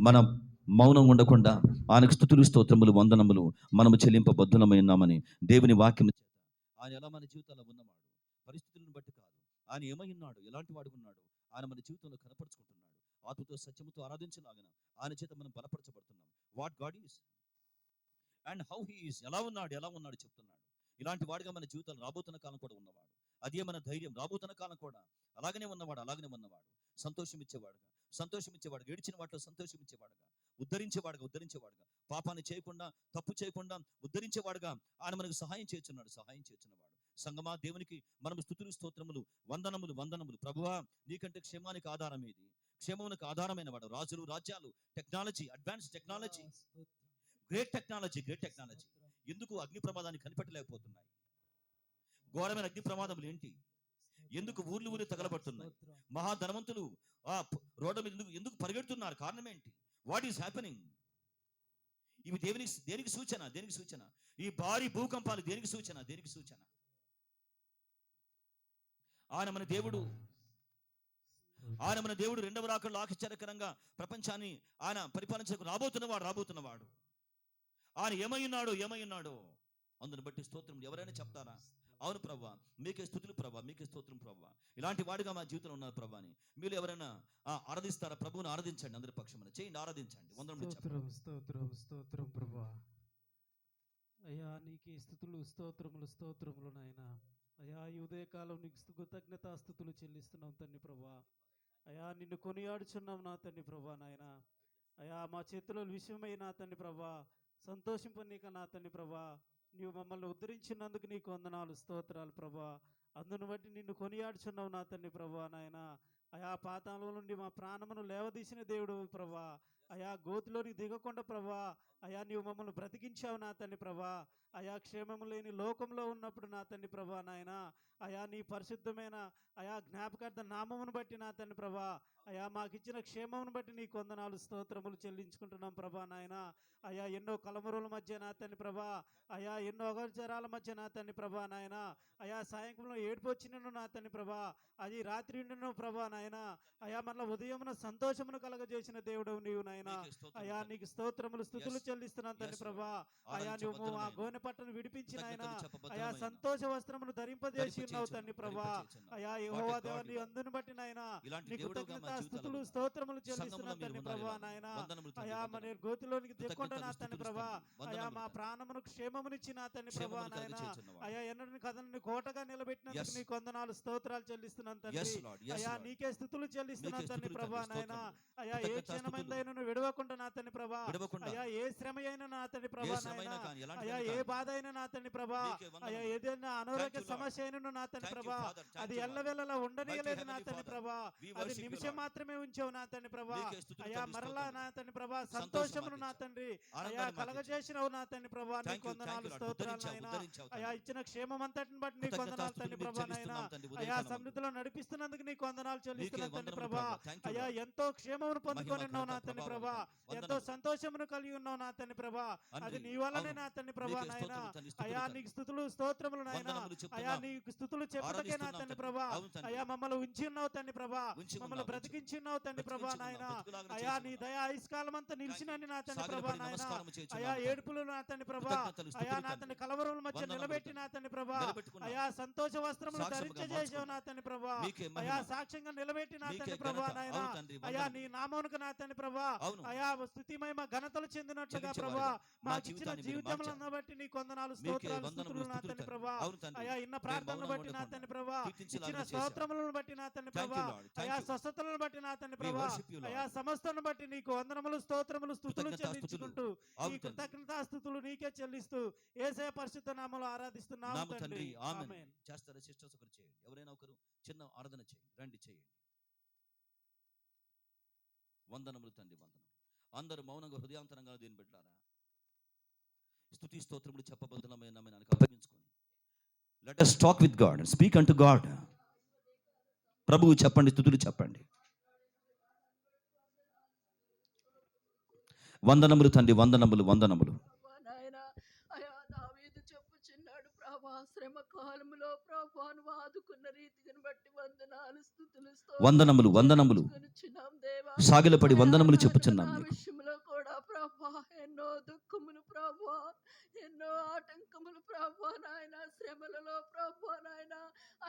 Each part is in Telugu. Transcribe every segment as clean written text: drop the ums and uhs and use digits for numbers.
మనం మౌనం ఉండకుండా ఆయనకు స్తుతులు స్తోత్రములు వందనములు మనము చెల్లింపబద్ధులమై ఉన్నామని దేవుని వాక్యం చేత ఆయన ఎలా మన జీవితాల్లో ఉన్నవాడు, పరిస్థితులను బట్టి కాదు, ఆయన ఏమై ఉన్నాడు, ఎలాంటి వాడు ఉన్నాడు, ఆయన మన జీవితంలో కనపరుచుకుంటున్నాడు. ఆత్మతో సత్యముతో ఆరాధించలాగిన ఆయన చేత మనం బలపరచబడుతున్నాం. What God is and how he is, ఎలా ఉన్నాడు చెప్తున్నాడు. ఇలాంటి వాడిగా మన జీవితాలు రాబోతున్న కాలం కూడా ఉన్నవాడు. అదే మన ధైర్యం. రాబోతున్న కాలం కూడా అలాగనే ఉన్నవాడు సంతోషం ఇచ్చేవాడుగా, ఏడిచిన వాటిలో సంతోషం ఇచ్చేవాడుగా, ఉద్ధరించేవాడుగా, పాపాన్ని చేయకుండా, తప్పు చేయకుండా ఉద్ధరించేవాడుగా ఆయన మనకు సహాయం చేస్తున్నవాడు. సంగమా, దేవునికి మనం స్తుతులు స్తోత్రములు వందనములు. ప్రభువా, నీకంటే క్షేమానికి ఆధారం ఏది? క్షేమమునకు ఆధారమైన వాడు. రాజులు, రాజ్యాలు, technology, advance technology, great technology ఎందుకు అగ్ని ప్రమాదాన్ని కనిపెట్టలేకపోతున్నాయి? ఘోరమైన అగ్ని ప్రమాదములు ఏంటి? ఎందుకు ఊర్లు తగలబడుతున్నాయి? మహాధనవంతులు ఆ రోడ్డు మీద ఎందుకు పరిగెడుతున్నారు? కారణం ఏంటి? What is happening? ఇవి దేనికి సూచన? ఈ భారీ భూకంపాలు దేనికి సూచన? ఆయన మన దేవుడు రెండవ రాకడలో ఆశ్చర్యకరంగా ప్రపంచాన్ని ఆయన పరిపాలించకు రాబోతున్నవాడు. ఆయన ఏమై ఉన్నాడో అందుని బట్టి స్తోత్రం. ఎవరైనా చెప్తారా? అవును ప్రభువా, మీకే స్తుతులు ప్రభువా, మీకే స్తోత్రం ప్రభువా, ఇలాంటి వాడిగా మా జీవితంలో ఉన్నారు ప్రభువా అని మీరు ఎవరైనా ఆరాధిస్తారా? ప్రభువుని ఆరాధించండి. అందరి పక్షమున చేయండి, ఆరాధించండి. స్తోత్రం ప్రభువా. అయ్యా, నీకే స్తోత్రములు నాయన. అయ్యా, ఈ ఉదయకాలం నీకు కృతజ్ఞతాస్తుతులు చెల్లిస్తున్నాం తండ్రి ప్రభా. అయ్యా, నిన్ను కొనియాడుచున్నాం నా తండ్రి ప్రభా నాయన. అయ్యా, మా చేతిలో విషయమై నా తండ్రి ప్రభా సంతోషింపనీక నా తండ్రి ప్రభా, నీవు మమ్మల్ని ఉద్ధరించినందుకు నీకు వందనాలు, స్తోత్రాలు ప్రభా. అందును బట్టి నిన్ను కొనియాడుచున్నావు నా తండ్రి ప్రభా నాయన. అయా, పాతాళంలో నుండి మా ప్రాణమును లేవదీసిన దేవుడు ప్రభా. అయా, గోతిలోని దిగకుండా ప్రభా, అయా నీవు మమ్మల్ని బ్రతికించావు నా తండ్రి ప్రభా. అయా, క్షేమము లేని లోకంలో ఉన్నప్పుడు నా తండ్రి ప్రభా నాయన, అయా నీ పరిశుద్ధమైన అయా జ్ఞాపకార్థ నామమును బట్టి నా తండ్రి ప్రభా, అయా మాకిచ్చిన క్షేమమును బట్టి నీకు వందనాలు, స్తోత్రములు చెల్లించుకుంటున్నాం ప్రభా నాయన. అయా, ఎన్నో కలమరుల మధ్య నా తండ్రి ప్రభా, అయా ఎన్నో అగోచరాల మధ్య నా తండ్రి ప్రభా నాయన, అయా సాయంకాలంలో ఏడుపు వచ్చినను నా తండ్రి ప్రభా, అది రాత్రి ఉండును ప్రభా నాయన. అయా, మరలా ఉదయమున సంతోషమును కలగజేసిన దేవుడు నీవు నాయన. అయా, నీకు స్తోత్రములు స్తుతులు చెల్లిస్తున్నాను తండ్రి ప్రభా. అయా, నువ్వు ఆ గోనె పట్టను విడిపించిన ఆయన, అయా సంతోష వస్త్రమును ధరింపజేసి ఉన్నావు తండ్రి ప్రభా. అయా, యెహోవా దేవాన్ని అందును బట్టి నాయన నీకు కృతజ్ఞతా స్తుతులు స్తోత్రములు చెల్లిస్తున్నాను తండ్రి ప్రభా నాయన. అయా, మన గోతిలోనికి దిక్కుండా నా తండ్రి ప్రభా, అయా మా ప్రాణమును క్షేమమునిచ్చి నా తండ్రి ప్రభా నాయన. అయా, ఎన్నడని కథను కోటగా నిలబెట్టినందుకు నీకు వందనాలు, స్తోత్రాలు చెల్లిస్తున్నాను తండ్రి. అయా, నీకే స్తుతులు చెల్లిస్తున్నాను తండ్రి ప్రభా నాయన. అయా, ఏ క్షణమైందైనా విడవకుండా నా తండ్రి ప్రభా, అయా ఏ శ్రమ అయినా నా తండ్రి ప్రభా నాయన, అయా ఏ బాధ అయినా నా తండ్రి ప్రభా, అయా ఏదైనా అనారోగ్య సమస్య అయినను నా తండ్రి ప్రభా, అది ఎల్లవేళలా ఉండనీయలేదు నా తండ్రి ప్రభా, అది నిమిషం మాత్రమే ఉంచావు నా తండ్రి ప్రభా. అయా, మరలా నా తండ్రి ప్రభా సంతోషమును నా తండ్రి అయా కలగజేసినవు నా తండ్రి ప్రభా, నీకు వందనాలు, స్తోత్రాలు నాయన. అయా, ఇచ్చిన క్షేమం అంతటిని బట్టి నీకు వందనాలు తండ్రి ప్రభా నాయన. అయా, సమృద్ధిలో నడిపిస్తున్నందుకు నీకు వందనాలు చెల్లిస్తున్నాను తండ్రి ప్రభా. అయా, ఎంతో క్షేమమును పొందుకొని ఉన్నావు నా తండ్రి ప్రభా, ఎంతో సంతోషమును కలిగి ఉన్నావు నా తండ్రి ప్రభా, అది నీ వల్లనే నా తండ్రి ప్రభా నాయన. అయా, నీకు స్తుతులు స్తోత్రములు నాయన. అయా, నీకు స్తుతులు చెప్పుటకే నా తండ్రి ప్రభా, అయా మమ్మల్ని ఉంచి ఉన్నావు తండ్రి ప్రభా, మమ్మల్ని బ్రతికించి ఉన్నావు తండ్రి ప్రభా నాయన. అయా, నీ దయ ఆయుష్కాలం అంతా నిలిచినని నా తండ్రి ప్రభా నాయన. అయా, ఏడుపులు నా తండ్రి ప్రభా, అయా నా తండ్రి కలవరముల మధ్య నిలబెట్టి నా తండ్రి ప్రభా, అయా సంతోష వస్త్రములు ధరించేసావు నా తండ్రి ప్రభా, అయా సాక్ష్యంగా నిలబెట్టి నా తండ్రి ప్రభా నాయన. అయా, నీ నామమునకు నా తండ్రి ప్రభా, అయా స్తుతి మహిమ ఘనతలు చెందినట్లుగా ప్రభా మాకు ఇచ్చిన జీవితములను బట్టి నీకు వందనాలు, స్తోత్రాలు స్తుతులు నా తండ్రి ప్రభా. అయా, ఇన్న ప్రార్థనను బట్టి నా తండ్రి ప్రభా, ఇచ్చిన స్తోత్రములను బట్టి నా తండ్రి ప్రభా, అయా స్వస్థతలను బట్టి నా తండ్రి ప్రభా, అయా సమస్తను బట్టి నీకు వందనములు, స్తోత్రములు, స్తుతులు చెల్లించుకుంటూ ఈ కృతజ్ఞతాస్తుతులు నీకే చెల్లిస్తూ యేసయ్య పరిశుద్ధ నామములో ఆరాధిస్తున్నాము తండ్రి. ఆమేన్. చేస్తారా సిస్టర్స్? ఒకరు చేయండి, ఎవరైనా ఒకరు చిన్న ఆరాధన చేయండి, రండి చేయండి. వందనములు తండ్రి, వందనములు. అందరూ మౌనంగా హృదయాంతరంగా దీన్ని పెట్టారా? స్తుతి స్తోత్రములు చెప్పబోతున్నామని అప్పగించుకోండి. Let us talk with God, speak unto God. ప్రభువు చెప్పండి, స్తుతులు చెప్పండి. వందనములు తండ్రి, వందనములు. నాయన. అయా, దావీదు చెప్పుచున్నాడు ప్రభు, ప్రభా, శ్రమ కాలంలో ప్రభా నువ్వు ఆదుకున్న రీతిని బట్టి వందనాలు, స్తుతులు, వందనములు, వందనములు. చెల్లించుకొనుచున్నాం దేవా. సాగిలపడి వందనములు అయా, చెప్పుచున్నాం నా నీకు. విషయంలో కూడా ప్రభా ఎన్నో దుఃఖములు ప్రభా, ఎన్నో ఆటంకములు ప్రభా నాయన, శ్రమలలో ప్రభా నాయన,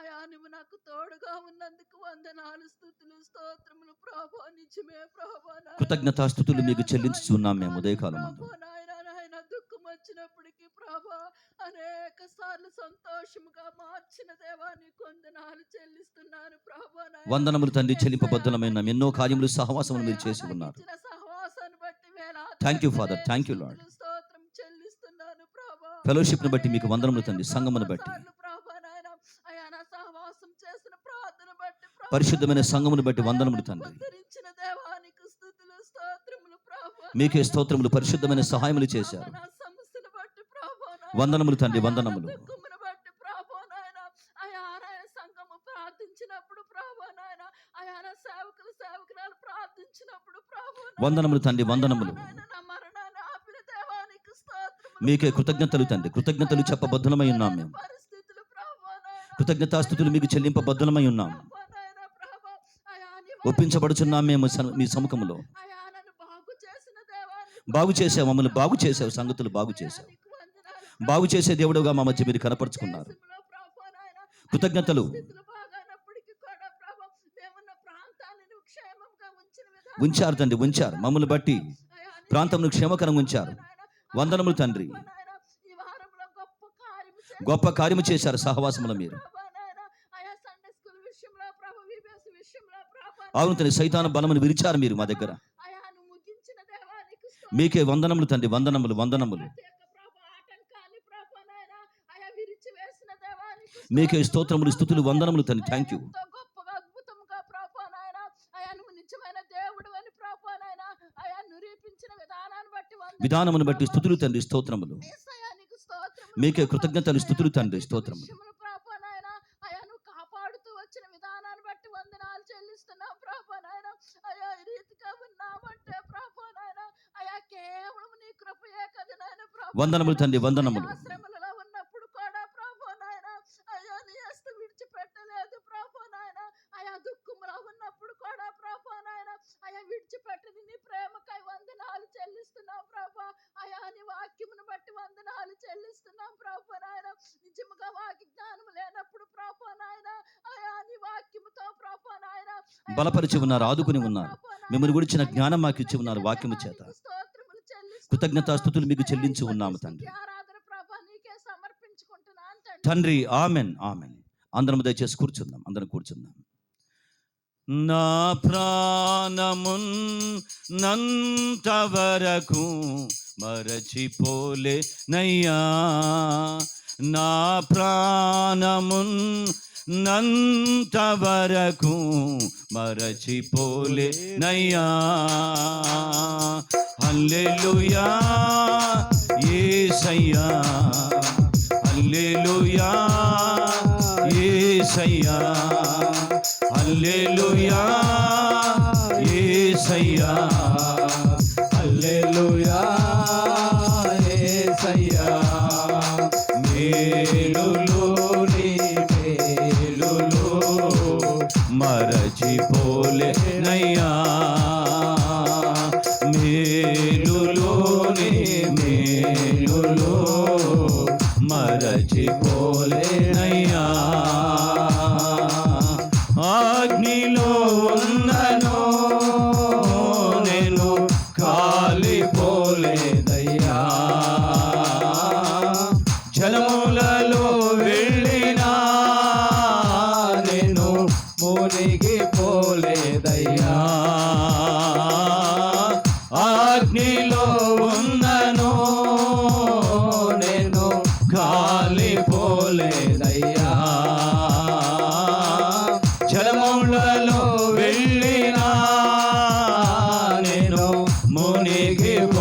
అయా నువ్వు నాకు తోడుగా ఉన్నందుకు వందనాలు, స్తుతులు, స్తోత్రములు ప్రభా. నిజమే ప్రభా నాయన. కృతజ్ఞతాస్తుతులు మీకు చెల్లించుచున్నాం మేము ఉదయకాలమందు. ప్రభా నాయన, నాయన దుఃఖం వచ్చినప్పటికీ ప్రభా అనేక సార్లు సంతోషముగా మార్చిన దేవా నీకు వందనాలు చెల్లిస్తున్నాను ప్రభా నాయన. వందనములు తండ్రి, చెల్లింపబద్ధులమైన ఎన్నో కార్యములు సహవాసములు మీరు చేసి ఉన్నారు. ఇచ్చిన సహవాసాన్ని బట్టి వేలాది thank you father, thank you lord. స్తుతులు, స్తోత్రం చెల్లిస్తున్నాను ప్రభా. ఫెలోషిప్ను బట్టి మీకు వందనములు తండ్రి, సంఘమును బట్టి, సార్లు ప్రభా నాయన, అయా నా సహవాసం చేసిన ప్రార్థన బట్టి ప్రభా పరిశుద్ధమైన సంఘమును బట్టి వందనములు తండ్రి. ఉద్ధరించిన దేవానికి స్తుతులు, స్తోత్రములు ప్రభా. మీకే స్తోత్రములు, పరిశుద్ధమైన సహాయములు చేశారు. నా సమస్యను బట్టి ప్రభా నాయన, వందనములు తండ్రి, అయా నా వందనములు. దుఃఖమును బట్టి ప్రభా నాయన, అయా నా సంఘము ప్రార్థించినప్పుడు ప్రభా నాయన, అయా నా సేవకురాలు ప్రార్థించినప్పుడు ప్రభా నాయన, వందనములు తండ్రి, వందనములు. అయా నాయన, నా మరణాన్ని ఆపిన దేవానికి స్తోత్రములు మీకే ప్రభా కృతజ్ఞతలు తండ్రి, కృతజ్ఞతలు చెప్పబద్ధులమై ఉన్నాం మేము. పరిస్థితులు ప్రభా నాయన, కృతజ్ఞతాస్తుతులు మీకు చెల్లింపబద్ధులమై ఉన్నాం. ప్రభా నాయన, ప్రభా, అయా నీ ఒప్పించబడుచున్నాం మేము మీ సముఖములో. అయా నన్ను బాగు చేసిన దేవానికి బాగు చేసావు, మమ్మల్ని బాగు చేసావు, సంగతులు బాగు చేసావు. నీకు వందనాలు. బాగు చేసే దేవుడుగా మా మధ్య మీరు కనపరుచుకున్నారు. దేశంలో ప్రభా నాయన, కృతజ్ఞతలు. పరిస్థితులు బాగానప్పటికీ కూడా ప్రభా మేమున్న ప్రాంతాన్ని నువ్వు క్షేమంగా ఉంచిన విధానం ఉంచారు తండ్రి, ఉంచారు. మమ్మల్ని బట్టి అయా నీ ప్రాంతంను క్షేమకరంగా ఉంచారు. నాయన, వందనములు తండ్రి. ప్రభా నాయన, ఈ వారంలో గొప్ప కార్యము చేశారు సహవాసములో మీరు. ప్రభా నాయన, అయా సండే స్కూల్ విషయంలో ప్రభా, విబిఎస్ విషయంలో ప్రభా అవును తండ్రి, సైతాను బలమును విరిచారు మీరు మా దగ్గర. అయా నువ్వు ముగించిన దేవానికి మీకే వందనములు తండ్రి, వందనములు, వందనములు. మీకే స్తోత్రములు, స్తుతులు, వందనములు తండ్రి. Thank you. గొప్పగా అద్భుతంగా ప్రభా నాయన, అయా నువ్వు నిజమైన దేవుడు అని ప్రభా నాయన, అయా నిరూపించిన విధానాన్ని బట్టి విధానమును బట్టి స్తుతులు తండ్రి, స్తోత్రములు. యేసయ్యా నీకు స్తోత్రములు మీకే ప్రభా. కృతజ్ఞతలు, స్తుతులు తండ్రి, స్తోత్రములు. విషయములు ప్రభా నాయన, అయా నువ్వు కాపాడుతూ వచ్చిన విధానాన్ని బట్టి వందనాలు చెల్లిస్తున్నావు ప్రభా నాయన. అయా ఈ రీతిగా ఉన్నామంటే ప్రభా నాయన, అయా కేవలం నీ కృపయే కదా నాయన ప్రభా. వందనములు తండ్రి, వందనములు. అయా శ్రమలలో ఉన్నప్పుడు కూడా ప్రభా నాయన, అయా నీ హస్తం విడిచిపెట్టలేదు ప్రభా నాయన. అయా దుఃఖములో ఉన్నప్పుడు కూడా ప్రభా నాయన, అయా విడిచిపెట్టని నీ ప్రేమకై వందనాలు చెల్లిస్తున్నావు ప్రభా. అయా నీ వాక్యమును బట్టి వందనాలు చెల్లిస్తున్నాం ప్రభా నాయన. నిజముగా వాక్య జ్ఞానం లేనప్పుడు ప్రభా నాయన, అయా నీ వాక్యముతో ప్రభా నాయన అయా బలపరిచి ఉన్నారు, ఆదుకుని ఉన్నారు. ప్రభా నాయన, మిమ్మల్ని గురించిన అయా జ్ఞానం మాకు నీ ఇచ్చి ఉన్నారు వాక్యము చేత. నీకు స్తోత్రములు చెల్లిస్తున్నాం కృతజ్ఞతాస్తుతులు మీకు ప్రభా. చెల్లించి అయా ఉన్నాము స్తుతి తండ్రి. ఆరాధన ప్రభా నీకే సమర్పించుకుంటున్నాను తండ్రి. తండ్రి, ఆమెన్, ఆమెన్. అందరం దయచేసి కూర్చుందాం, అందరం కూర్చుందాం. నా ప్రాణమున్ నంతవరకు మరచిపోలే నయ్యా, నా ప్రాణమున్ నంతవరకు మరచిపోలే నయ్యా. హల్లెలూయా యేసయ్యా, హల్లెలూయా యేసయ్యా, హల్లెలూయా యేసయ్యా, హల్లెలూయా యేసయ్యా. మేలులోని మేలులో మరచిపోలే నయ్యా, మేలులోని మేలులో మరచిపోలే నయ్యా. అగ్నిలో ఉన్నను నేను కాలిపోలేదయ్యా, జలములలో వెళ్ళినా నేను మునిగిపోలేదయ్యా. అగ్నిలో ఉన్నను నేను కాలిపోలేదయ్యా, జలములలో వెళ్ళినా నేను మునిగిపోలేదయ్యా.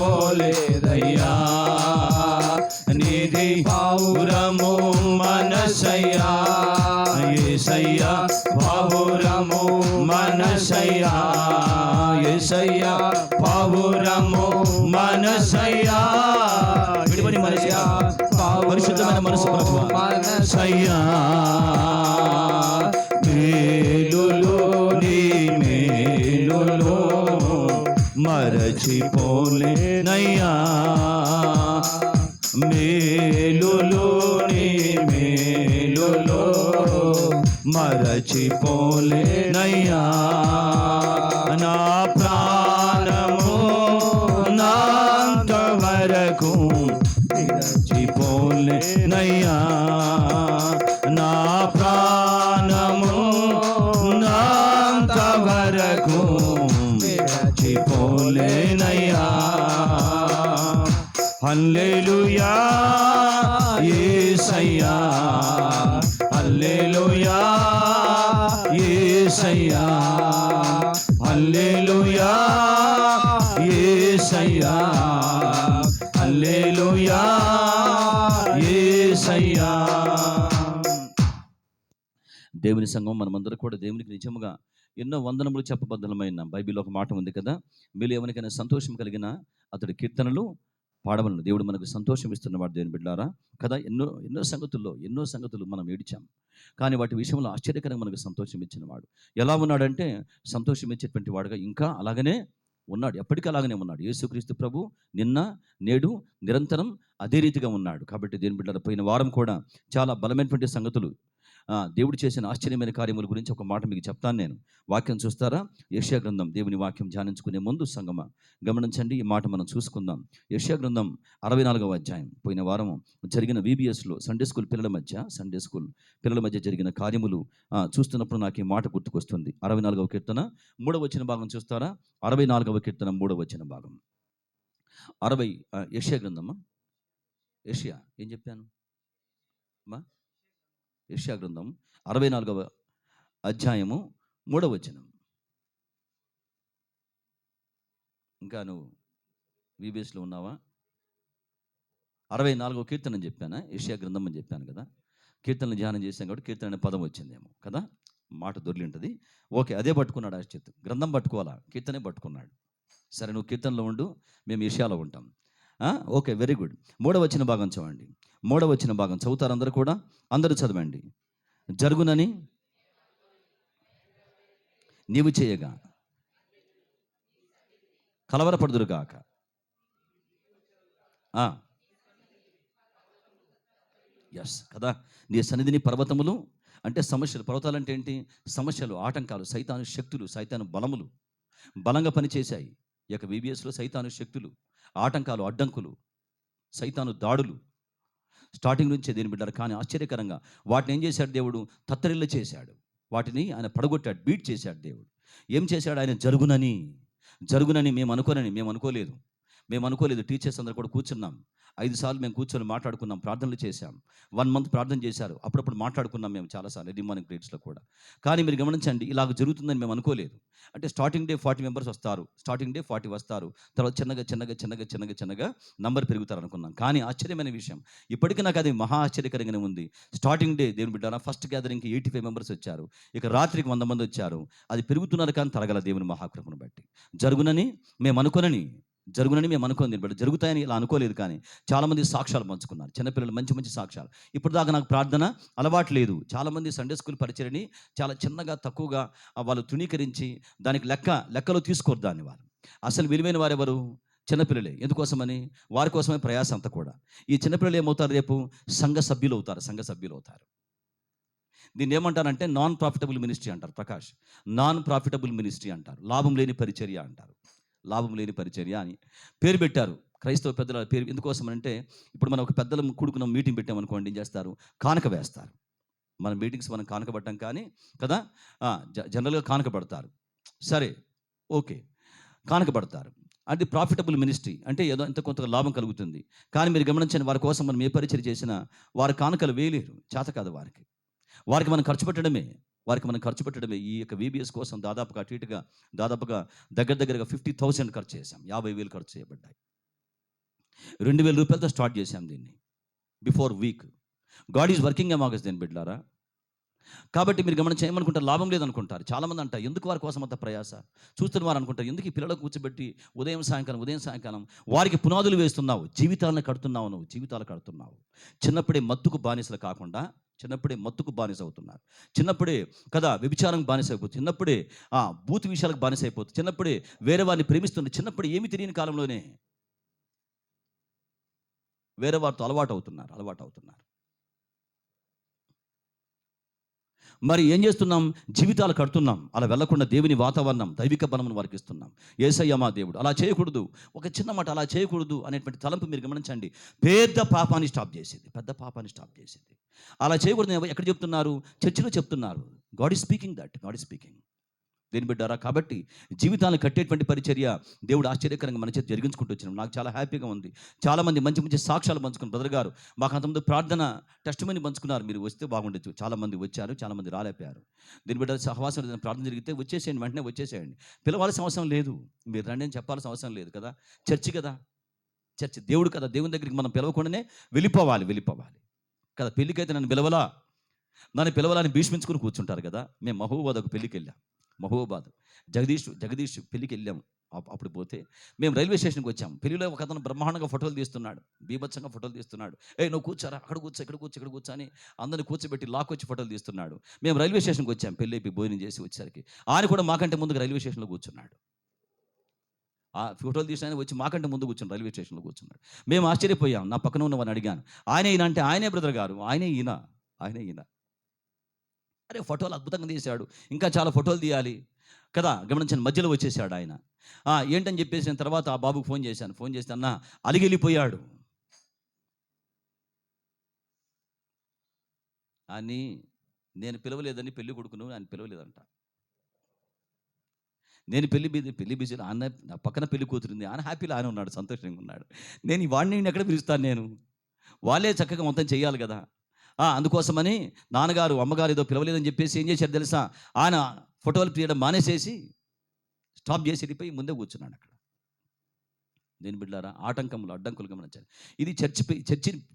నిధి పావురము మనసయ్యా, యేసయ్యా పావురము మనసయ్యా, యేసయ్యా పావురము మనసయ్యా. విడివని మనసయ్యా, పరిశుద్ధమైన మనసు ప్రభువా. సయ్యా మేలులో నీ మేలులో మరచిపోలేనయ్యా, మేలులో నీ మేలులో మరచిపోలేనయ్యా, నా ప్రాణము నాంత వరకు మరచిపోలేనయ్యా, నా ప్రాణము నాంత వరకు మరచిపోలేనయ్యా. హల్లెలూయా యేసయ్యా, హల్లెలూయా యేసయ్యా, హల్లెలూయా యేసయ్యా, హల్లెలూయా యేసయ్యా. దేవుని సంఘం మనమందరం కూడా దేవునికి నిజముగా ఎన్నో వందనములు చెప్పబద్ధమైన బైబిల్లో ఒక మాట ఉంది కదా, మీరు ఎవరికైనా సంతోషం కలిగిన అతడి కీర్తనలు పాడవలను. దేవుడు మనకు సంతోషం ఇస్తున్నవాడు దేవుని బిడ్డలారా కదా. ఎన్నో ఎన్నో సంగతులు మనం ఏడిచాం, కానీ వాటి విషయంలో ఆశ్చర్యకరంగా మనకు సంతోషం ఇచ్చినవాడు ఎలా ఉన్నాడంటే, సంతోషం ఇచ్చేటువంటి వాడుగా ఇంకా అలాగనే ఉన్నాడు, ఎప్పటికీ అలాగనే ఉన్నాడు. యేసుక్రీస్తు ప్రభు నిన్న నేడు నిరంతరం అదే రీతిగా ఉన్నాడు. కాబట్టి దేవుని బిడ్డల పోయిన వారం కూడా చాలా బలమైనటువంటి సంగతులు, దేవుడు చేసిన ఆశ్చర్యమైన కార్యముల గురించి ఒక మాట మీకు చెప్తాను. నేను వాక్యం చూస్తారా? యెషయా గ్రంథం. దేవుని వాక్యం ధ్యానించుకునే ముందు సంగమ గమనించండి, ఈ మాట మనం చూసుకుందాం. యెషయా గ్రంథం 64వ అధ్యాయం. పోయిన వారం జరిగిన VBSలో సండే స్కూల్ పిల్లల మధ్య జరిగిన కార్యములు చూస్తున్నప్పుడు నాకు ఈ మాట గుర్తుకొస్తుంది. 64వ కీర్తన 3వ వచన భాగం చూస్తారా? 64వ కీర్తన 3వ వచన భాగం. 60 యెషయా గ్రంథమా? యెషయా ఏం చెప్పాను అమ్మా? యెషయా గ్రంథం 64వ అధ్యాయము 3వ వచనం. ఇంకా నువ్వు VBSలో ఉన్నావా? 64వ కీర్తన అని చెప్పానా? యెషయా గ్రంథం అని చెప్పాను కదా. కీర్తనలు ధ్యానం చేశాం కాబట్టి కీర్తన అనే పదం వచ్చిందేమో కదా, మాట దొర్లి ఉంటుంది. ఓకే, అదే పట్టుకున్నాడు ఆశ్చర్య. గ్రంథం పట్టుకోవాలా, కీర్తనే పట్టుకున్నాడు. సరే, నువ్వు కీర్తనలో ఉండు, మేము యెషయాలో ఉంటాం. Okay, very good. 3వ వచన భాగం చదవండి. 3వ వచన భాగం చదువుతారు అందరూ కూడా? అందరూ చదవండి. జరుగునని నీవు చేయగా కలవరపడుదురుగాక. ఎస్ కదా, నీ సన్నిధిని పర్వతములు అంటే సమస్యలు. పర్వతాలు అంటే ఏంటి? సమస్యలు, ఆటంకాలు, సైతాను శక్తులు, సైతాను బలములు బలంగా పనిచేశాయి. ఈ యొక్క VBSలో సైతాను శక్తులు, ఆటంకాలు, అడ్డంకులు, సైతాను దాడులు స్టార్టింగ్ నుంచే దేని బిడ్డారు. కానీ ఆశ్చర్యకరంగా వాటిని ఏం చేశాడు దేవుడు? తత్తరిల్లు చేశాడు. వాటిని ఆయన పడగొట్టాడు, బీట్ చేశాడు దేవుడు. ఏం చేశాడు ఆయన? జరుగునని మేము అనుకోలేదు. టీచర్స్ అందరూ కూడా కూర్చున్నాం. 5 సార్లు మేము కూర్చొని మాట్లాడుకున్నాం, ప్రార్థనలు చేశాం. 1 మంత్ ప్రార్థన చేశారు. అప్పుడప్పుడు మాట్లాడుకున్నాం మేము చాలాసార్లు ఎర్లీ మార్నింగ్ ప్రేయర్స్లో కూడా. కానీ మీరు గమనించండి, ఇలాగ జరుగుతుందని మేము అనుకోలేదు. అంటే స్టార్టింగ్ డే 40 మెంబర్స్ వస్తారు, స్టార్టింగ్ డే 40 వస్తారు, తర్వాత చిన్నగా నంబర్ పెరుగుతారు అనుకున్నాం. కానీ ఆశ్చర్యమైన విషయం, ఇప్పటికీ నాకు అది మహా ఆశ్చర్యకరంగానే ఉంది. స్టార్టింగ్ డే దేవుని బిడ్డారా ఫస్ట్ గ్యాదరింగ్కి 85 మెంబర్స్ వచ్చారు, ఇక రాత్రికి 100 మంది వచ్చారు. అది పెరుగుతున్నారు కానీ తరగల దేవుని మహాకృపను బట్టి. జరుగునని మేము అనుకోని బట్ జరుగుతాయని ఇలా అనుకోలేదు. కానీ చాలామంది సాక్ష్యాలు పంచుకున్నారు, చిన్నపిల్లలు మంచి సాక్ష్యాలు. ఇప్పుడు దాకా నాకు ప్రార్థన అలవాటు లేదు. చాలామంది సండే స్కూల్ పరిచయని చాలా చిన్నగా తక్కువగా వాళ్ళు తృణీకరించి దానికి లెక్కలో తీసుకోరు దాన్ని. వాళ్ళు అసలు విలువైన వారెవరు? చిన్నపిల్లలే. ఎందుకోసమని? వారి కోసమే ప్రయాస అంతా కూడా. ఈ చిన్నపిల్లలు ఏమవుతారు? రేపు సంఘ సభ్యులు అవుతారు. దీన్ని ఏమంటారంటే నాన్ ప్రాఫిటబుల్ మినిస్ట్రీ అంటారు. ప్రకాష్, నాన్ ప్రాఫిటబుల్ మినిస్ట్రీ అంటారు. లాభం లేని పరిచర్య అంటారు. లాభం లేని పరిచర్య అని పేరు పెట్టారు క్రైస్తవ పెద్దల పేరు. ఎందుకోసం అంటే, ఇప్పుడు మనం ఒక పెద్దల కూడుకున్న మీటింగ్ పెట్టామనుకోండి, ఏం చేస్తారు? కానుక వేస్తారు. మన మీటింగ్స్ మనం కానుక పడ్డాం కానీ కదా, జనరల్గా కానుక పడతారు. సరే, ఓకే, కానుక పడతారు. అది ప్రాఫిటబుల్ మినిస్ట్రీ అంటే ఏదో ఇంత కొంత లాభం కలుగుతుంది. కానీ మీరు గమనించండి, వారి కోసం మనం ఏ పరిచయం చేసినా వారి కానుకలు వేయలేరు, చేత కాదు వారికి మనం ఖర్చు పెట్టడమే. ఈ యొక్క VBS కోసం దాదాపుగా అటు ఇటుగా దగ్గరగా 50,000 ఖర్చు చేశాం. 50,000 ఖర్చు చేయబడ్డాయి. 2,000 రూపాయలతో స్టార్ట్ చేశాం దీన్ని. Before week God is working among us. దేని బిడ్డలారా, కాబట్టి మీరు గమనించి ఏమనుకుంటారు, లాభం లేదనుకుంటారు. చాలామంది అంటారు, ఎందుకు వారి కోసం అంత ప్రయాస? చూస్తున్న వారు అనుకుంటారు, ఎందుకు ఈ పిల్లలకు కూర్చోబెట్టి ఉదయం సాయంకాలం వారికి పునాదులు వేస్తున్నావు, జీవితాలను కడుతున్నావు, నువ్వు జీవితాలు కడుతున్నావు. చిన్నప్పుడే మత్తుకు బానిసలు కాకుండా చిన్నప్పుడే మత్తుకు బానిస అవుతున్నారు. చిన్నప్పుడే కదా వ్యభిచారం బానిస అయిపోతుంది. చిన్నప్పుడే బూతు విషయాలకు బానిస అయిపోతుంది. చిన్నప్పుడే వేరే వారిని ప్రేమిస్తుంది. చిన్నప్పుడే ఏమి తెలియని కాలంలోనే వేరే వారితో అలవాటు అవుతున్నారు. మరి ఏం చేస్తున్నాం? జీవితాలు కడుతున్నాం. అలా వెళ్లకుండా దేవుని వాతావరణం, దైవిక బలమును వారికి ఇస్తున్నాం. యేసయ్య మా దేవుడు. అలా చేయకూడదు, ఒక చిన్న మాట అలా చేయకూడదు అనేటువంటి తలంపు మీరు గమనించండి. పెద్ద పాపాన్ని స్టాప్ చేసింది. అలా చేయకూడదు ఎక్కడ చెప్తున్నారు? చర్చిలో చెప్తున్నారు. God is speaking. దేని బిడ్డారా? కాబట్టి జీవితాలను కట్టేటువంటి పరిచర్య దేవుడు ఆశ్చర్యకరంగా మన చేతి జరిగించుకుంటూ వచ్చినాం. నాకు చాలా హ్యాపీగా ఉంది. చాలామంది మంచి సాక్ష్యాలు పంచుకున్నారు. బ్రదర్ గారు మాకు అంతకుముందు ప్రార్థన టెస్టిమనీ పంచుకున్నారు. మీరు వస్తే బాగుండొచ్చు. చాలామంది వచ్చారు, చాలామంది రాలేకపోయారు. దేని బిడ్డ సహవాసం ప్రార్థన జరిగితే వచ్చేసేయండి, వెంటనే వచ్చేసేయండి. పిలవాల్సిన అవసరం లేదు, మీరు రండి అని చెప్పాల్సిన అవసరం లేదు కదా. చర్చి దేవుడు కదా. దేవుని దగ్గరికి మనం పిలవకుండానే వెళ్ళిపోవాలి కదా. పెళ్ళికైతే నన్ను పిలవాలని భీష్మించుకుని కూర్చుంటారు కదా. మేము మహబూబాద్ ఒక పెళ్ళికి వెళ్ళాం. మహబూబాద్ జగదీష్ పెళ్ళికి వెళ్ళాం. అప్పుడు పోతే మేము రైల్వే స్టేషన్కి వచ్చాం. పెళ్ళిలో ఒక అతను బ్రహ్మాండంగా ఫోటోలు తీస్తున్నాడు, బీభత్సంగా ఫోటోలు తీస్తున్నాడు. నువ్వు కూర్చోరా, అక్కడ కూర్చో అని అందరిని కూర్చోబెట్టి లాక్కొచ్చి ఫోటోలు తీస్తున్నాడు. మేము రైల్వే స్టేషన్కి వచ్చాం. పెళ్ళి అయిపోయి భోజనం చేసి వచ్చేసరికి ఆయన కూడా మాకంటే ముందుగా రైల్వే స్టేషన్లో కూర్చున్నాడు. ఆ ఫోటోలు తీసిన ఆయన వచ్చి మాకంటే ముందు కూర్చున్నాడు, రైల్వే స్టేషన్లో కూర్చున్నాడు. మేము ఆశ్చర్యపోయాం. నా పక్కన ఉన్న వాడిని అడిగాను, ఆయన ఈయన అంటే ఆయనే బ్రదర్ గారు, ఆయనే ఈయన. అరే ఫోటోలు అద్భుతంగా తీశాడు, ఇంకా చాలా ఫోటోలు తీయాలి కదా. గమనించండి, మధ్యలో వచ్చేసాడు ఆయన. ఏంటని చెప్పేసిన తర్వాత ఆ బాబుకు ఫోన్ చేస్తే అన్న అలిగిలిపోయాడు అని. నేను పిలవలేదని పెళ్లి కొడుకును ఆయన పిలవలేదంట. నేను పెళ్లి బిజీలో ఆయన నా పక్కన పెళ్లి కూతురుంది, ఆయన హ్యాపీలో ఆయన ఉన్నాడు, సంతోషంగా ఉన్నాడు. నేను వాడిని ఎక్కడ పిలుస్తాను? నేను వాళ్ళే చక్కగా మొత్తం చేయాలి కదా. అందుకోసమని నాన్నగారు అమ్మగారు ఏదో పిలవలేదని చెప్పేసి ఏం చేశారు తెలుసా? ఆయన ఫోటోలు తీయడం మానేసేసి స్టాప్ చేసి వెళ్ళిపోయి ముందే కూర్చున్నాడు అక్కడ. దేని బిడ్డారా? అడ్డంకులు గమనించాలి. ఇది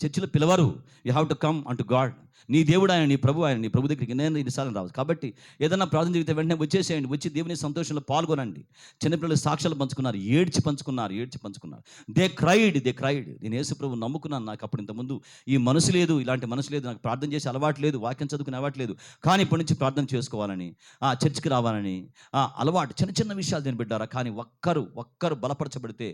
చర్చిలో పిలవరు. You have to come unto God. నీ దేవుడు ఆయన, నీ ప్రభు దగ్గరికి నేను ఇన్నిసార్లు రావచ్చు. కాబట్టి ఏదైనా ప్రార్థన జరిగితే వెంటనే వచ్చేసేయండి, వచ్చి దేవుని సంతోషంలో పాల్గొనండి. చిన్నపిల్లలు సాక్ష్యాలు పంచుకున్నారు, ఏడ్చి పంచుకున్నారు. They cried. నేను యేసు ప్రభు నమ్ముకున్నాను. నాకు అప్పుడు ఇంతకుముందు ఈ మనసు లేదు, ఇలాంటి మనసు లేదు, నాకు ప్రార్థన చేసే అలవాటు లేదు, వాక్యం చదువుకునే అలవాటు లేదు. కానీ ఇప్పటి నుంచి ప్రార్థన చేసుకోవాలని, చర్చికి రావాలని అలవాటు. చిన్న విషయాలు దేని బిడ్డారా. కానీ ఒక్కరు బలపరచబడితే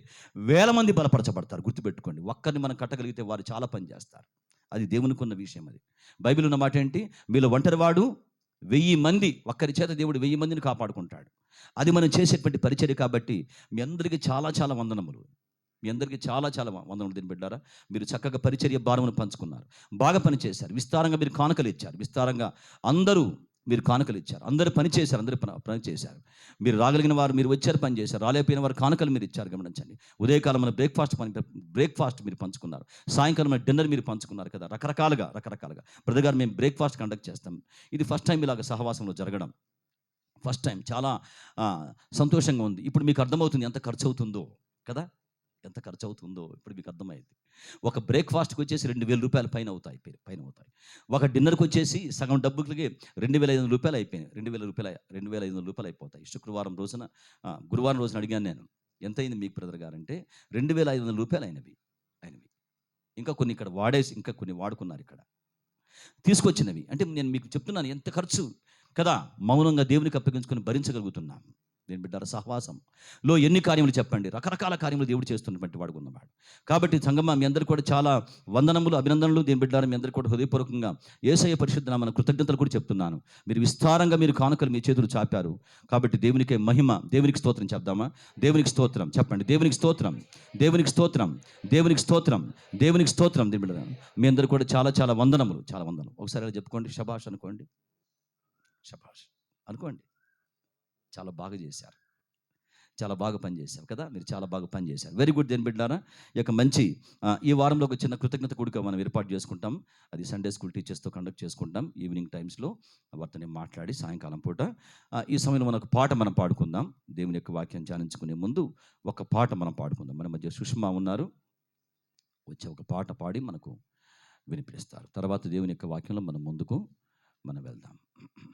వేల మంది బలపరచబడతారు. గుర్తుపెట్టుకోండి, ఒక్కరిని మనం కట్టగలిగితే వారు చాలా పని చేస్తారు. అది దేవునికి ఉన్న విషయం. అది బైబిల్ ఉన్న మాట ఏంటి? మీలో ఒంటరివాడు 1000 మంది, ఒక్కరి చేత దేవుడు 1000 మందిని కాపాడుకుంటాడు. అది మనం చేసేటువంటి పరిచర్య. కాబట్టి మీ అందరికీ చాలా వందనములు. దీని బిడ్డారా. మీరు చక్కగా పరిచర్య భారమును పంచుకున్నారు, బాగా పనిచేశారు, విస్తారంగా మీరు కానుకలు ఇచ్చారు, విస్తారంగా మీరు కానుకలు ఇచ్చారు, అందరూ పని చేశారు. మీరు రాగలిగిన వారు మీరు వచ్చారు, పని చేశారు. రాలేకపోయిన వారు కానుకలు మీరు ఇచ్చారు. గమనించండి, ఉదయకాలం మన బ్రేక్ఫాస్ట్ మీరు పంచుకున్నారు, సాయంకాలం డిన్నర్ మీరు పంచుకున్నారు కదా. రకరకాలుగా బ్రదర్ గారు మేము బ్రేక్ఫాస్ట్ కండక్ట్ చేస్తాం. ఇది ఫస్ట్ టైం ఇలాగ సహవాసంలో జరగడం. ఫస్ట్ టైం చాలా సంతోషంగా ఉంది. ఇప్పుడు మీకు అర్థమవుతుంది ఎంత ఖర్చు అవుతుందో కదా. ఇప్పుడు మీకు అర్థమైంది. ఒక బ్రేక్ఫాస్ట్కి వచ్చేసి 2000 రూపాయల పైన అవుతాయి. ఒక డిన్నర్కి వచ్చేసి సగం డబ్బులకి 2500 రూపాయలు అయిపోయినాయి. 2500 రూపాయలు అయిపోతాయి. గురువారం రోజున అడిగాను నేను, ఎంత అయింది మీకు బ్రదర్ గారు అంటే 2500 రూపాయలు అయినవి. ఇంకా కొన్ని ఇక్కడ వాడేసి, ఇంకా కొన్ని వాడుకున్నారు ఇక్కడ తీసుకొచ్చినవి. అంటే నేను మీకు చెప్తున్నాను ఎంత ఖర్చు కదా. మౌనంగా దేవునికి అప్పగించుకొని భరించగలుగుతున్నాం. నేను బిడ్డారా, సహవాసంలో ఎన్ని కార్యములు చెప్పండి, రకరకాల కార్యములు దేవుడు చేస్తున్నటువంటి వాడు ఉన్నవాడు. కాబట్టి సంగమా మీ అందరికీ కూడా చాలా వందనములు, అభినందనలు. దేని బిడ్డారా, మీ అందరికీ కూడా హృదయపూర్వకంగా యేసయ్య పరిశుద్ధ నామమున కృతజ్ఞతలు కూడా చెప్తున్నాను. మీరు విస్తారంగా మీరు కానుకలు మీ చేతులు చాపారు. కాబట్టి దేవునికే మహిమ, దేవునికి స్తోత్రం చెప్దామా? దేవునికి స్తోత్రం చెప్పండి. దేవునికి స్తోత్రం. దేని బిడ్డారా, మీ అందరికీ కూడా చాలా వందనములు. ఒకసారి అలా చెప్పుకోండి, శభాష్ అనుకోండి. చాలా బాగా చేశారు, చాలా బాగా పనిచేశారు కదా. మీరు చాలా బాగా పనిచేశారు. Very good. దేని బిడ్డారా, ఇక మంచి ఈ వారంలో ఒక చిన్న కృతజ్ఞత కూడిక మనం ఏర్పాటు చేసుకుంటాం. అది సండే స్కూల్ టీచర్స్తో కండక్ట్ చేసుకుంటాం. ఈవినింగ్ టైమ్స్లో వారితో మాట్లాడి సాయంకాలం పూట ఈ సమయంలో మనకు పాట మనం పాడుకుందాం. దేవుని యొక్క వాక్యం ధ్యానించుకునే ముందు ఒక పాట మనం పాడుకుందాం. మన మధ్య సుష్మా ఉన్నారు, వచ్చే ఒక పాట పాడి మనకు వినిపిస్తారు. తర్వాత దేవుని యొక్క వాక్యంలో మనం ముందుకు వెళ్దాం. దేవుని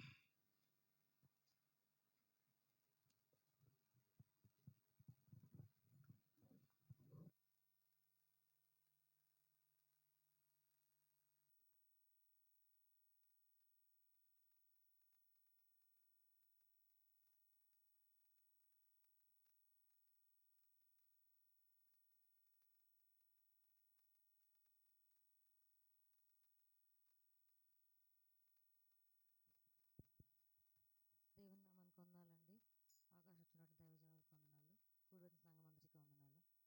నామానికి వందనాలండి. ఆకాశ వచ్చినట్టు దైవజనులకు వందనాలు. కూడి వచ్చిన సంఘం అందరికీ వందనాలు.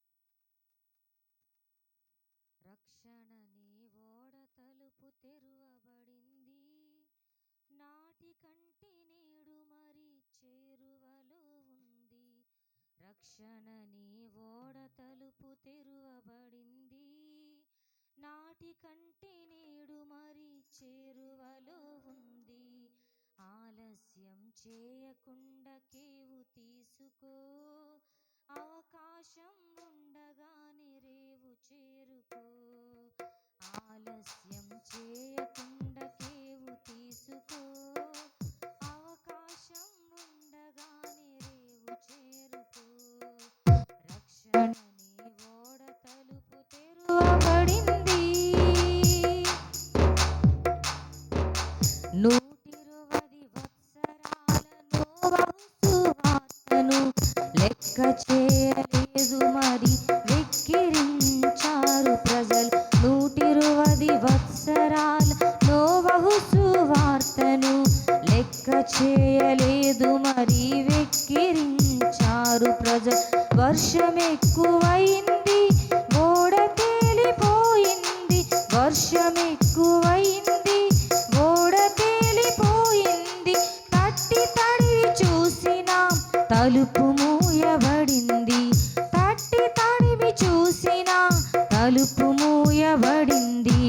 రక్షణ నీ ఓడ తలుపు తెరువబడింది, నాటి కంటే నేడు మరి చేరువలో ఉంది. రక్షణ నీ ఓడ తలుపు తెరువబడింది, నాటి కంటే నేడు మరి చేరువలో ఉంది. ఆలస్యం చేయకుండా కేవు తీసుకో, అవకాశం ఉండగానే రేవు చేరుకో. ఆలస్యం చేయకుండా కేవు తీసుకో, అవకాశం ఉండగానే రేవు చేరుకో. రక్షణ నీ ఓడ తలుపు తెరువబడింది, 120 వత్సరాల నోవహు సువార్తను లెక్క చేయలేదు మరి వెక్కిరించారు ప్రజలు. 120 వత్సరాల నోవహు సువార్తను లెక్క చేయలేదు మరి వెక్కిరించారు ప్రజలు. వర్షం ఎక్కువైంది, ఓడ తేలిపోయింది. వర్షం ఎక్కువైంది, ఓడ తేలిపోయింది. తట్టి తడివి చూసినా తలుపు మూయబడింది. తట్టి తడివి చూసినా తలుపు మూయబడింది.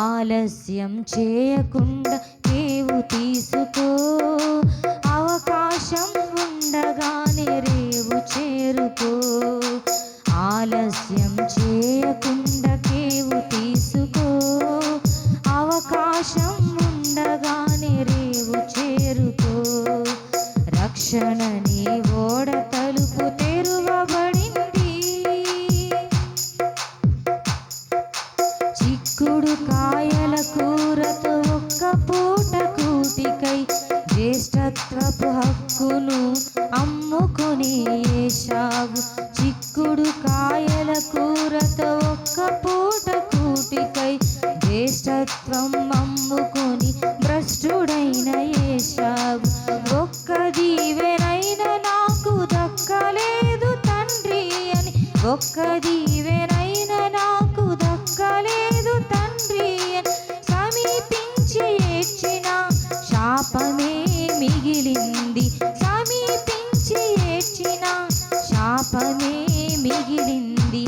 ఆలస్యం చేయకుండా కేవు తీసుకో, అవకాశం ఉండగానే రేవు చేరుకో. ఆలస్యం చేయకుండా కేవు తీసుకో, అవకాశం ఉండగానే రేవు చేరుకో. రక్షణ నీ ఓడ తలుపు తెరువబడింది. చిక్కుడు కాయల కూరతో ఒక్క పూట కూటికై జ్యేష్ఠత్వపు హక్కును అమ్ముకుని ఏశావు. చిక్కుడు కాయల కూరతో ఒక్క పూట కూటికై జ్యేష్ఠత్వం అమ్ముకొని భ్రష్టుడైన ఏశావు. ఒక్క దీవెనైనా నాకు దక్కలేదు తండ్రి అని, ఒక్క దీవెనైనా నాకు దక్కలేదు తండ్రి అని సమీపించి ఏడ్చిన శాపమే మిగిలింది. సమీపించి ఏడ్చిన శాపమే మిగిలింది.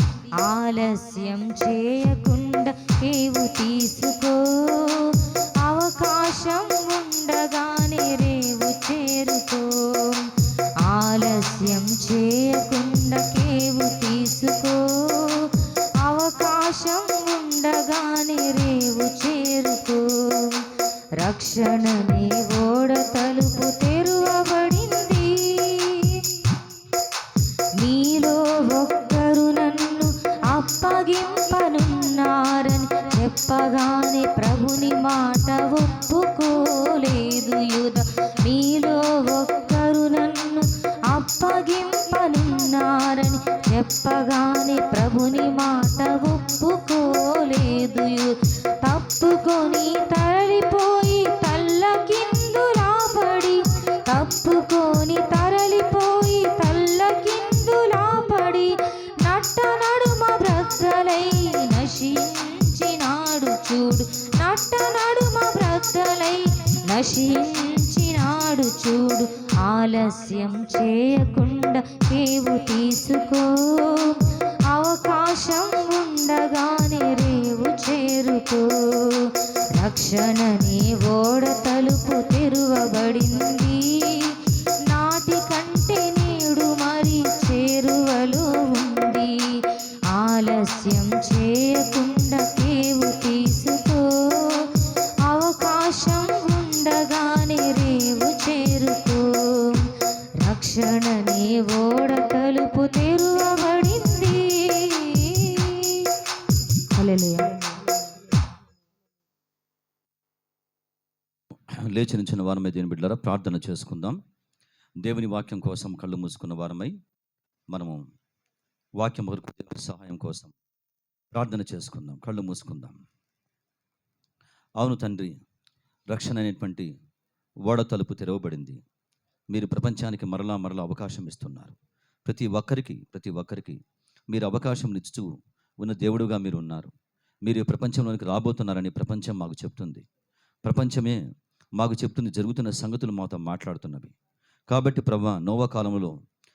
ఆలస్యం చేయకుండా కేవు తీసుకో, అవకాశం ఉండగానే రేవు చేరుకో. ఆలస్యం చేయకుండా కేవు తీసుకో, అవకాశం ఉండగానే రేవు చేరుకో. రక్షణ నీ ఓడ తలుపు తెరువబడింది. మీలో ఒక్కరు నన్ను అప్పగింపనున్నారని చెప్పగానే ప్రభుని మాట ఒప్పుకోలేదు యూదా. మీలో ఒక్కరు నన్ను అప్పగింపనున్నారని చెప్పగానే ప్రభుని మాట ఒప్పుకోలేదు యూదా. తప్పుకొని తరలిపోయి తల్లకిందులాపడి, తప్పుకొని తరలిపోయి తల్లకిందులాపడి నట్ట నడుమ బ్రద్దలై నశించినాడు చూడు. నట్ట నడుమ బ్రద్దలై నశించినాడు చూడు. ఆలస్యం చేయకుండా కేవు తీసుకో, అవకాశం ఉండగానే రేవు చేరుకో. రక్షణ నీ ఓడ తలుపు తెరువబడింది, నాటి కంటే నేడు మరి చేరువలో ఉంది. ఆలస్యం చేయకుండా కేవు తీసుకో, అవకాశం ఉండగానే లేచి నించిన వారమై దేవుని బిడ్డలారా ప్రార్థన చేసుకుందాం. దేవుని వాక్యం కోసం కళ్ళు మూసుకున్న వారమై మనము వాక్యం వరకు దేవుని సహాయం కోసం ప్రార్థన చేసుకుందాం. కళ్ళు మూసుకుందాం. అవును తండ్రి, రక్షణ అనేటువంటి ఓడ తలుపు తెరవబడింది. మీరు ప్రపంచానికి మరలా అవకాశం ఇస్తున్నారు. ప్రతి ఒక్కరికి మీరు అవకాశం ఇస్తూ ఉన్న దేవుడుగా మీరు ఉన్నారు. మీరు ప్రపంచంలోనికి రాబోతున్నారని ప్రపంచం మాకు చెప్తుంది. ప్రపంచమే మాకు చెప్తుంది, జరుగుతున్న సంగతులు మాతో మాట్లాడుతున్నవి. కాబట్టి ప్రభువా, నోవా కాలంలో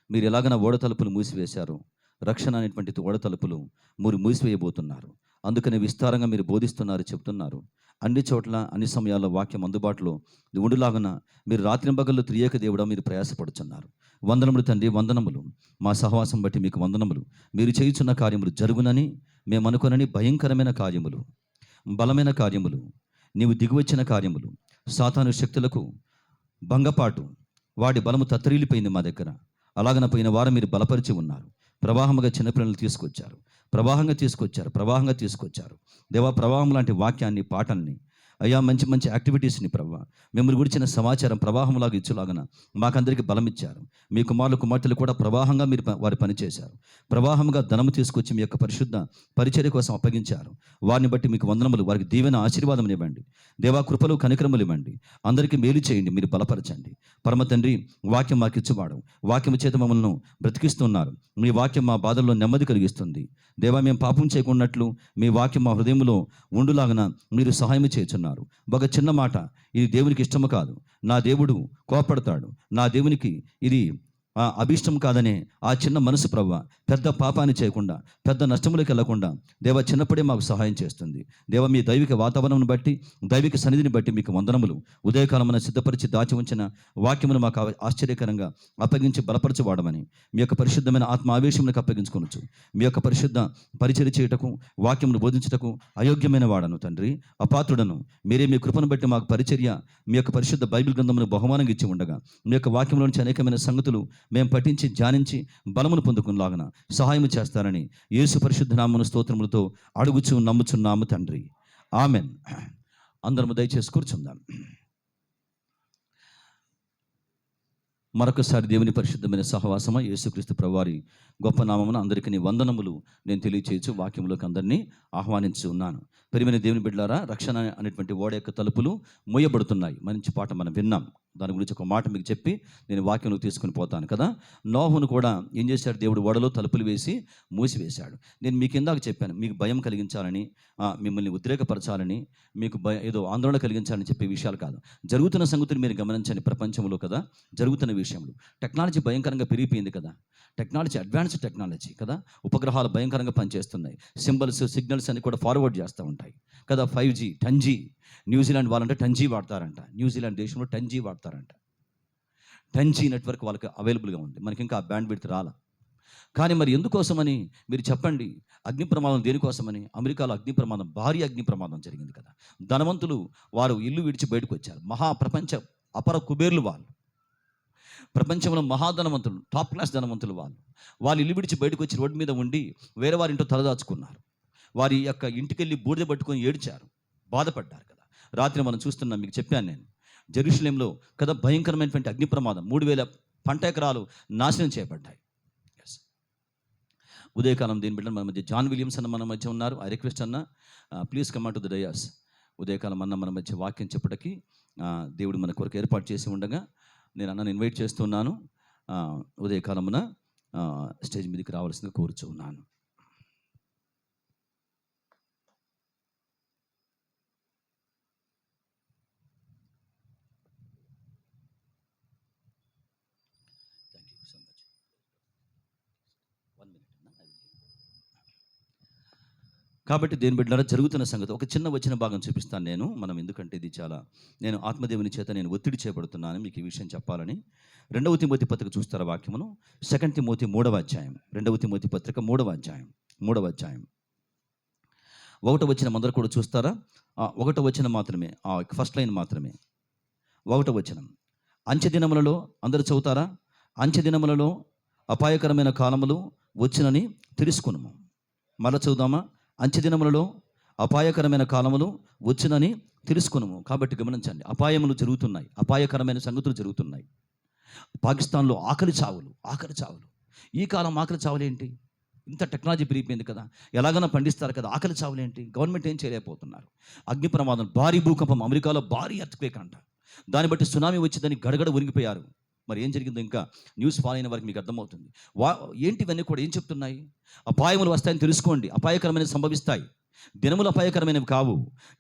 మీరు ఎలాగైనా ఓడ తలుపులు మూసివేశారు, రక్షణ అనేటువంటి ఓడ తలుపులు మీరు మూసివేయబోతున్నారు. అందుకని విస్తారంగా మీరు బోధిస్తున్నారు, చెప్తున్నారు. అన్ని చోట్ల అన్ని సమయాల్లో వాక్యం అందుబాటులో ఉండులాగున మీరు రాత్రింబగళ్ళు త్రియేక దేవుడా మీరు ప్రయాసపడుచున్నారు. వందనములు తండ్రి, వందనములు. మా సహవాసం బట్టి మీకు వందనములు. మీరు చేయుచున్న కార్యములు జరుగునని మేము అనుకునని భయంకరమైన కార్యములు, బలమైన కార్యములు, నీవు దిగువచ్చిన కార్యములు, సాతాను శక్తులకు భంగపాటు, వాడి బలము తత్తరిల్లిపోయింది మా దగ్గర. అలాగన పోయిన వారు మీరు బలపరిచి ఉన్నారు. ప్రవాహముగా చిన్నపిల్లలు ప్రవాహంగా తీసుకొచ్చారు. దేవా, ప్రవాహం లాంటి వాక్యాన్ని, పాటల్ని, అయ్యా, మంచి మంచి యాక్టివిటీస్ని ప్రభువా, మిమ్మల్ని గురించిన సమాచారం ప్రవాహంలాగా ఇచ్చులాగన మాకందరికీ బలం ఇచ్చారు. మీ కుమార్తెలు కూడా ప్రవాహంగా మీరు వారి పనిచేశారు. ప్రవాహంగా ధనము తీసుకొచ్చి మీ యొక్క పరిశుద్ధ పరిచర్య కోసం అప్పగించారు. వారిని బట్టి మీకు వందనములు. వారికి దీవెన ఆశీర్వాదం ఇవ్వండి దేవా, కృపలు కనికరములు ఇవ్వండి. అందరికీ మేలు చేయండి, మీరు బలపరచండి. పరమ తండ్రి, వాక్యం మాకు ఇచ్చువాడు, వాక్యం చేత మమ్మల్ని బ్రతికిస్తున్నారు. మీ వాక్యం మా బాధల్లో నెమ్మది కలిగిస్తుంది. దేవా, మేము పాపం చేయకున్నట్లు మీ వాక్యం మా హృదయంలో ఉండులాగన మీరు సహాయం చేయుచున్నారు. ఒక చిన్న మాట, ఇది దేవునికి ఇష్టము కాదు, నా దేవుడు కోపడతాడు, నా దేవునికి ఇది అభిష్టం కాదనే ఆ చిన్న మనసు ప్రభువా, పెద్ద పాపాన్ని చేయకుండా, పెద్ద నష్టములకు వెళ్లకుండా దేవ చిన్నప్పుడే మాకు సహాయం చేస్తుంది. దేవ, మీ దైవిక వాతావరణం బట్టి, దైవిక సన్నిధిని బట్టి మీకు వందనములు. ఉదయకాలమున సిద్ధపరిచి దాచి ఉంచిన వాక్యమును మాకు ఆశ్చర్యకరంగా అప్పగించి బలపరచవాడమని మీ యొక్క పరిశుద్ధమైన ఆత్మ ఆవేశములకు అప్పగించుకొనొచ్చు. మీ యొక్క పరిశుద్ధ పరిచర్య చేయుటకు, వాక్యమును బోధించుటకు అయోగ్యమైన వాడను తండ్రి, అపాత్రుడను. మీరే మీ కృపను బట్టి మాకు పరిచర్య, మీ యొక్క పరిశుద్ధ బైబిల్ గ్రంథమును బహుమానంగా ఇచ్చి ఉండగా, మీ యొక్క వాక్యంలో నుంచి అనేకమైన సంగతులు మేము పఠించి ధ్యానించి బలమును పొందుకునేలాగా సహాయం చేస్తారని యేసు పరిశుద్ధ నామమున స్తోత్రములతో అడుగుచు నమ్ముచున్నాము తండ్రి. ఆమెన్. అందరము దయచేసి కూర్చుందాం. మరొకసారి దేవుని పరిశుద్ధమైన సహవాసమా యేసుక్రీస్తు ప్రభువారి గొప్ప నామమున అందరికీ వందనములు నేను తెలియచేయచ్చు, వాక్యంలోకి అందరినీ ఆహ్వానించి ఉన్నాను. ప్రియమైన దేవుని బిడ్డలారా, రక్షణ అనేటువంటి ఓడ యొక్క తలుపులు మూయబడుతున్నాయి. మంచి పాట మనం విన్నాం. దాని గురించి ఒక మాట మీకు చెప్పి నేను వాక్యంలో తీసుకుని పోతాను కదా. నోహును కూడా ఏం చేశాడు? దేవుడు ఓడలో తలుపులు వేసి మూసివేశాడు. నేను మీకు ఇందాక చెప్పాను, మీకు భయం కలిగించాలని, మిమ్మల్ని ఉద్రేకపరచాలని, మీకు ఏదో ఆందోళన కలిగించాలని చెప్పే విషయాలు కాదు. జరుగుతున్న సంగతులు మీరు గమనించండి. ప్రపంచంలో కదా జరుగుతున్న విషయంలో టెక్నాలజీ భయంకరంగా పెరిగిపోయింది కదా. టెక్నాలజీ, అడ్వాన్స్డ్ టెక్నాలజీ కదా. ఉపగ్రహాలు భయంకరంగా పనిచేస్తున్నాయి. సింబల్స్, సిగ్నల్స్ అని కూడా ఫార్వర్డ్ చేస్తూ ఉంటాయి కదా. 5G, 10G. న్యూజిలాండ్ వాళ్ళంటే 10G వాడతారంట. న్యూజిలాండ్ దేశంలో 10G వాడతారంట. 10G నెట్వర్క్ వాళ్ళకి అవైలబుల్గా ఉంది. మనకి ఇంకా ఆ బ్యాండ్ విడ్త్ రాలా. కానీ మరి ఎందుకోసమని మీరు చెప్పండి? అగ్ని ప్రమాదం దేనికోసమని? అమెరికాలో అగ్ని ప్రమాదం, భారీ అగ్ని ప్రమాదం జరిగింది కదా. ధనవంతులు వారు ఇల్లు విడిచి బయటకు వచ్చారు. ప్రపంచ అపర కుబేర్లు వాళ్ళు, ప్రపంచంలో మహాధనవంతులు, టాప్ క్లాస్ ధనవంతులు వాళ్ళు ఇల్లు విడిచి బయటకు వచ్చి రోడ్డు మీద ఉండి వేరే వారి ఇంట్లో తలదాచుకున్నారు. వారి యొక్క ఇంటికెళ్ళి బూడిద పట్టుకొని ఏడ్చారు, బాధపడ్డారు కదా. రాత్రి మనం చూస్తున్నాం, మీకు చెప్పాను నేను, జెరూసలేంలో కదా భయంకరమైనటువంటి అగ్ని ప్రమాదం. 3000 పంట ఎకరాలు నాశనం చేయబడ్డాయి. ఉదయకాలం దీని బిడ్డ మన మధ్య జాన్ విలియమ్స్ అన్న మన మధ్య ఉన్నారు. ఐ రిక్వెస్ట్ అన్న, please come to the dais. ఉదయకాలం అన్న మన మధ్య వాక్యం చెప్పడానికి దేవుడు మన కొరకు ఏర్పాటు చేసి ఉండగా నేను అన్నను ఇన్వైట్ చేస్తున్నాను. ఉదయకాలమున స్టేజ్ మీదకి రావాల్సిందిగా కోరుచూ ఉన్నాను. కాబట్టి దేని బిడ్డలారా, జరుగుతున్న సంగతి ఒక చిన్న వచ్చిన భాగం చూపిస్తాను నేను. మనం ఎందుకంటే ఇది నేను ఆత్మదేవుని చేత నేను ఒత్తిడి చేయబడుతున్నాను మీకు ఈ విషయం చెప్పాలని. 2వ తిమోతి పత్రిక చూస్తారా వాక్యమును? 2 తిమోతి 3వ అధ్యాయం. 2వ తిమోతి పత్రిక 3వ అధ్యాయం. 3వ అధ్యాయం 1వ వచనం అందరూ కూడా చూస్తారా? 1వ వచనం మాత్రమే, ఫస్ట్ లైన్ మాత్రమే. 1వ వచనం, అంచె దినములలో, అందరూ చదువుతారా? అంచె దినములలో అపాయకరమైన కాలములు వచ్చినని తెలుసుకున్నాము. మళ్ళా చదువుదామా? అంచె దినములలో అపాయకరమైన కాలములు వచ్చునని తెలుసుకున్నాము. కాబట్టి గమనించండి, అపాయములు జరుగుతున్నాయి, అపాయకరమైన సంగతులు జరుగుతున్నాయి. పాకిస్తాన్లో ఆకలి చావులు. ఈ కాలం ఆకలి చావులేంటి? ఇంత టెక్నాలజీ పెరిగిపోయింది కదా, ఎలాగైనా పండిస్తారు కదా, ఆకలి చావులేంటి? గవర్నమెంట్ ఏం చేయలేకపోతున్నారు. అగ్ని ప్రమాదం, భారీ భూకంపం, అమెరికాలో భారీ ఎర్త్క్వేక్ అంట, దాన్ని బట్టి సునామీ వచ్చిందని గడగడ ఉరిగిపోయారు. మరి ఏం జరిగిందో ఇంకా న్యూస్ ఫాలో అయిన వారికి మీకు అర్థమవుతుంది. ఏంటి ఇవన్నీ కూడా ఏం చెప్తున్నాయి? అపాయములు వస్తాయని తెలుసుకోండి, అపాయకరమైనవి సంభవిస్తాయి. దినములు అపాయకరమైనవి కావు,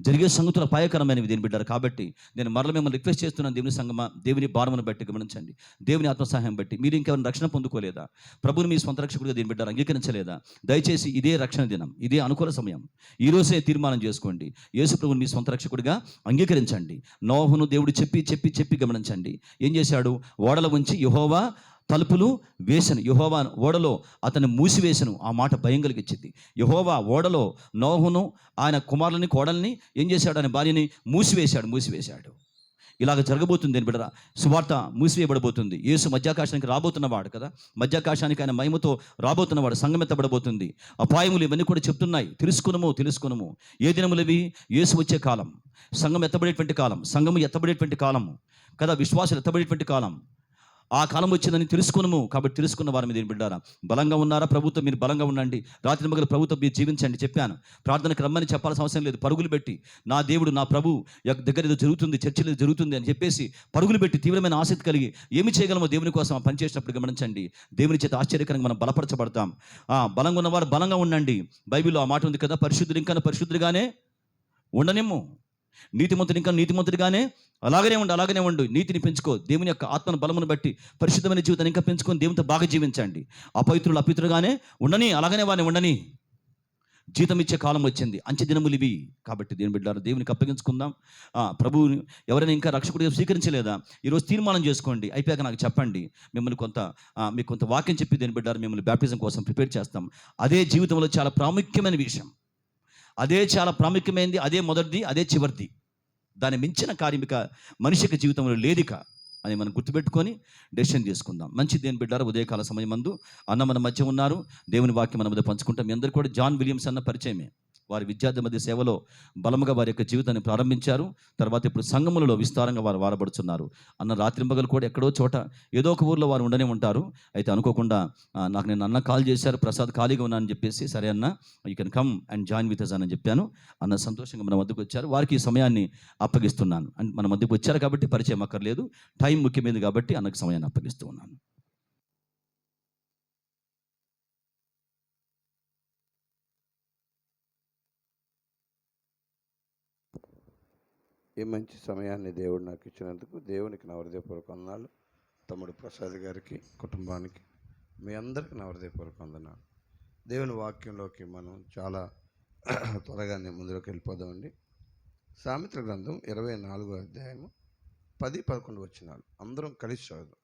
జరిగే సంగతులు అపాయకరమైనవి దేని బిడ్డారు. కాబట్టి నేను మరల మిమ్మల్ని రిక్వెస్ట్ చేస్తున్నాను, దేవుని సంగమా, దేవుని భారమును బట్టి గమనించండి, దేవుని ఆత్మసహాయం బట్టి మీరు ఇంకెవరైనా రక్షణ పొందుకోలేదా? ప్రభుని మీ స్వంత రక్షకుడిగా దేని బిడ్డారు అంగీకరించలేదా? దయచేసి ఇదే రక్షణ దినం, ఇదే అనుకూల సమయం. ఈ రోజే తీర్మానం చేసుకోండి, యేసు ప్రభుని మీ స్వంత రక్షకుడిగా అంగీకరించండి. నోహును దేవుడు చెప్పి గమనించండి, ఏం చేశాడు? ఓడల ఉంచి యెహోవా తలుపులు వేసను, యెహోవా ఓడలో అతన్ని మూసివేసను. ఆ మాట భయం కలిగించింది. యెహోవా ఓడలో నోహును, ఆయన కుమారులని, కోడల్ని ఏం చేశాడు? ఆయన భార్యని మూసివేశాడు. ఇలాగ జరగబోతుంది అని బిడ్డరా. సువార్త మూసివేయబడబోతుంది. యేసు మధ్యాకాశానికి రాబోతున్నవాడు కదా, మధ్యాకాశానికి ఆయన మహిమతో రాబోతున్నవాడు, సంఘం ఎత్తబడబోతుంది. అపాయములు ఇవన్నీ కూడా చెప్తున్నాయి. తెలుసుకునము. ఏ దినములు ఇవి? యేసు వచ్చే కాలం, సంఘం ఎత్తబడేటువంటి కాలం, సంఘము ఎత్తబడేటువంటి కాలము కదా, విశ్వాసాలు ఎత్తబడేటువంటి కాలం. ఆ కాలం వచ్చిందని తెలుసుకున్నాము. కాబట్టి తెలుసుకున్న వారి మీద ఏం బిడ్డారా, బలంగా ఉన్నారా? ప్రభుత్వం మీరు బలంగా ఉండండి. రాత్రి మగలు ప్రభుత్వం మీరు జీవించండి. చెప్పాను, ప్రార్థనకు రమ్మని చెప్పాల్సిన అవసరం లేదు. పరుగులు పెట్టి నా దేవుడు, నా ప్రభు దగ్గర ఏదో జరుగుతుంది, చర్చలు ఏదో జరుగుతుంది అని చెప్పేసి పరుగులు పెట్టి తీవ్రమైన ఆసక్తి కలిగి ఏమి చేయగలమో దేవుని కోసం పని చేసినప్పుడు గమనించండి, దేవుని చేత ఆశ్చర్యకరంగా మనం బలపరచబడతాం. బలంగా ఉన్నవారు బలంగా ఉండండి. బైబిల్లో ఆ మాట ఉంది కదా, పరిశుద్ధుడు ఇంకా పరిశుద్ధుడిగానే ఉండనిమ్ము, నీతిమంతుడు ఇంకా నీతిమంతుడిగానే అలాగనే ఉండు. నీతిని పెంచుకో, దేవుని యొక్క ఆత్మను బలమును బట్టి పరిశుద్ధమైన జీవితాన్ని ఇంకా పెంచుకొని దేవునితో బాగా జీవించండి. అపవిత్రులు అపవిత్రులుగానే ఉండని, అలాగనే వాడిని ఉండని. జీతం ఇచ్చే కాలం వచ్చింది, అంచె దినములు ఇవి. కాబట్టి దేవుని బిడ్డలారా, దేవునికి అప్పగించుకుందాం. ప్రభువు ఎవరైనా ఇంకా రక్షకుడిగా స్వీకరించలేదా? ఈరోజు తీర్మానం చేసుకోండి. అయిపోయాక నాకు చెప్పండి, మిమ్మల్ని మీకు కొంత వాక్యం చెప్పి దేవుని బిడ్డలారా మిమ్మల్ని బ్యాప్టిజం కోసం ప్రిపేర్ చేస్తాం. అదే జీవితంలో చాలా ప్రాముఖ్యమైన విషయం, అదే చాలా ప్రాముఖ్యమైనది, అదే మొదటిది, అదే చివరిది. దాన్ని మించిన కార్మిక మనిషికి జీవితంలో లేదిక అని మనం గుర్తుపెట్టుకొని డెసిషన్ తీసుకుందాం. మంచి దేని బిడ్డారు, ఉదయకాల సమయం మందు అన్న మన మధ్య ఉన్నారు, దేవుని వాక్యం మన మధ్య పంచుకుంటాం. మీ అందరూ కూడా జాన్ విలియమ్స్ అన్న పరిచయమే. వారి విద్యార్థి మధ్య సేవలో బలముగా వారి యొక్క జీవితాన్ని ప్రారంభించారు. తర్వాత ఇప్పుడు సంఘములలో విస్తారంగా వారు వాడబడుతున్నారు. అన్న రాత్రింబగలు కూడా ఎక్కడో చోట ఏదో ఒక ఊర్లో వారు ఉండనే ఉంటారు. అయితే అనుకోకుండా నాకు నేను అన్న కాల్ చేశారు, ప్రసాద్ ఖాళీగా ఉన్నానని చెప్పేసి, సరే అన్న you can come and join with us అని చెప్పాను. అన్న సంతోషంగా మన మధ్యకు వచ్చారు. వారికి ఈ సమయాన్ని అప్పగిస్తున్నాను. అండ్ మన మధ్యకు వచ్చారు కాబట్టి పరిచయం అక్కర్లేదు, టైం ముఖ్యమైనది కాబట్టి అన్నకు సమయాన్ని అప్పగిస్తూ ఉన్నాను. ఈ మంచి సమయాన్ని దేవుడు నాకు ఇచ్చినందుకు దేవునికి నా హృదయపూర్వక వందనాలు. తమ్ముడు ప్రసాద్ గారికి, కుటుంబానికి, మీ అందరికీ నా హృదయపూర్వక వందనాలు. దేవుని వాక్యంలోకి మనం చాలా త్వరగానే ముందులోకి వెళ్ళిపోదామండి. సామెతల గ్రంథం 24వ అధ్యాయము 10-11 వచనాలు అందరం కలిసి చదువుదాం.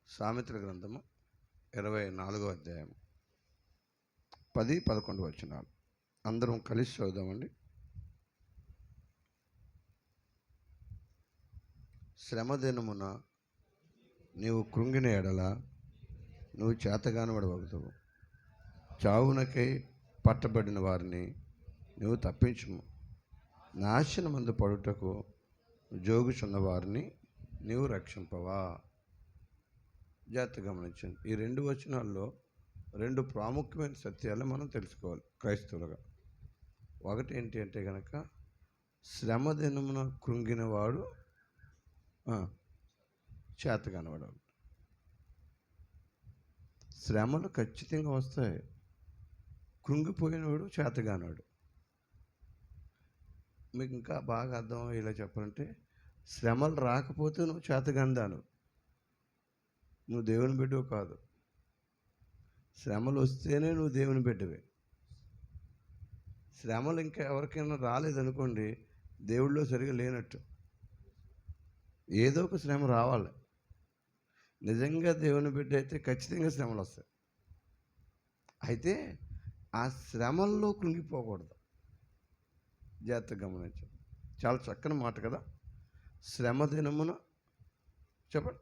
సామెతల గ్రంథము 24వ అధ్యాయము 10-11 వచనాలు అందరం కలిసి చదువుదామండి. శ్రమదినమున నీవు కృంగిన ఎడల నువ్వు చేతగానివాడవగుతావు. చావునకై పట్టబడిన వారిని నువ్వు తప్పించుము. నాశనమందు పడుటకు జోగుచున్న వారిని నీవు రక్షింపవా. జాగ్రత్తగా గమనించండి. ఈ 2 వచనాల్లో 2 ప్రాముఖ్యమైన సత్యాలు మనం తెలుసుకోవాలి క్రైస్తవులుగా. ఒకటి ఏంటి అంటే కనుక, శ్రమదినమున కృంగినవాడు చేతగానివాడు. శ్రమలు ఖచ్చితంగా వస్తాయి. కృంగిపోయినవాడు చేతగానివాడు. మీకు ఇంకా బాగా అర్థం ఇలా చెప్పాలంటే, శ్రమలు రాకపోతే నువ్వు చేతగానిదాను, నువ్వు దేవుని బిడ్డవు కాదు. శ్రమలు వస్తేనే నువ్వు దేవుని బిడ్డవే. శ్రమలు ఇంకా ఎవరికైనా రాలేదనుకోండి, దేవుళ్ళో సరిగా లేనట్టు. ఏదో ఒక శ్రమ రావాలి. నిజంగా దేవుని బిడ్డ అయితే ఖచ్చితంగా శ్రమలు వస్తాయి. అయితే ఆ శ్రమల్లో కృంగిపోకూడదు. జాగ్రత్తగా గమనించండి. చాలా చక్కని మాట కదా. శ్రమ దినమున చెప్పండి,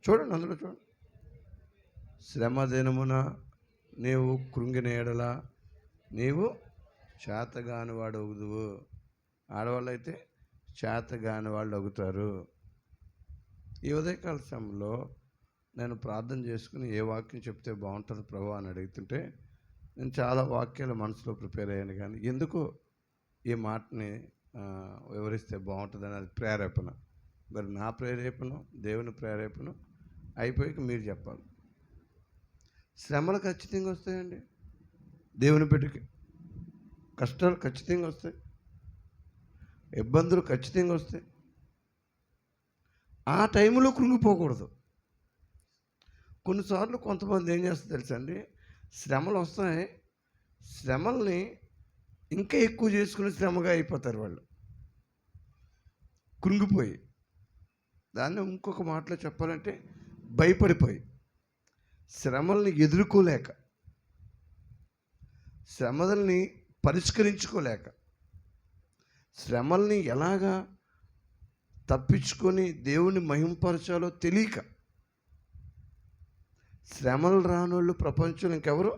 చూడండి, అందులో చూడండి. శ్రమ దినమున నీవు కృంగిన ఎడల నీవు చేతగాని వాడవుదువు. ఆడవాళ్ళు అయితే చేత కాని వాళ్ళు అవుతారు. ఈ ఉదయకాల సమయంలో నేను ప్రార్థన చేసుకుని ఏ వాక్యం చెప్తే బాగుంటుంది ప్రభు అని అడుగుతుంటే నేను చాలా వాక్యాలు మనసులో ప్రిపేర్ అయ్యాను, కానీ ఎందుకు ఈ మాటని వివరిస్తే బాగుంటుందని అది ప్రేరేపణ. మరి నా ప్రేరేపణ, దేవుని ప్రేరేపణ అయిపోయాక మీరు చెప్పాలి. శ్రమలు ఖచ్చితంగా వస్తాయండి, దేవుని బిడ్డకి కష్టాలు ఖచ్చితంగా వస్తాయి, ఇబ్బందులు ఖచ్చితంగా వస్తాయి. ఆ టైంలో కృంగిపోకూడదు. కొన్నిసార్లు కొంతమంది ఏం చేస్తారు తెలుసా అండి, శ్రమలు వస్తాయి, శ్రమల్ని ఇంకా ఎక్కువ చేసుకుని శ్రమగా అయిపోతారు వాళ్ళు, కృంగిపోయి. దాన్ని ఇంకొక మాటలో చెప్పాలంటే భయపడిపోయి, శ్రమల్ని ఎదుర్కోలేక, శ్రమల్ని పరిష్కరించుకోలేక, శ్రమల్ని ఎలాగా తప్పించుకొని దేవుని మహింపరచాలో తెలియక, శ్రమలు రానోళ్ళు ప్రపంచంలో ఇంకెవరు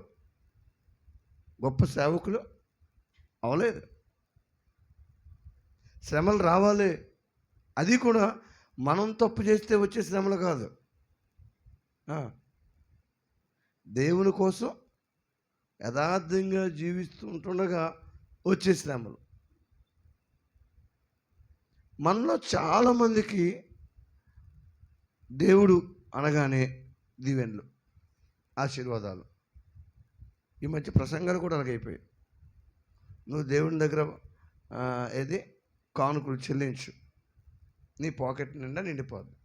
గొప్ప సేవకులు అవలేదు. శ్రమలు రావాలి, అది కూడా మనం తప్పు చేస్తే వచ్చే శ్రమలు కాదు, దేవుని కోసం యథార్థంగా జీవిస్తుండగా వచ్చే శ్రమలు. మనలో చాలామందికి దేవుడు అనగానే దీవెనలు, ఆశీర్వాదాలు. ఈ మధ్య ప్రసంగాలు కూడా అలాగైపోయాయి. నువ్వు దేవుని దగ్గర ఏది కానుకలు చెల్లించు, నీ పాకెట్ నిండా నిండిపోద్ది,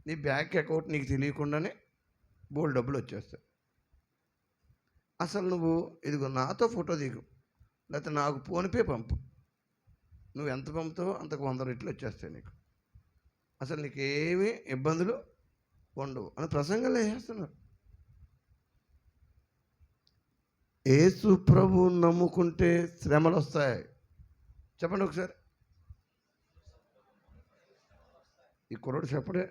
నీ బ్యాంక్ అకౌంట్ నీకు తెలియకుండానే బోల్డ్ డబ్బులు వచ్చేస్తాయి. అసలు నువ్వు ఇదిగో నాతో ఫోటో దిగు, లేకపోతే నాకు ఫోన్పే పంపు, నువ్వు ఎంత పంపుతావో అంతకు 100 రెట్లు వచ్చేస్తాయి నీకు, అసలు నీకు ఏమీ ఇబ్బందులు ఉండవు అని ప్రసంగాలు వేసేస్తున్నారు. యేసు ప్రభువు నమ్ముకుంటే శ్రమలు వస్తాయి. చెప్పండి ఒకసారి. ఈ కుర్రోడు చెప్పడే,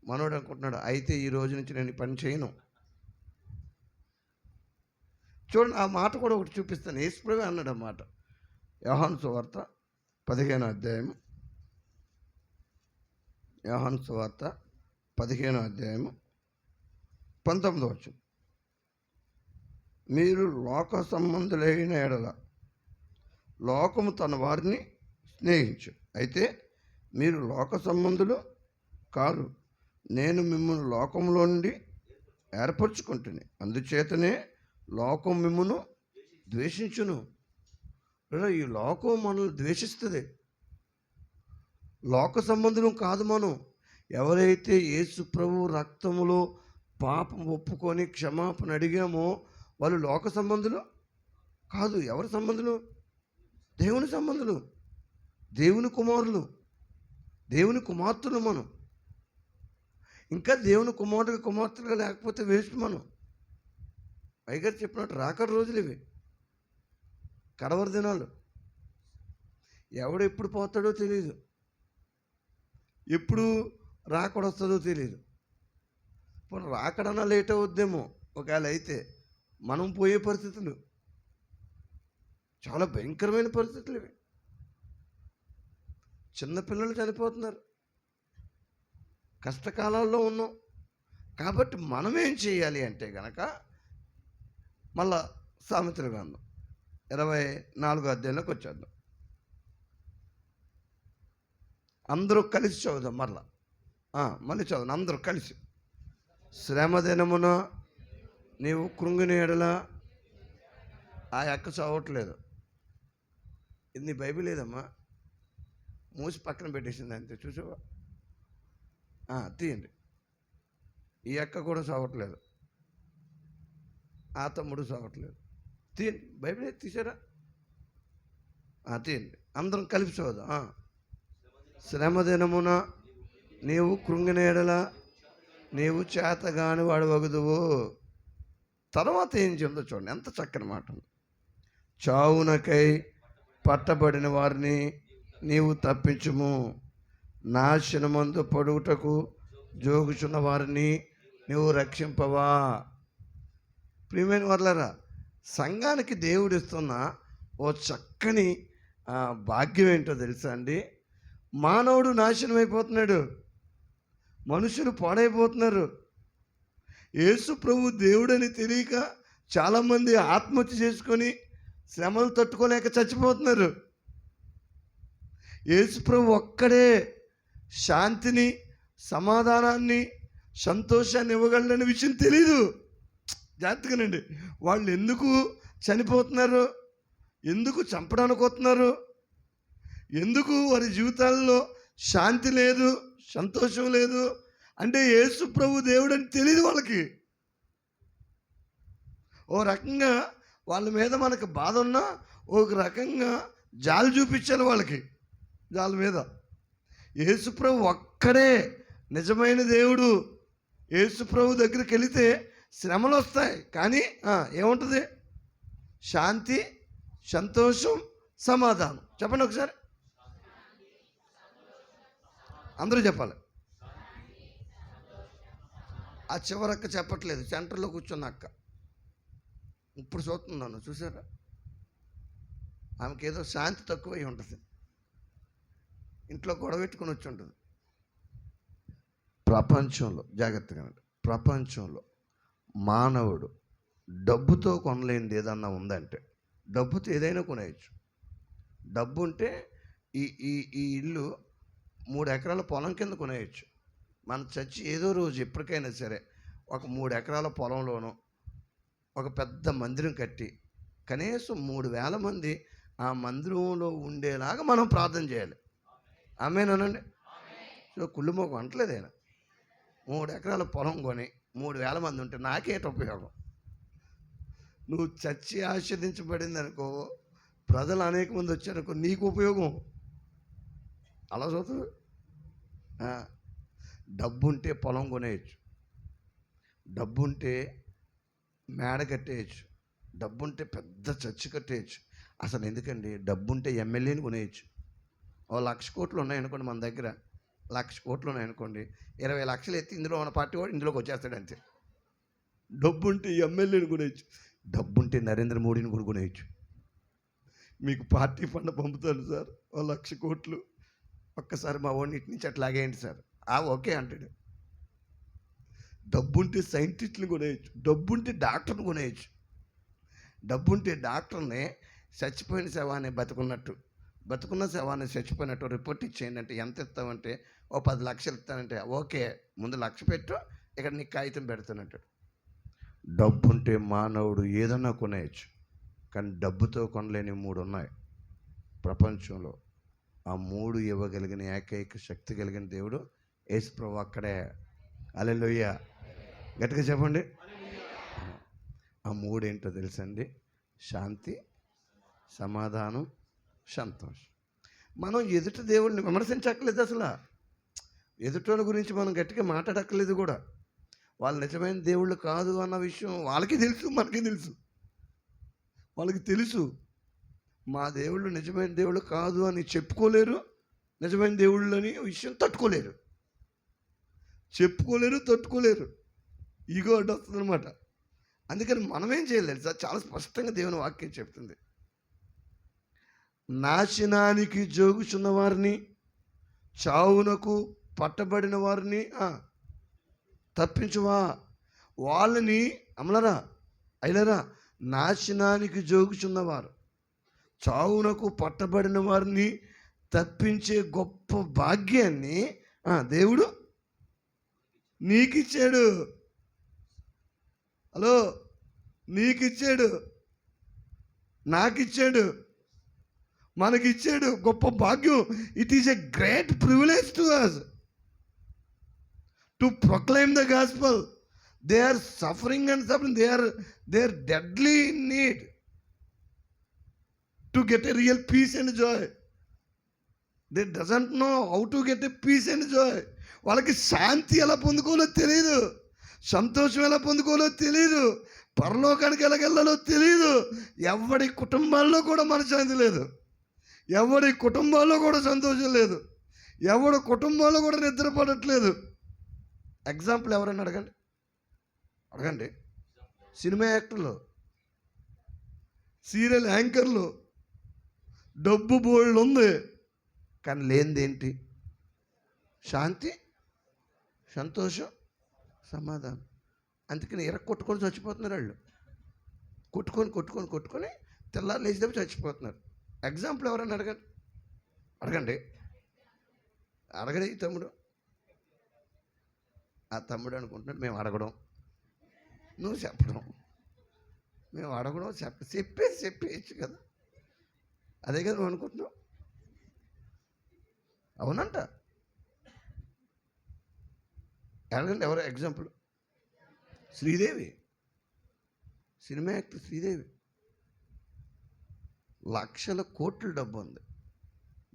మనోడు అనుకుంటున్నాడు అయితే ఈ రోజు నుంచి నేను పని చేయను. చూడండి, ఆ మాట కూడా ఒకటి చూపిస్తాను. యేసు ప్రభువే అన్నాడు ఆ మాట. యోహాను సువార్త 15వ అధ్యాయము, యోహాను సువార్త 15వ అధ్యాయము 19వ వచనం. మీరు లోక సంబంధులైన ఎడల లోకము తన వారిని స్నేహించు, అయితే మీరు లోక సంబంధులు కారు, నేను మిమ్మల్ని లోకంలో నుండి ఏర్పరచుకుంటుని, అందుచేతనే లోకం మిమ్మల్ని ద్వేషించును. ఈ లోకం మనల్ని ద్వేషిస్తుంది, లోక సంబంధం కాదు. మనం ఎవరైతే యేసు ప్రభు రక్తములో పాపం ఒప్పుకొని క్షమాపణ అడిగామో వాళ్ళు లోక సంబంధులు కాదు. ఎవరి సంబంధులు? దేవుని సంబంధులు, దేవుని కుమారులు, దేవుని కుమార్తెలు. మనం ఇంకా దేవుని కుమార్తెలుగా లేకపోతే వేస్ట్. మనం పైగారు చెప్పినట్టు రాకడ రోజులు ఇవి, కడవరి దినాలు. ఎవడు ఎప్పుడు పోతాడో తెలియదు, ఎప్పుడు రాకడ వస్తుందో తెలియదు. ఇప్పుడు రాకడన్నా లేట్ అవుద్దేమో, ఒకవేళ అయితే మనం పోయే పరిస్థితులు చాలా భయంకరమైన పరిస్థితులు ఇవి. చిన్నపిల్లలు చనిపోతున్నారు, కష్టకాలాల్లో ఉన్నాం. కాబట్టి మనం ఏం చేయాలి అంటే గనక మళ్ళా సామెతల గ్రంథం 24వ అధ్యాయంలోకి వచ్చేద్దాం. అందరూ కలిసి చదువుదాం. మళ్ళీ చదువు అందరూ కలిసి. శ్రమ దినమున నీవు కృంగిన ఎడల, ఆ అక్క చదవట్లేదు, ఇది నీ బైబిల్ లేదమ్మా, మూసి పక్కన పెట్టేసింది అంతే, చూసావా? తీయండి. ఈ అక్క కూడా చదవట్లేదు, ఆ తమ్ముడు చదవట్లేదు, తీయండి. బైబిల్ తీసారా? తీయండి, అందరం కలిపి చదువుదాం. శ్రమ దినమున నీవు కృంగిన ఎడల నీవు చేతగాని వాడు వగుదువు. తర్వాత ఏం చెందో చూడండి, ఎంత చక్కని మాట. చావునకై పట్టబడిన వారిని నీవు తప్పించుము, నాశనమందు పడుటకు జోగుచున్న వారిని నీవు రక్షింపవా. ప్రియమైన వారలారా, సంఘానికి దేవుడు ఇస్తున్న ఓ చక్కని భాగ్యం ఏంటో తెలుసా అండి? మానవుడు నాశనం అయిపోతున్నాడు, మనుషులు పాడైపోతున్నారు. యేసు ప్రభు దేవుడని తెలియక చాలామంది ఆత్మహత్య చేసుకొని శ్రమలు తట్టుకోలేక చచ్చిపోతున్నారు. యేసు ప్రభు ఒక్కడే శాంతిని, సమాధానాన్ని, సంతోషాన్ని ఇవ్వగలడనే విషయం తెలీదు. జాగ్రత్తగానండి. వాళ్ళు ఎందుకు చనిపోతున్నారు, ఎందుకు చంపడానికి వస్తున్నారు, ఎందుకు వారి జీవితాల్లో శాంతి లేదు, సంతోషం లేదు అంటే యేసు ప్రభు దేవుడు అని తెలియదు వాళ్ళకి. ఓ రకంగా వాళ్ళ మీద మనకు బాధ ఉన్నా ఒక రకంగా జాలి చూపించాలి వాళ్ళకి. జాలి మీద యేసు ప్రభు ఒక్కడే నిజమైన దేవుడు. యేసు ప్రభు దగ్గరికి వెళితే శ్రమలు వస్తాయి, కానీ ఏముంటుంది? శాంతి, సంతోషం, సమాధానం. చెప్పండి ఒకసారి, అందరూ చెప్పాలి. ఆ చివరక్క చెప్పట్లేదు, సెంటర్లో కూర్చున్న అక్క ఇప్పుడు చూస్తున్నాను, చూసారా? ఆమెకి ఏదో శాంతి తక్కువై ఉంటుంది, ఇంట్లో గొడవ పెట్టుకుని వచ్చి ఉంటుంది. ప్రపంచంలో జాగ్రత్తగా, ప్రపంచంలో మానవుడు డబ్బుతో కొనలేనిది ఏదన్నా ఉందంటే, డబ్బుతో ఏదైనా కొనేయచ్చు. డబ్బు ఉంటే ఈ ఈ ఈ ఇల్లు 3 ఎకరాల పొలం కింద కొనేయచ్చు. మన చచ్చి ఏదో రోజు ఎప్పటికైనా సరే ఒక 3 ఎకరాల పొలంలోనూ ఒక పెద్ద మందిరం కట్టి కనీసం 3,000 మంది ఆ మందిరంలో ఉండేలాగా మనం ప్రార్థన చేయాలి. ఆమేనండి. సో కుళ్ళుమోకు అంటలేదు ఆయన. 3 ఎకరాల పొలం కొని 3,000 మంది ఉంటే నాకేట ఉపయోగం? నువ్వు చచ్చి ఆశీర్దించబడింది అనుకో, ప్రజలు అనేక మంది వచ్చారనుకో, నీకు ఉపయోగం. అలా చూద్దాం. డబ్బు ఉంటే పొలం కొనేయచ్చు, డబ్బు ఉంటే మేడ కట్టేయచ్చు, డబ్బు ఉంటే పెద్ద చర్చి కట్టేయచ్చు. అసలు ఎందుకండి? డబ్బు ఉంటే ఎమ్మెల్యేని కొనేయచ్చు. 1,00,000 కోట్లు ఉన్నాయనుకోండి, మన దగ్గర 1,00,000 కోట్లు ఉన్నాయనుకోండి, 20 లక్షలు ఎత్తి ఇందులో ఉన్న పార్టీ వాడు ఇందులోకి వచ్చేస్తాడు అంతే. డబ్బు ఉంటే ఎమ్మెల్యేని కొనేయచ్చు, డబ్బు ఉంటే నరేంద్ర మోడీని కూడా కొనేయచ్చు. మీకు పార్టీ ఫండ్ పంపుతాను సార్ 1,00,000 కోట్లు, ఒక్కసారి మా వాడిని ఇటు నుంచి అట్లాగేయండి సార్, ఓకే అంటాడు. డబ్బుంటే సైంటిస్టుని కొనేయచ్చు, డబ్బుంటే డాక్టర్ని కొనేయచ్చు. డబ్బుంటే డాక్టర్ని చచ్చిపోయిన శవాన్ని బతుకున్నట్టు, బతుకున్న శవాన్ని చచ్చిపోయినట్టు రిపోర్ట్ ఇచ్చేయండి అంటే ఎంత ఇస్తామంటే, 10 లక్షలు ఇస్తానంటే ఓకే, ముందు 1,00,000 పెట్టు, ఇక్కడ నీకు కాగితం పెడుతున్నట్టు. డబ్బుంటే మానవుడు ఏదన్నా కొనేయచ్చు, కానీ డబ్బుతో కొనలేని 3 ఉన్నాయి ప్రపంచంలో. ఆ 3 ఇవ్వగలిగిన ఏకైక శక్తి కలిగిన దేవుడు యేసు ప్రభు అక్కడే. హల్లెలూయా, గట్టిగా చెప్పండి. ఆ 3 ఏంటో తెలుసండి? శాంతి, సమాధానం, సంతోషం. మనం ఎదుటి దేవుడిని విమర్శించక్కర్లేదు, అసలు ఎదుటోళ్ళ గురించి మనం గట్టిగా మాట్లాడక్కర్లేదు కూడా. వాళ్ళు నిజమైన దేవుళ్ళు కాదు అన్న విషయం వాళ్ళకి తెలుసు, మనకి తెలుసు. వాళ్ళకి తెలుసు మా దేవుళ్ళు నిజమైన దేవుళ్ళు కాదు అని చెప్పుకోలేరు, నిజమైన దేవుళ్ళు అని విషయం తట్టుకోలేరు, చెప్పుకోలేరు, తట్టుకోలేరు. ఈగో అడ్డు వస్తుంది అనమాట. అందుకని మనమేం చేయలేదు సార్, చాలా స్పష్టంగా దేవుని వాక్యం చెప్తుంది. నాశనానికి జోగుచున్న వారిని, చావునకు పట్టబడిన వారిని తప్పించువా. వాళ్ళని అమలరా అయిలరా, నాశనానికి జోగుచున్నవారు, చావునకు పట్టబడిన వారిని తప్పించే గొప్ప భాగ్యాన్ని దేవుడు నీకిచ్చాడు. హలో, నీకిచ్చాడు, నాకిచ్చాడు, మనకిచ్చాడు. గొప్ప భాగ్యం. It is a great privilege to us to proclaim the gospel. They are suffering and suffering. They are deadly in need to get a real peace and joy. They doesn't know how to get a peace and joy. వాళ్ళకి శాంతి ఎలా పొందుకోవాలో తెలియదు, సంతోషం ఎలా పొందుకోవాలో తెలియదు, పరలోకానికి ఎలా వెళ్ళాలో తెలియదు. ఎవడి కుటుంబాల్లో కూడా మనశ్శాంతి లేదు, ఎవడి కుటుంబాల్లో కూడా సంతోషం లేదు, ఎవడి కుటుంబాల్లో కూడా నిద్రపడట్లేదు. ఎగ్జాంపుల్ ఎవరైనా అడగండి. సినిమా యాక్టర్లు, సీరియల్ యాంకర్లు, డబ్బు బోల్డ్ ఉంది, కానీ లేనిదేంటి? శాంతి, సంతోషం, సమాధానం. అందుకని కొట్టుకొని చచ్చిపోతున్నారు వాళ్ళు. కొట్టుకొని తెల్లారు లేచినప్పుడు చచ్చిపోతున్నారు. ఎగ్జాంపుల్ ఎవరన్నా అడగండి ఈ తమ్ముడు. ఆ తమ్ముడు అనుకుంటున్నాడు మేము అడగడం, నువ్వు చెప్పడం, మేము అడగడం చెప్పేయచ్చు కదా. అదే కదా నువ్వు అనుకుంటున్నావు. అవునంట. అడగండి ఎవరో example. Sridevi, cinema actor Sridevi, లక్షల కోట్ల డబ్బు ఉంది,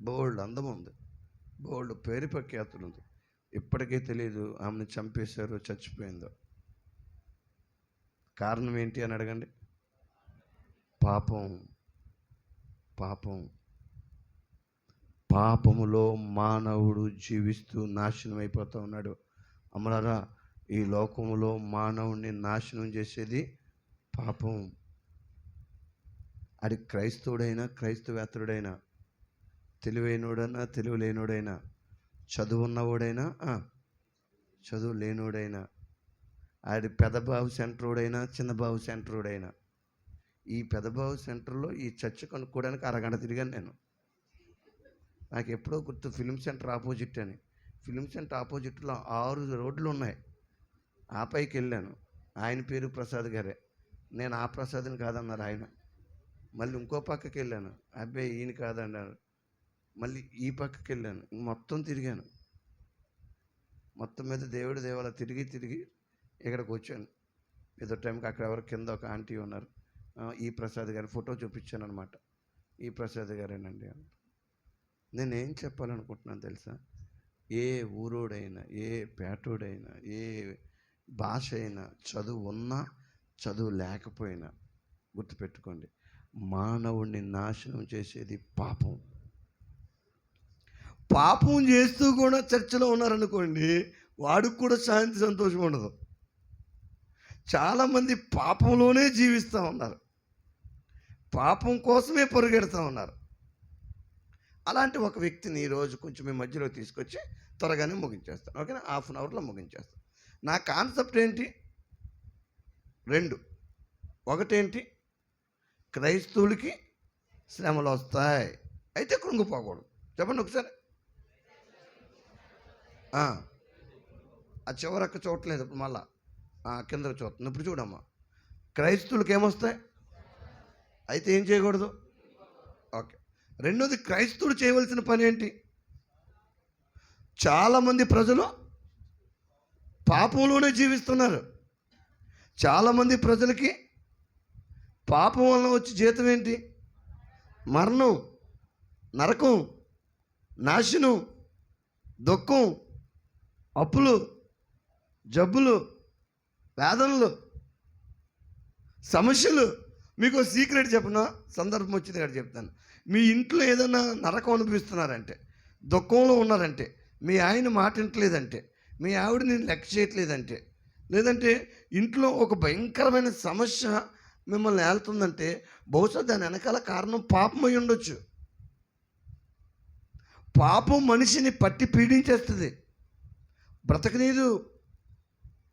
బోల్డ్ అందం ఉంది, బోల్డ్ పేరు ప్రఖ్యాతులు ఉంది. ఇప్పటికే తెలియదు ఆమెను చంపేశారో చచ్చిపోయిందో. కారణం ఏంటి అని అడగండి. పాపములో మానవుడు జీవిస్తూ నాశనం అయిపోతూ ఉన్నాడు. అమలారా, ఈ లోకములో మానవుడిని నాశనం చేసేది పాపం. అది క్రైస్తవుడైనా క్రైస్తవేతరుడైనా, తెలివైనోడైనా తెలివి లేనోడైనా, చదువున్నవాడైనా చదువు లేనోడైనా, అది పెదబాబు సెంటరోడైనా చిన్నబాబు సెంటరోడైనా. ఈ పెదబాబు సెంటర్లో ఈ చర్చ కనుక్కోవడానికి అరగంట తిరిగాను నేను. నాకు ఎప్పుడో గుర్తు, ఫిలిం సెంటర్ ఆపోజిట్ అని. ఫిలిం సెంటర్ ఆపోజిట్లో 6 రోడ్లు ఉన్నాయి. ఆ పైకి వెళ్ళాను. ఆయన పేరు ప్రసాద్ గారే. నేను ఆ ప్రసాద్ని కాదన్నారు ఆయన. మళ్ళీ ఇంకో పక్కకి వెళ్ళాను, అబ్బాయి ఈయన కాదన్నారు. మళ్ళీ ఈ పక్కకి వెళ్ళాను. మొత్తం తిరిగాను. మొత్తం మీద దేవుడి దేవాల తిరిగి ఇక్కడికి వచ్చాను. ఏదో టైంకి అక్కడ ఎవరు కింద ఒక ఆంటీ ఉన్నారు. ఈ ప్రసాద్ గారి ఫోటో చూపించాను అనమాట. ఈ ప్రసాద్ గారేనండి. నేనేం చెప్పాలనుకుంటున్నాను తెలుసా? ఏ ఊరోడైనా, ఏ పేటోడైనా, ఏ భాష అయినా, చదువు ఉన్నా చదువు లేకపోయినా గుర్తుపెట్టుకోండి, మానవుణ్ణి నాశనం చేసేది పాపం. పాపం చేస్తూ కూడా చర్చలో ఉన్నారనుకోండి, వాడికి కూడా శాంతి సంతోషం ఉండదు. చాలామంది పాపంలోనే జీవిస్తూ ఉన్నారు, పాపం కోసమే పరుగెడుతూ ఉన్నారు. అలాంటి ఒక వ్యక్తిని ఈరోజు కొంచెం మీ మధ్యలో తీసుకొచ్చి త్వరగానే ముగించేస్తాను. ఓకేనా? 1/2 అవర్లో ముగించేస్తాను. నా కాన్సెప్ట్ ఏంటి? 2. ఒకటేంటి? క్రైస్తవులకి శ్రమలు వస్తాయి, అయితే కృంగిపోకూడదు. చెప్పండి ఒకసారి. ఆ చివరక్క చూడలేదు, ఇప్పుడు మళ్ళా కిందకు చూస్తుంది. ఇప్పుడు చూడమ్మా, క్రైస్తవులకి ఏమొస్తాయి, అయితే ఏం చేయకూడదు. ఓకే. 2వది, క్రైస్తవుడు చేయవలసిన పని ఏంటి? చాలామంది ప్రజలు పాపంలోనే జీవిస్తున్నారు. చాలామంది ప్రజలకి పాపం వలన వచ్చి జీతం ఏంటి? మరణం, నరకం, నాశనం, దుఃఖం, అప్పులు, జబ్బులు, వేదనలు, సమస్యలు. మీకు సీక్రెట్ చెప్పనా? సందర్భం వచ్చింది కాబట్టి చెప్తాను. మీ ఇంట్లో ఏదైనా నరకం అనుభవిస్తున్నారంటే, దుఃఖంలో ఉన్నారంటే, మీ ఆయన మాట వింటలేదంటే, మీ ఆవిడ నేను లెక్క చేయట్లేదంటే, లేదంటే ఇంట్లో ఒక భయంకరమైన సమస్య మిమ్మల్ని ఏళ్తుందంటే, బహుశా దాని వెనకాల కారణం పాపం అయి ఉండొచ్చు. పాపం మనిషిని పట్టి పీడించేస్తుంది, బ్రతకనీదు,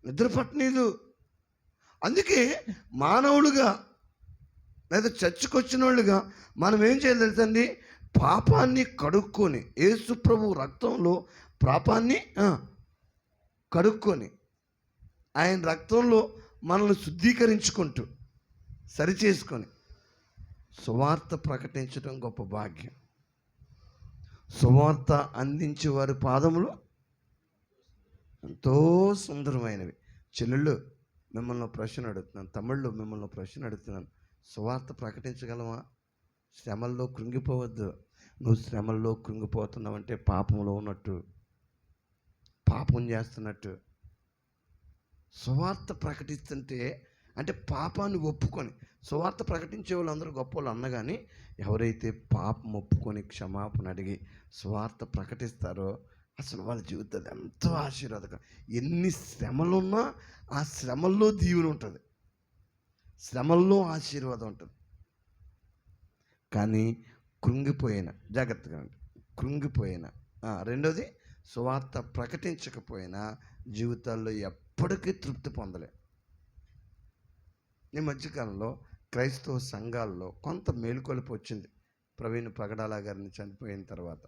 నిద్ర పట్టనీదు. అందుకే మానవులుగా లేదా చర్చకు వచ్చిన వాళ్ళుగా మనం ఏం చేయాలి తెలుసండి? పాపాన్ని కడుక్కొని, యేసు ప్రభు రక్తంలో పాపాన్ని కడుక్కొని, ఆయన రక్తంలో మనల్ని శుద్ధీకరించుకుంటూ సరిచేసుకొని సువార్త ప్రకటించడం గొప్ప భాగ్యం. సువార్త అందించే వారి పాదములు ఎంతో సుందరమైనవి. చెల్లెళ్ళు, మిమ్మల్ని ప్రశ్న అడుగుతున్నాను. తమ్ముళ్ళు, మిమ్మల్ని ప్రశ్న అడుగుతున్నాను. సువార్త ప్రకటించగలమా? శ్రమల్లో కృంగిపోవద్దు. నువ్వు శ్రమల్లో కృంగిపోతున్నావంటే పాపంలో ఉన్నట్టు, పాపం చేస్తున్నట్టు. సువార్త ప్రకటిస్తుంటే అంటే పాపాన్ని ఒప్పుకొని, సువార్త ప్రకటించే వాళ్ళందరూ గొప్ప వాళ్ళు అన్నగాని, ఎవరైతే పాపం ఒప్పుకొని క్షమాపణ అడిగి సువార్త ప్రకటిస్తారో అసలు వాళ్ళ జీవితాలు ఎంతో ఆశీర్వాదకరం. ఎన్ని శ్రమలున్నా ఆ శ్రమల్లో దీవెన ఉంటుంది, శ్రమల్లో ఆశీర్వాదం ఉంటుంది. కానీ కృంగిపోయిన, జాగ్రత్తగా అండి, కృంగిపోయిన. రెండోది, సువార్త ప్రకటించకపోయినా జీవితాల్లో ఎప్పటికీ తృప్తి పొందలే. ఈ మధ్యకాలంలో క్రైస్తవ సంఘాల్లో కొంత మేలుకొలుపు వచ్చింది. ప్రవీణ్ పగడాల గారిని చనిపోయిన తర్వాత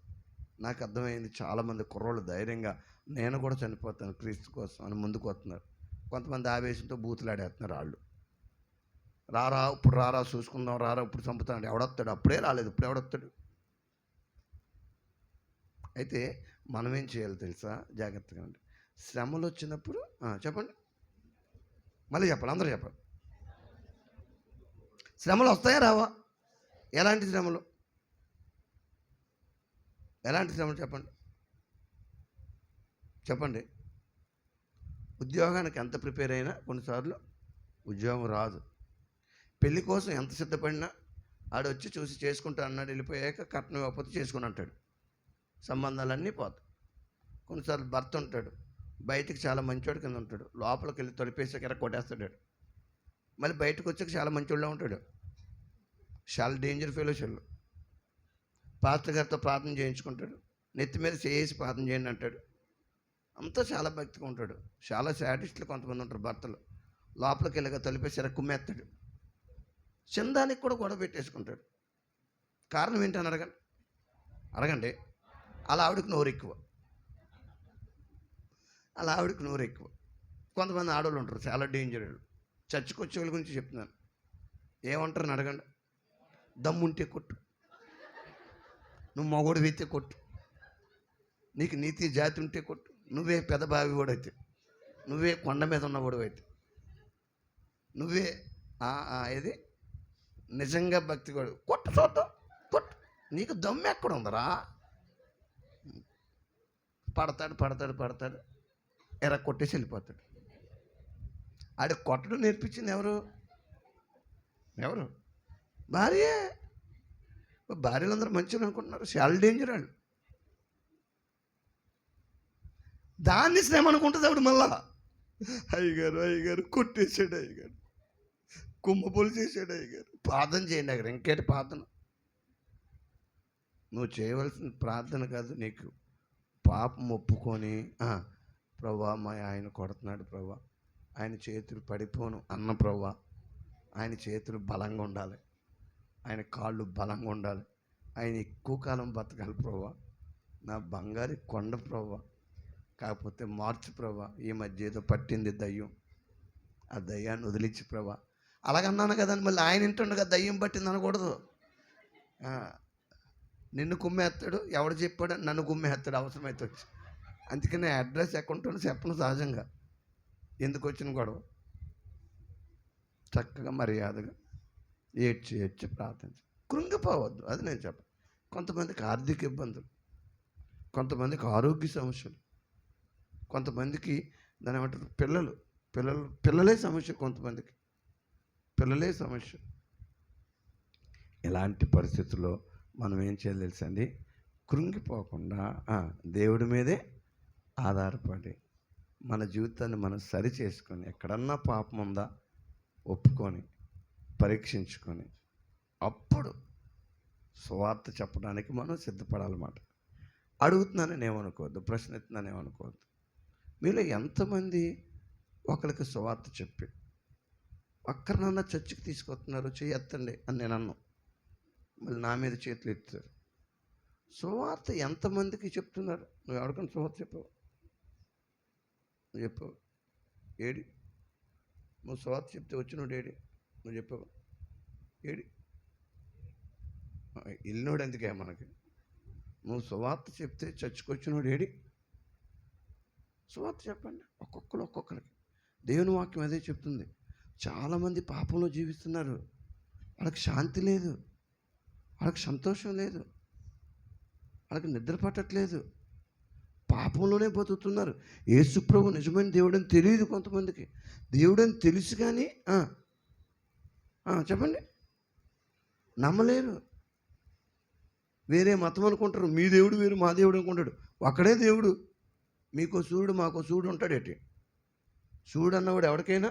నాకు అర్థమైంది, చాలామంది కుర్రోళ్ళు ధైర్యంగా నేను కూడా చనిపోతాను క్రీస్తు కోసం అని ముందుకు వస్తున్నారు. కొంతమంది ఆవేశంతో బూతులాడేస్తున్నారు. వాళ్ళు రారా ఇప్పుడు రారా చూసుకుందాం, రారా ఇప్పుడు చంపుతాడు, ఎవడొస్తాడు, అప్పుడే రాలేదు, ఇప్పుడు ఎవడొస్తాడు. అయితే మనం ఏం చేయాలి తెలుసా? జాగ్రత్తగా అండి, శ్రమలు వచ్చినప్పుడు చెప్పండి, మళ్ళీ చెప్పాలి, అందరూ చెప్పాలి. శ్రమలు వస్తాయా రావా? ఎలాంటి శ్రమలు? ఎలాంటి శ్రమలు చెప్పండి, చెప్పండి. ఉద్యోగానికి ఎంత ప్రిపేర్ అయినా కొన్నిసార్లు ఉద్యోగం రాదు. పెళ్లి కోసం ఎంత సిద్ధపడినా ఆడు వచ్చి చూసి చేసుకుంటా అన్నాడు, వెళ్ళిపోయాక కట్నం ఇవ్వకపోతే చేసుకుని అంటాడు, సంబంధాలన్నీ పోతాయి. కొన్నిసార్లు భర్త ఉంటాడు, బయటికి చాలా మంచివాడు కింద ఉంటాడు, లోపలికి వెళ్ళి తొలిపేసాక ఎర కొట్టేస్తాడు. మళ్ళీ బయటకు వచ్చాక చాలా మంచివాళ్ళ ఉంటాడు, చాలా డేంజర్ ఫెలోషిప్. పాస్టర్ గారితో ప్రార్థన చేయించుకుంటాడు, నెత్తి మీద చేసి ప్రార్థన చేయండి అంటాడు, అంతా చాలా భక్తిగా ఉంటాడు. చాలా శాడిస్టులు కొంతమంది ఉంటారు భర్తలు, లోపలికి వెళ్ళగా తలిపేసి ఎర కుమ్మేస్తాడు, చందానికి కూడా గొడవ పెట్టేసుకుంటాడు. కారణం ఏంటని అడగండి. అలా ఆవిడకి నోరు ఎక్కువ, అలా ఆవిడకి నోరు ఎక్కువ. కొంతమంది ఆడవాళ్ళు ఉంటారు చాలా డేంజర్. చర్చకొచ్చే వాళ్ళ గురించి చెప్తున్నాను. ఏమంటారని అడగండి. దమ్ముంటే కొట్టు, నువ్వు మగోడు అయితే కొట్టు, నీకు నీతి జాతి ఉంటే కొట్టు, నువ్వే పెద్ద బావి కూడా అయితే, నువ్వే కొండ మీద ఉన్నవాడు అయితే, నువ్వే ఇది నిజంగా భక్తి కూడా కొట్టు, చూద్దాం కొట్టు, నీకు దమ్ము ఎక్కడ ఉందరా? పడతాడు ఎర కొట్టేసి వెళ్ళిపోతాడు. ఆడ కొట్టడం నేర్పించింది ఎవరు? భార్యే. భార్యలు అందరూ మంచిగా అనుకుంటున్నారు, చాలా డేంజర్ వాళ్ళు. దాన్ని శ్రమ అనుకుంటుంది ఆవిడ. మళ్ళా అయ్యగారు కొట్టేసాడు, అయ్యగారు కుమ్మపోలు చేసాడు, అయ్యగారు ప్రార్థన చేయండి. అక్కడ ఇంకేంటి ప్రార్థన? నువ్వు చేయవలసిన ప్రార్థన కాదు, నీకు పాపం ఒప్పుకొని ప్రభా మా ఆయన కొడుతున్నాడు ప్రభా, ఆయన చేతులు పడిపోను అన్న ప్రభా, ఆయన చేతులు బలంగా ఉండాలి, ఆయన కాళ్ళు బలంగా ఉండాలి, ఆయన ఎక్కువ కాలం బతకాలి ప్రభా, నా బంగారు కొండ ప్రభా, కాకపోతే మార్చు ప్రభా, ఈ మధ్య ఏదో పట్టింది దయ్యం, ఆ దయ్యాన్ని వదిలించి ప్రభా. అలాగన్నాను కదండి, మళ్ళీ ఆయన ఇంటుండగా దయ్యం పట్టింది అనకూడదు. నిన్ను కుమ్మేస్తాడు, ఎవడు చెప్పాడు నన్ను కుమ్మేస్తాడు అవసరమైతే వచ్చి. అందుకని అడ్రస్ ఎక్కడుంటుందో చెప్పను సహజంగా, ఎందుకు వచ్చిన గొడవ. చక్కగా మర్యాదగా ఏడ్చి ప్రార్థించు, కృంగిపోవద్దు. అది నేను చెప్పను. కొంతమందికి ఆర్థిక ఇబ్బందులు, కొంతమందికి ఆరోగ్య సమస్యలు, కొంతమందికి దాని ఏమంటారు పిల్లలే సమస్య, కొంతమందికి పిల్లలే సమస్య. ఇలాంటి పరిస్థితుల్లో మనం ఏం చేయాలి తెలుసండి? కృంగిపోకుండా దేవుడి మీదే ఆధారపడి మన జీవితాన్ని మనం సరి చేసుకొని, ఎక్కడన్నా పాపం ఉందా ఒప్పుకొని పరీక్షించుకొని అప్పుడు సువార్త చెప్పడానికి మనం సిద్ధపడాలన్నమాట. అడుగుతున్నానని ఏమనుకోవద్దు, ప్రశ్న ఎత్తున్నాను ఏమనుకోవద్దు. మీలో ఎంతమంది ఒకరికి సువార్త చెప్పి ఒక్కరినన్నా చర్చికి తీసుకొస్తున్నారు? చేయొత్తండి అని నేను అన్నాను. మళ్ళీ నా మీద చేతులు ఎత్తారు. సువార్త ఎంతమందికి చెప్తున్నారు? నువ్వు ఎవరికైనా సువార్త చెప్పావు? నువ్వు చెప్పావు ఏడి? నువ్వు సువార్త చెప్తే వచ్చినోడు ఏడి? నువ్వు చెప్పావు ఏడి? ఇల్లునోడు ఎందుకే మనకి? నువ్వు సువార్త చెప్తే చర్చకొచ్చినోడు ఏడి? సువార్త చెప్పండి. ఒక్కొక్కరికి దేవుని వాక్యం అదే చెప్తుంది. చాలామంది పాపంలో జీవిస్తున్నారు, వాళ్ళకి శాంతి లేదు, వాళ్ళకి సంతోషం లేదు, వాళ్ళకి నిద్ర పట్టట్లేదు, పాపంలోనే బతుకుతున్నారు. యేసుప్రభు నిజమైన దేవుడని తెలియదు కొంతమందికి. దేవుడని తెలుసు కానీ చెప్పండి నమ్మలేరు. వేరే మతం అనుకుంటారు. మీ దేవుడు వేరు, మా దేవుడు అనుకుంటాడు. ఒక్కడే దేవుడు. మీకో సూర్యుడు మాకో సూర్యుడు ఉంటాడేటి? సూర్యుడు అన్నవాడు ఎవరికైనా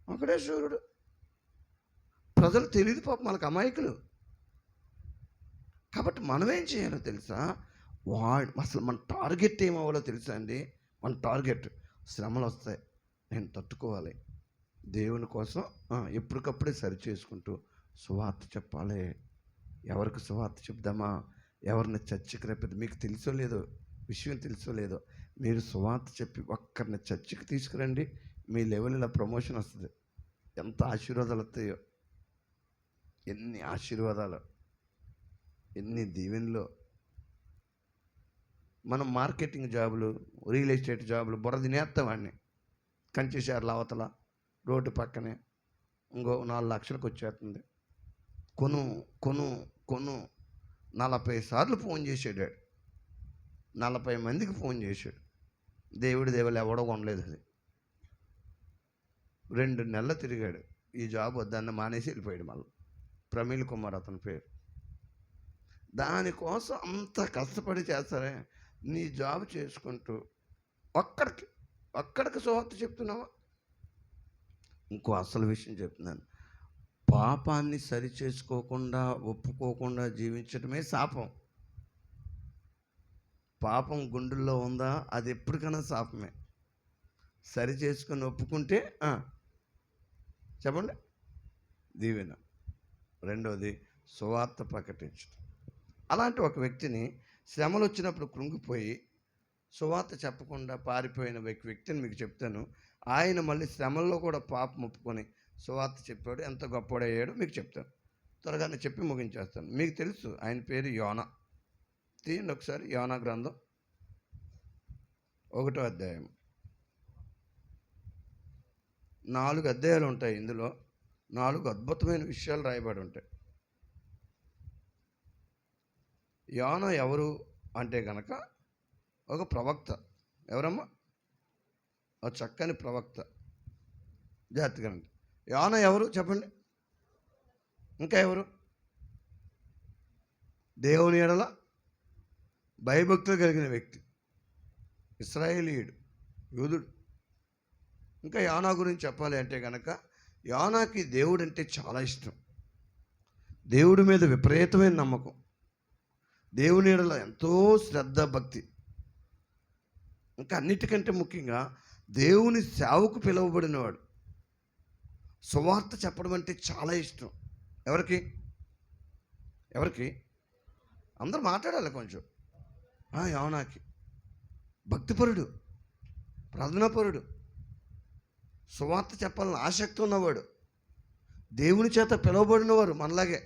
ఒకడే సూర్యుడు. ప్రజలు తెలియదు పాపం, వాళ్ళకి అమాయకులు. కాబట్టి మనం ఏం చేయాలో తెలుసా? అసలు మన టార్గెట్ ఏమవ్వాలో తెలుసా అండి? మన టార్గెట్ శ్రమలు వస్తాయి, నేను తట్టుకోవాలి, దేవుని కోసం ఎప్పటికప్పుడే సరి చేసుకుంటూ సువార్త చెప్పాలి. ఎవరికి సువార్త చెప్దామా? ఎవరిని చర్చికి రేపది మీకు తెలుసో లేదో, విషయం తెలుసో లేదో, మీరు సువార్త చెప్పి ఒక్కరిని చర్చికి తీసుకురండి, మీ లెవెల్ ఇలా ప్రమోషన్ వస్తుంది. ఎంత ఆశీర్వాదాలు వస్తాయో, ఎన్ని ఆశీర్వాదాలు, ఎన్ని దీవెనలు. మనం మార్కెటింగ్ జాబులు, రియల్ ఎస్టేట్ జాబులు బుర్ర తినేస్తాం వాడిని. కంచేశారుల అవతల రోడ్డు పక్కనే ఇంకో 4 లక్షలకు వచ్చేస్తుంది. కొను కొను కొను 40 సార్లు ఫోన్ చేసాడు. 40 మందికి ఫోన్ చేశాడు. దేవుడి దేవుళ్ళు ఎవడో కొనలేదు. అది 2 నెలలు తిరిగాడు. ఈ జాబ్ వద్దన్న మానేసి వెళ్ళిపోయాడు. మళ్ళీ ప్రమీల్ కుమార్ అతని పేరు. దానికోసం అంత కష్టపడి చేస్తారే. నీ జాబ్ చేసుకుంటూ ఒక్కడికి సువార్త చెప్తున్నావా? ఇంకో అసలు విషయం చెప్తున్నాను. పాపాన్ని సరి చేసుకోకుండా ఒప్పుకోకుండా జీవించడమే శాపం. పాపం గుండెల్లో ఉందా? అది ఎప్పటికైనా శాపమే. సరి చేసుకొని ఒప్పుకుంటే చెప్పండి దీవెన. రెండవది సువార్త ప్రకటించడం. అలాంటి ఒక వ్యక్తిని శ్రమలు వచ్చినప్పుడు కృంగిపోయి సువార్త చెప్పకుండా పారిపోయిన వ్యక్తిని మీకు చెప్తాను. ఆయన మళ్ళీ శ్రమల్లో కూడా పాపం ఒప్పుకొని సువార్త చెప్పాడు. ఎంత గొప్పడయ్యాడో మీకు చెప్తాను. త్వరగానే చెప్పి ముగించేస్తాను. మీకు తెలుసు ఆయన పేరు యోనా. తీయండి ఒకసారి యోనా గ్రంథం 1వ అధ్యాయం. 4 అధ్యాయాలు ఉంటాయి. ఇందులో 4 అద్భుతమైన విషయాలు రాయబడి ఉంటాయి. యోనా ఎవరు అంటే గనక ఒక ప్రవక్త. ఎవరమ్మా? ఒక చక్కని ప్రవక్త. జాగ్రత్తగా అంటే యోనా ఎవరు చెప్పండి? ఇంకా ఎవరు? దేవుని ఎడల భయభక్తులు కలిగిన వ్యక్తి, ఇశ్రాయేలీయుడు, యూదుడు. ఇంకా యోనా గురించి చెప్పాలి అంటే కనుక యోనాకి దేవుడు అంటే చాలా ఇష్టం. దేవుడి మీద విపరీతమైన నమ్మకం, దేవుని ఎడల ఎంతో శ్రద్ధ భక్తి. ఇంకా అన్నిటికంటే ముఖ్యంగా దేవుని సేవకు పిలువబడినవాడు. సువార్త చెప్పడం అంటే చాలా ఇష్టం. ఎవరికి? అందరూ మాట్లాడాలి కొంచెం. యోనాకి భక్తిపరుడు, ప్రార్థనాపరుడు, సువార్త చెప్పాలని ఆసక్తి ఉన్నవాడు, దేవుని చేత పిలువబడినవాడు, మనలాగే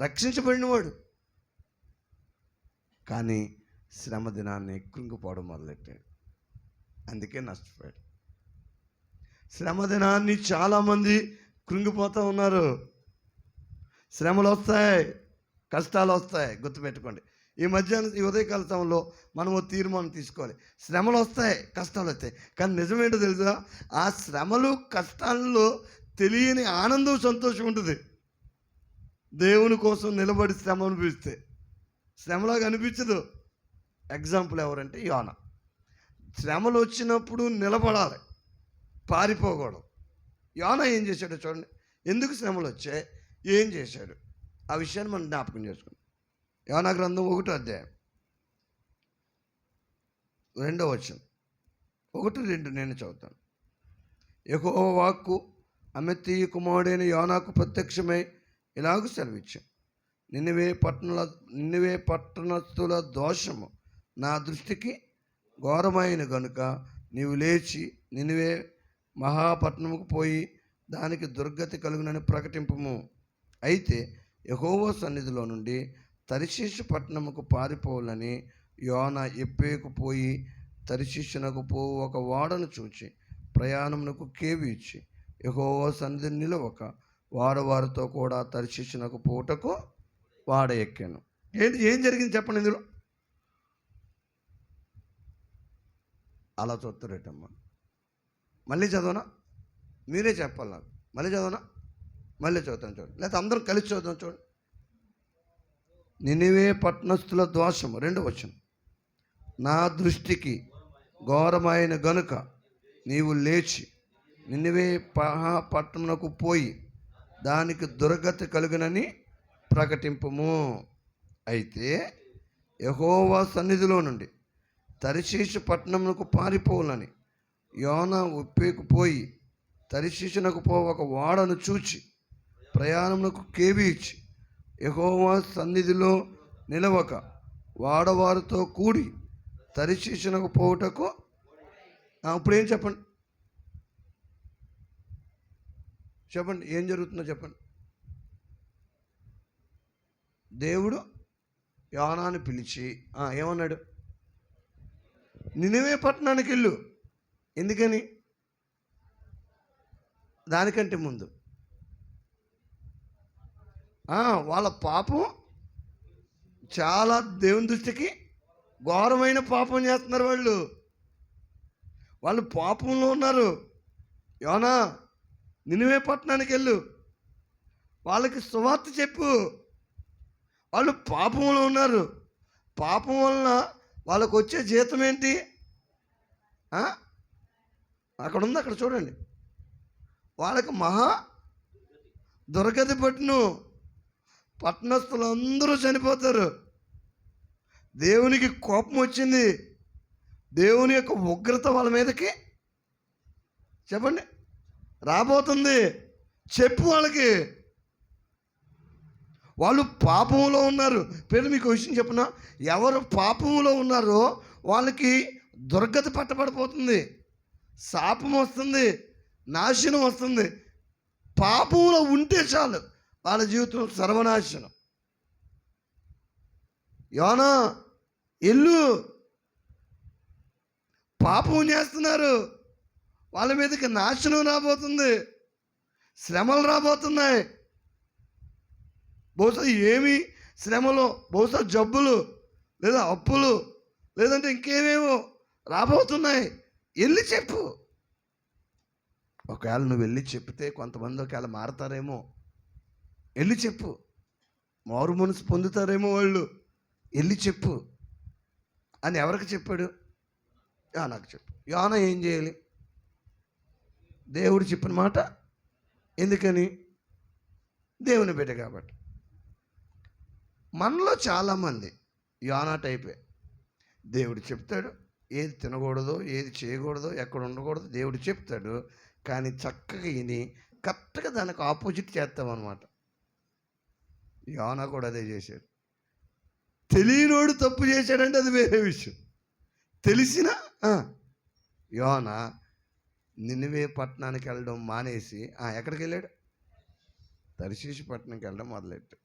రక్షించబడినవాడు. కానీ శ్రమ దినాన్ని కృంగిపోవడం మొదలెట్టాడు. అందుకే నష్టపోయాడు. శ్రమ దినాన్ని చాలామంది కృంగిపోతూ ఉన్నారు. శ్రమలు వస్తాయి, కష్టాలు వస్తాయి. గుర్తుపెట్టుకోండి. ఈ ఉదయకాల సమయంలో మనం తీర్మానం తీసుకోవాలి. శ్రమలు వస్తాయి, కష్టాలు వస్తాయి. కానీ నిజమేంటో తెలుసా? ఆ శ్రమలు కష్టాల్లో తెలియని ఆనందం, సంతోషం ఉంటుంది. దేవుని కోసం నిలబడి శ్రమ అనిపిస్తే శ్రమలాగా అనిపించదు. ఎగ్జాంపుల్ ఎవరంటే యోనా. శ్రమలు వచ్చినప్పుడు నిలబడాలి, పారిపోకూడదు. యోనా ఏం చేశాడో చూడండి. ఎందుకు శ్రమలు వచ్చాయి, ఏం చేశాడు, ఆ విషయాన్ని మనం జ్ఞాపకం చేసుకుందాం. యోనా గ్రంథం 1వ అధ్యాయం 2వ వచనం. 1-2 నేను చదువుతాను. యెహోవా వాక్కు అమిత్తయి కుమారుడైన యోనాకు ప్రత్యక్షమై ఇలాగ సెలవిచ్చాను. నినివే పట్టణస్థుల దోషము నా దృష్టికి ఘోరమైన గనుక నీవు లేచి నినివే మహాపట్నముకు పోయి దానికి దుర్గతి కలుగునని ప్రకటింపము. అయితే యెహోవా సన్నిధిలో నుండి తర్షీషు పట్టణముకు పారిపోవాలని యోనా ఎప్పేకు పోయి తర్షీషునకు పోవు ఒక ఓడను చూచి ప్రయాణమునకు కేవి ఇచ్చి యెహోవా సన్నిధిని నిలవక వారితో కూడా తర్షీషునకు పోవుటకు వాడ ఎక్కాను. ఏం జరిగింది చెప్పండి ఇందులో? అలా చూస్తారేటమ్మా. మళ్ళీ చదవనా? మీరే చెప్పాలి నాకు. మళ్ళీ చదవనా? మళ్ళీ చదువుతాను చూడండి, లేకపోతే అందరం కలిసి చదువుతాం చూడండి. నినివే పట్టణస్థుల దోషము 2వ వచనం. నా దృష్టికి ఘోరమైన గనుక నీవు లేచి నినివే పట్టణమునకు పోయి దానికి దుర్గతి కలుగునని ప్రకటింపుము. అయితే యెహోవా సన్నిధిలో నుండి తర్షీషు పట్టణమునకు పారిపోవాలని యోనా ఉప్పేకు పోయి తర్షీషునకు ఒక ఓడను చూచి ప్రయాణమునకు కేవి ఇచ్చి యెహోవా సన్నిధిలో నిలవక వాడవారితో కూడి తర్షీషునకు పోవుటకు ఇప్పుడేం చెప్పండి చెప్పండి ఏం జరుగుతుందో చెప్పండి. దేవుడు యోనాను పిలిచి ఏమన్నాడు? నినివే పట్టణానికి వెళ్ళు. ఎందుకని? దానికంటే ముందు వాళ్ళ పాపం చాలా దేవుని దృష్టికి ఘోరమైన పాపం చేస్తున్నారు. వాళ్ళు పాపంలో ఉన్నారు. యోనా నినివే పట్టణానికి వెళ్ళు, వాళ్ళకి సువార్త చెప్పు. వాళ్ళు పాపంలో ఉన్నారు. పాపం వలన వాళ్ళకు వచ్చే జీతం ఏంటి? అక్కడ ఉంది, అక్కడ చూడండి. వాళ్ళకి మహా దుర్గతి పట్టును. పట్టణస్థులు అందరూ చనిపోతారు. దేవునికి కోపం వచ్చింది. దేవుని యొక్క ఉగ్రత వాళ్ళ మీదకి చెప్పండి రాబోతుంది. చెప్పు వాళ్ళకి. వాళ్ళు పాపంలో ఉన్నారు. పేరు మీకు విషయం చెప్పిన, ఎవరు పాపంలో ఉన్నారో వాళ్ళకి దుర్గతి పట్టబడిపోతుంది, శాపం వస్తుంది, నాశనం వస్తుంది. పాపంలో ఉంటే చాలు వాళ్ళ జీవితం సర్వనాశనం. యోనా ఎల్లు, పాపం చేస్తున్నారు, వాళ్ళ మీదకి నాశనం రాబోతుంది, శ్రమలు రాబోతున్నాయి. బహుశా ఏమి శ్రమలు, బహుశా జబ్బులు, లేదా అప్పులు, లేదంటే ఇంకేమేమో రాబోతున్నాయి. వెళ్ళి చెప్పు. ఒకవేళ నువ్వు వెళ్ళి చెప్తే కొంతమంది ఒకవేళ మారతారేమో. వెళ్ళి చెప్పు, మారు మనసు పొందుతారేమో వాళ్ళు. వెళ్ళి చెప్పు అని ఎవరికి చెప్పాడు? నాకు చెప్పు. యోనా ఏం చేయాలి? దేవుడు చెప్పిన మాట. ఎందుకని? దేవుని బిడ్డ కాబట్టి. మనలో చాలామంది యోనా టైపే. దేవుడు చెప్తాడు, ఏది తినకూడదో, ఏది చేయకూడదో, ఎక్కడ ఉండకూడదో దేవుడు చెప్తాడు. కానీ చక్కగా విని కరెక్ట్గా దానికి ఆపోజిట్ చేస్తామన్నమాట. యోనా కూడా అదే చేశాడు. తెలియనోడు తప్పు చేశాడంటే అది వేరే విషయం. తెలిసినా యోనా నినివే పట్టణానికి వెళ్ళడం మానేసి ఎక్కడికి వెళ్ళాడు? తర్షీషు పట్టణానికి వెళ్ళడం మొదలెట్టాడు.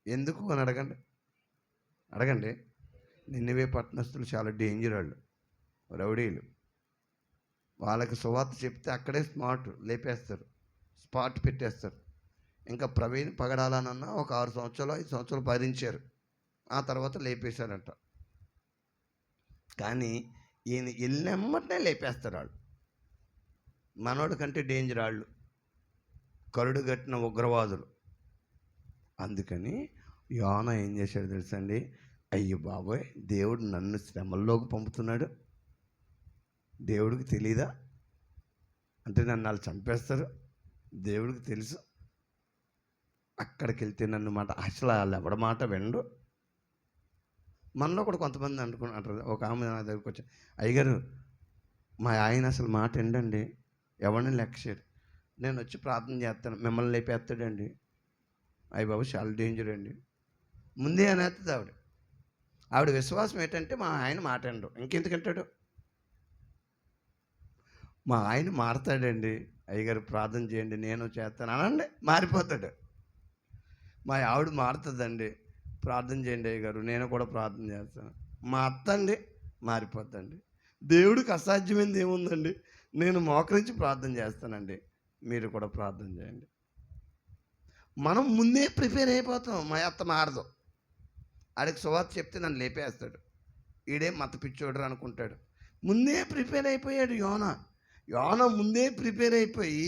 ఎందుకు అని అడగండి. నినివే పట్టణస్తులు చాలా డేంజర్ వాళ్ళు, రౌడీలు. వాళ్ళకి సువార్త చెప్తే అక్కడే లేపేస్తారు, స్పాట్ పెట్టేస్తారు. ఇంకా ప్రవీణ్ పగడాలనన్నా ఒక 6 సంవత్సరాలు 5 సంవత్సరాలు భరించారు. ఆ తర్వాత లేపేశారంట. కానీ ఈయన వెళ్ళెమ్మటనే లేపేస్తారు వాళ్ళు. మనోడి కంటే డేంజర్ వాళ్ళు, కరుడు గట్టిన ఉగ్రవాదులు. అందుకని యోనా ఏం చేశాడు తెలుసండి? అయ్యో బాబోయ్, దేవుడు నన్ను శ్రమల్లోకి పంపుతున్నాడు, దేవుడికి తెలీదా? అంటే నన్ను వాళ్ళు చంపేస్తారు, దేవుడికి తెలుసు. అక్కడికి వెళ్తే నన్ను మాట అసలు వాళ్ళు ఎవడ మాట వినడు. మనలో కూడా కొంతమంది అంటారు. ఒక ఆమె నా దగ్గరికి వచ్చి, అయ్యగారు మా ఆయన అసలు మాట ఏంటండి, ఎవరిని లెక్క చేయడు. నేను వచ్చి ప్రార్థన చేస్తాను, మిమ్మల్ని లేపేస్తాడండి. అయ్య బాబు చాలా డేంజర్ అండి. ముందే అనేస్తుంది ఆవిడ విశ్వాసం ఏంటంటే మా ఆయన మాట అండు, ఇంకెందుకంటాడు? మా ఆయన మారతాడండి, అయ్యగారు ప్రార్థన చేయండి నేను చేస్తాను అనండి, మారిపోతాడు. మా ఆవిడ మారుతుందండి, ప్రార్థన చేయండి అయ్యగారు నేను కూడా ప్రార్థన చేస్తాను. మా అత్త అండి మారిపోద్దండి. దేవుడికి అసాధ్యమైనది ఏముందండి, నేను మోకరించి ప్రార్థన చేస్తానండి, మీరు కూడా ప్రార్థన చేయండి. మనం ముందే ప్రిపేర్ అయిపోతాం. మా అత్త మారదు, ఆడికి సువార్త చెప్తే నన్ను లేపేస్తాడు, ఈడే మత పిచ్చోడు అనుకుంటాడు. ముందే ప్రిపేర్ అయిపోయాడు యోనా. ముందే ప్రిపేర్ అయిపోయి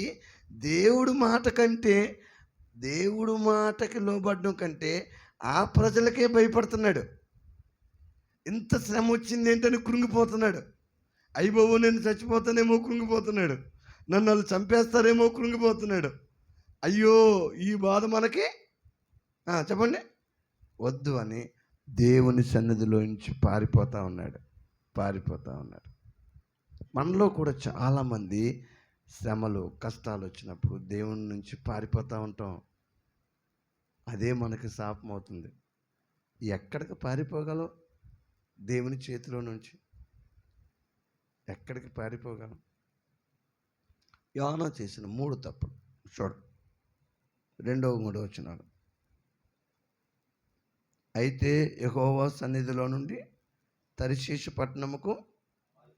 దేవుడు మాటకి లోబడ్డం కంటే ఆ ప్రజలకే భయపడుతున్నాడు. ఇంత శ్రమ వచ్చింది ఏంటని కృంగిపోతున్నాడు. అయ్యబాబు నేను చచ్చిపోతానేమో కృంగిపోతున్నాడు, నన్ను వాళ్ళు చంపేస్తారేమో కృంగిపోతున్నాడు. అయ్యో ఈ బాధ మనకి చెప్పండి వద్దు అని దేవుని సన్నిధిలో నుంచి పారిపోతూ ఉన్నాడు. మనలో కూడా చాలామంది శ్రమలు, కష్టాలు వచ్చినప్పుడు దేవుని నుంచి పారిపోతూ ఉంటాం. అదే మనకి శాపం అవుతుంది. ఎక్కడికి పారిపోగలం? దేవుని చేతిలో నుంచి ఎక్కడికి పారిపోగలం? యోనా చేసిన 3 తప్పులు చూడు, 2, 3 వచనాలు. అయితే యెహోవా సన్నిధిలో నుండి తర్షీషు పట్టణముకు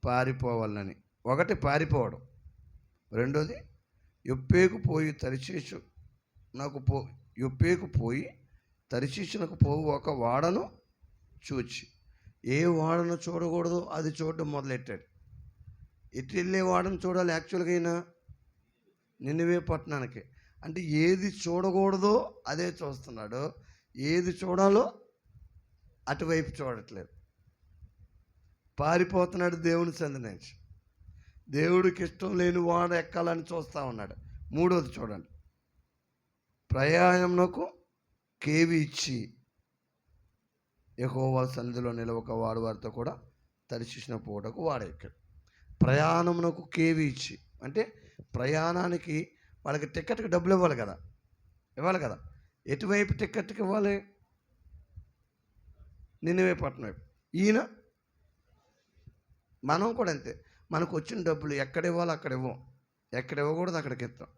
పారిపోవాలని. 1 పారిపోవడం, 2 యొప్పేకు పోయి తర్షీషునకు పోవు ఒక వాడను చూచి. ఏ వాడను చూడకూడదు అది చూడడం మొదలెట్టాడు. ఎటు వెళ్ళే వాడను చూడాలి యాక్చువల్గా అయినా? నినివే పట్టణానికి. అంటే ఏది చూడకూడదో అదే చూస్తున్నాడు, ఏది చూడాలో అటువైపు చూడట్లేదు. పారిపోతున్నాడు దేవుని సంధి నుంచి. దేవుడికి ఇష్టం లేని వాడు ఎక్కాలని చూస్తూ ఉన్నాడు. 3వది చూడండి, ప్రయాణమునకు కేవి ఇచ్చి యెహోవా సన్నిధిలో నిలవక వాడు వారితో కూడా తర్షీషున పోవటకు వాడెక్కాడు. ప్రయాణమునకు కేవి ఇచ్చి అంటే ప్రయాణానికి వాళ్ళకి టికెట్కి డబ్బులు ఇవ్వాలి కదా. ఎటువైపు టికెట్కి ఇవ్వాలి? నినివే పట్టణం వైపు. ఈయన మనం కూడా అంతే. మనకు వచ్చిన డబ్బులు ఎక్కడ ఇవ్వాలో అక్కడ ఇవ్వం, ఎక్కడ ఇవ్వకూడదు అక్కడికి ఇస్తాం.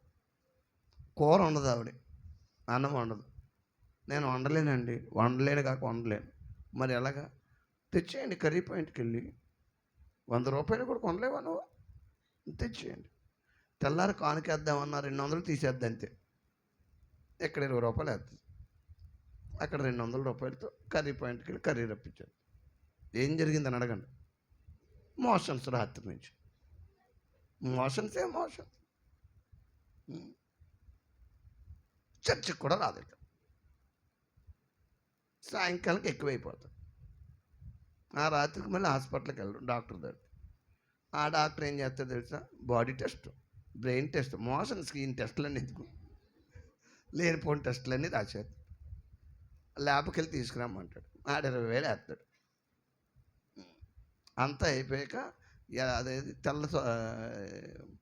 కూర ఉండదు ఆవిడ, అన్నం వండదు. నేను వండలేనండి, వండలేను. మరి ఎలాగా? తెచ్చేయండి, కర్రీ పాయింట్కి వెళ్ళి 100 రూపాయలు కూడా కొనలేవా నువ్వు? తెచ్చేయండి. తెల్లారి కానుకేద్దామన్నా 200 తీసేద్ది అంతే. ఇక్కడ 20 రూపాయలు వేస్తుంది, అక్కడ 200 రూపాయలతో కర్రీ పాయింట్కి వెళ్ళి కర్రీ రప్పించాడు. ఏం జరిగిందని అడగండి. మోషన్స్, రాత్రి నుంచి మోషన్. చర్చికి కూడా రాదు. ఇక్కడ సాయంకాలంకి ఎక్కువైపోతుంది. ఆ రాత్రికి మళ్ళీ హాస్పిటల్కి వెళ్ళడం డాక్టర్ దగ్గర. ఆ డాక్టర్ ఏం చేస్తాడో తెలుసా? Body test, brain test, motion, screen టెస్టులన్నీ ఎందుకు, లేనిపోయిన టెస్టులన్నీ రాసేది. ల్యాబ్కి వెళ్ళి తీసుకురామంటాడు. 20,000 వేస్తాడు. అంతా అయిపోయాక అదేది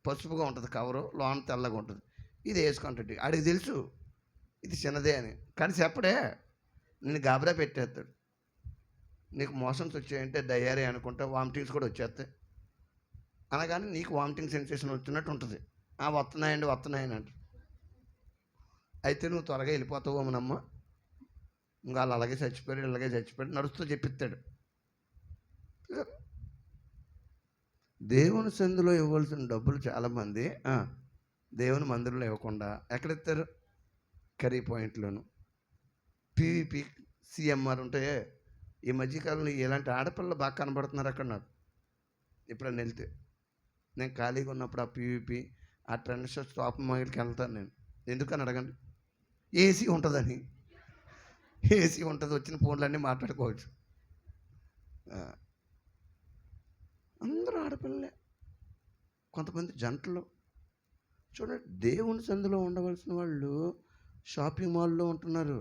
పసుపుగా ఉంటుంది కవరు, లోన తెల్లగా ఉంటుంది. ఇది వేసుకుంటాడు. ఆడికి తెలుసు ఇది చిన్నదే అని, కానీ చెప్పడే. నేను గాబరా పెట్టేస్తాడు. నీకు మోషన్స్ వచ్చాయంటే డయేరియా అనుకుంటా, వామిటింగ్స్ కూడా వచ్చేస్తాయి అనగానే నీకు వామిటింగ్ సెన్సేషన్ వచ్చినట్టు ఉంటుంది. వస్తున్నాయని అంట. అయితే నువ్వు త్వరగా వెళ్ళిపోతావు అమ్మనమ్మ, ఇంకా వాళ్ళు అలాగే చచ్చిపోయాడు నడుస్తూ చెప్పిస్తాడు. దేవుని సందులో ఇవ్వాల్సిన డబ్బులు చాలామంది దేవుని మందిరంలో ఇవ్వకుండా ఎక్కడెత్తారు? కర్రీ పాయింట్లోను, పీవీపీ, సిఎంఆర్ ఉంటాయే. ఈ మధ్యకాలంలో ఇలాంటి ఆడపిల్లలు బాగా కనబడుతున్నారు అక్కడ నాకు. ఎప్పుడన్నా వెళ్తే నేను ఖాళీగా ఉన్నప్పుడు ఆ పీవీపీ, ఆ ట్రెండ్ షో స్టాప్ మాగిలికి వెళ్తాను నేను. ఎందుకని అడగండి. ఏసీ ఉంటుందని. ఏసీ ఉంటుంది, వచ్చిన ఫోన్లన్నీ మాట్లాడుకోవచ్చు. అందరూ ఆడపిల్లలే, కొంతమంది జంటలు. చూడండి, దేవుని సందులో ఉండవలసిన వాళ్ళు షాపింగ్ మాల్లో ఉంటున్నారు.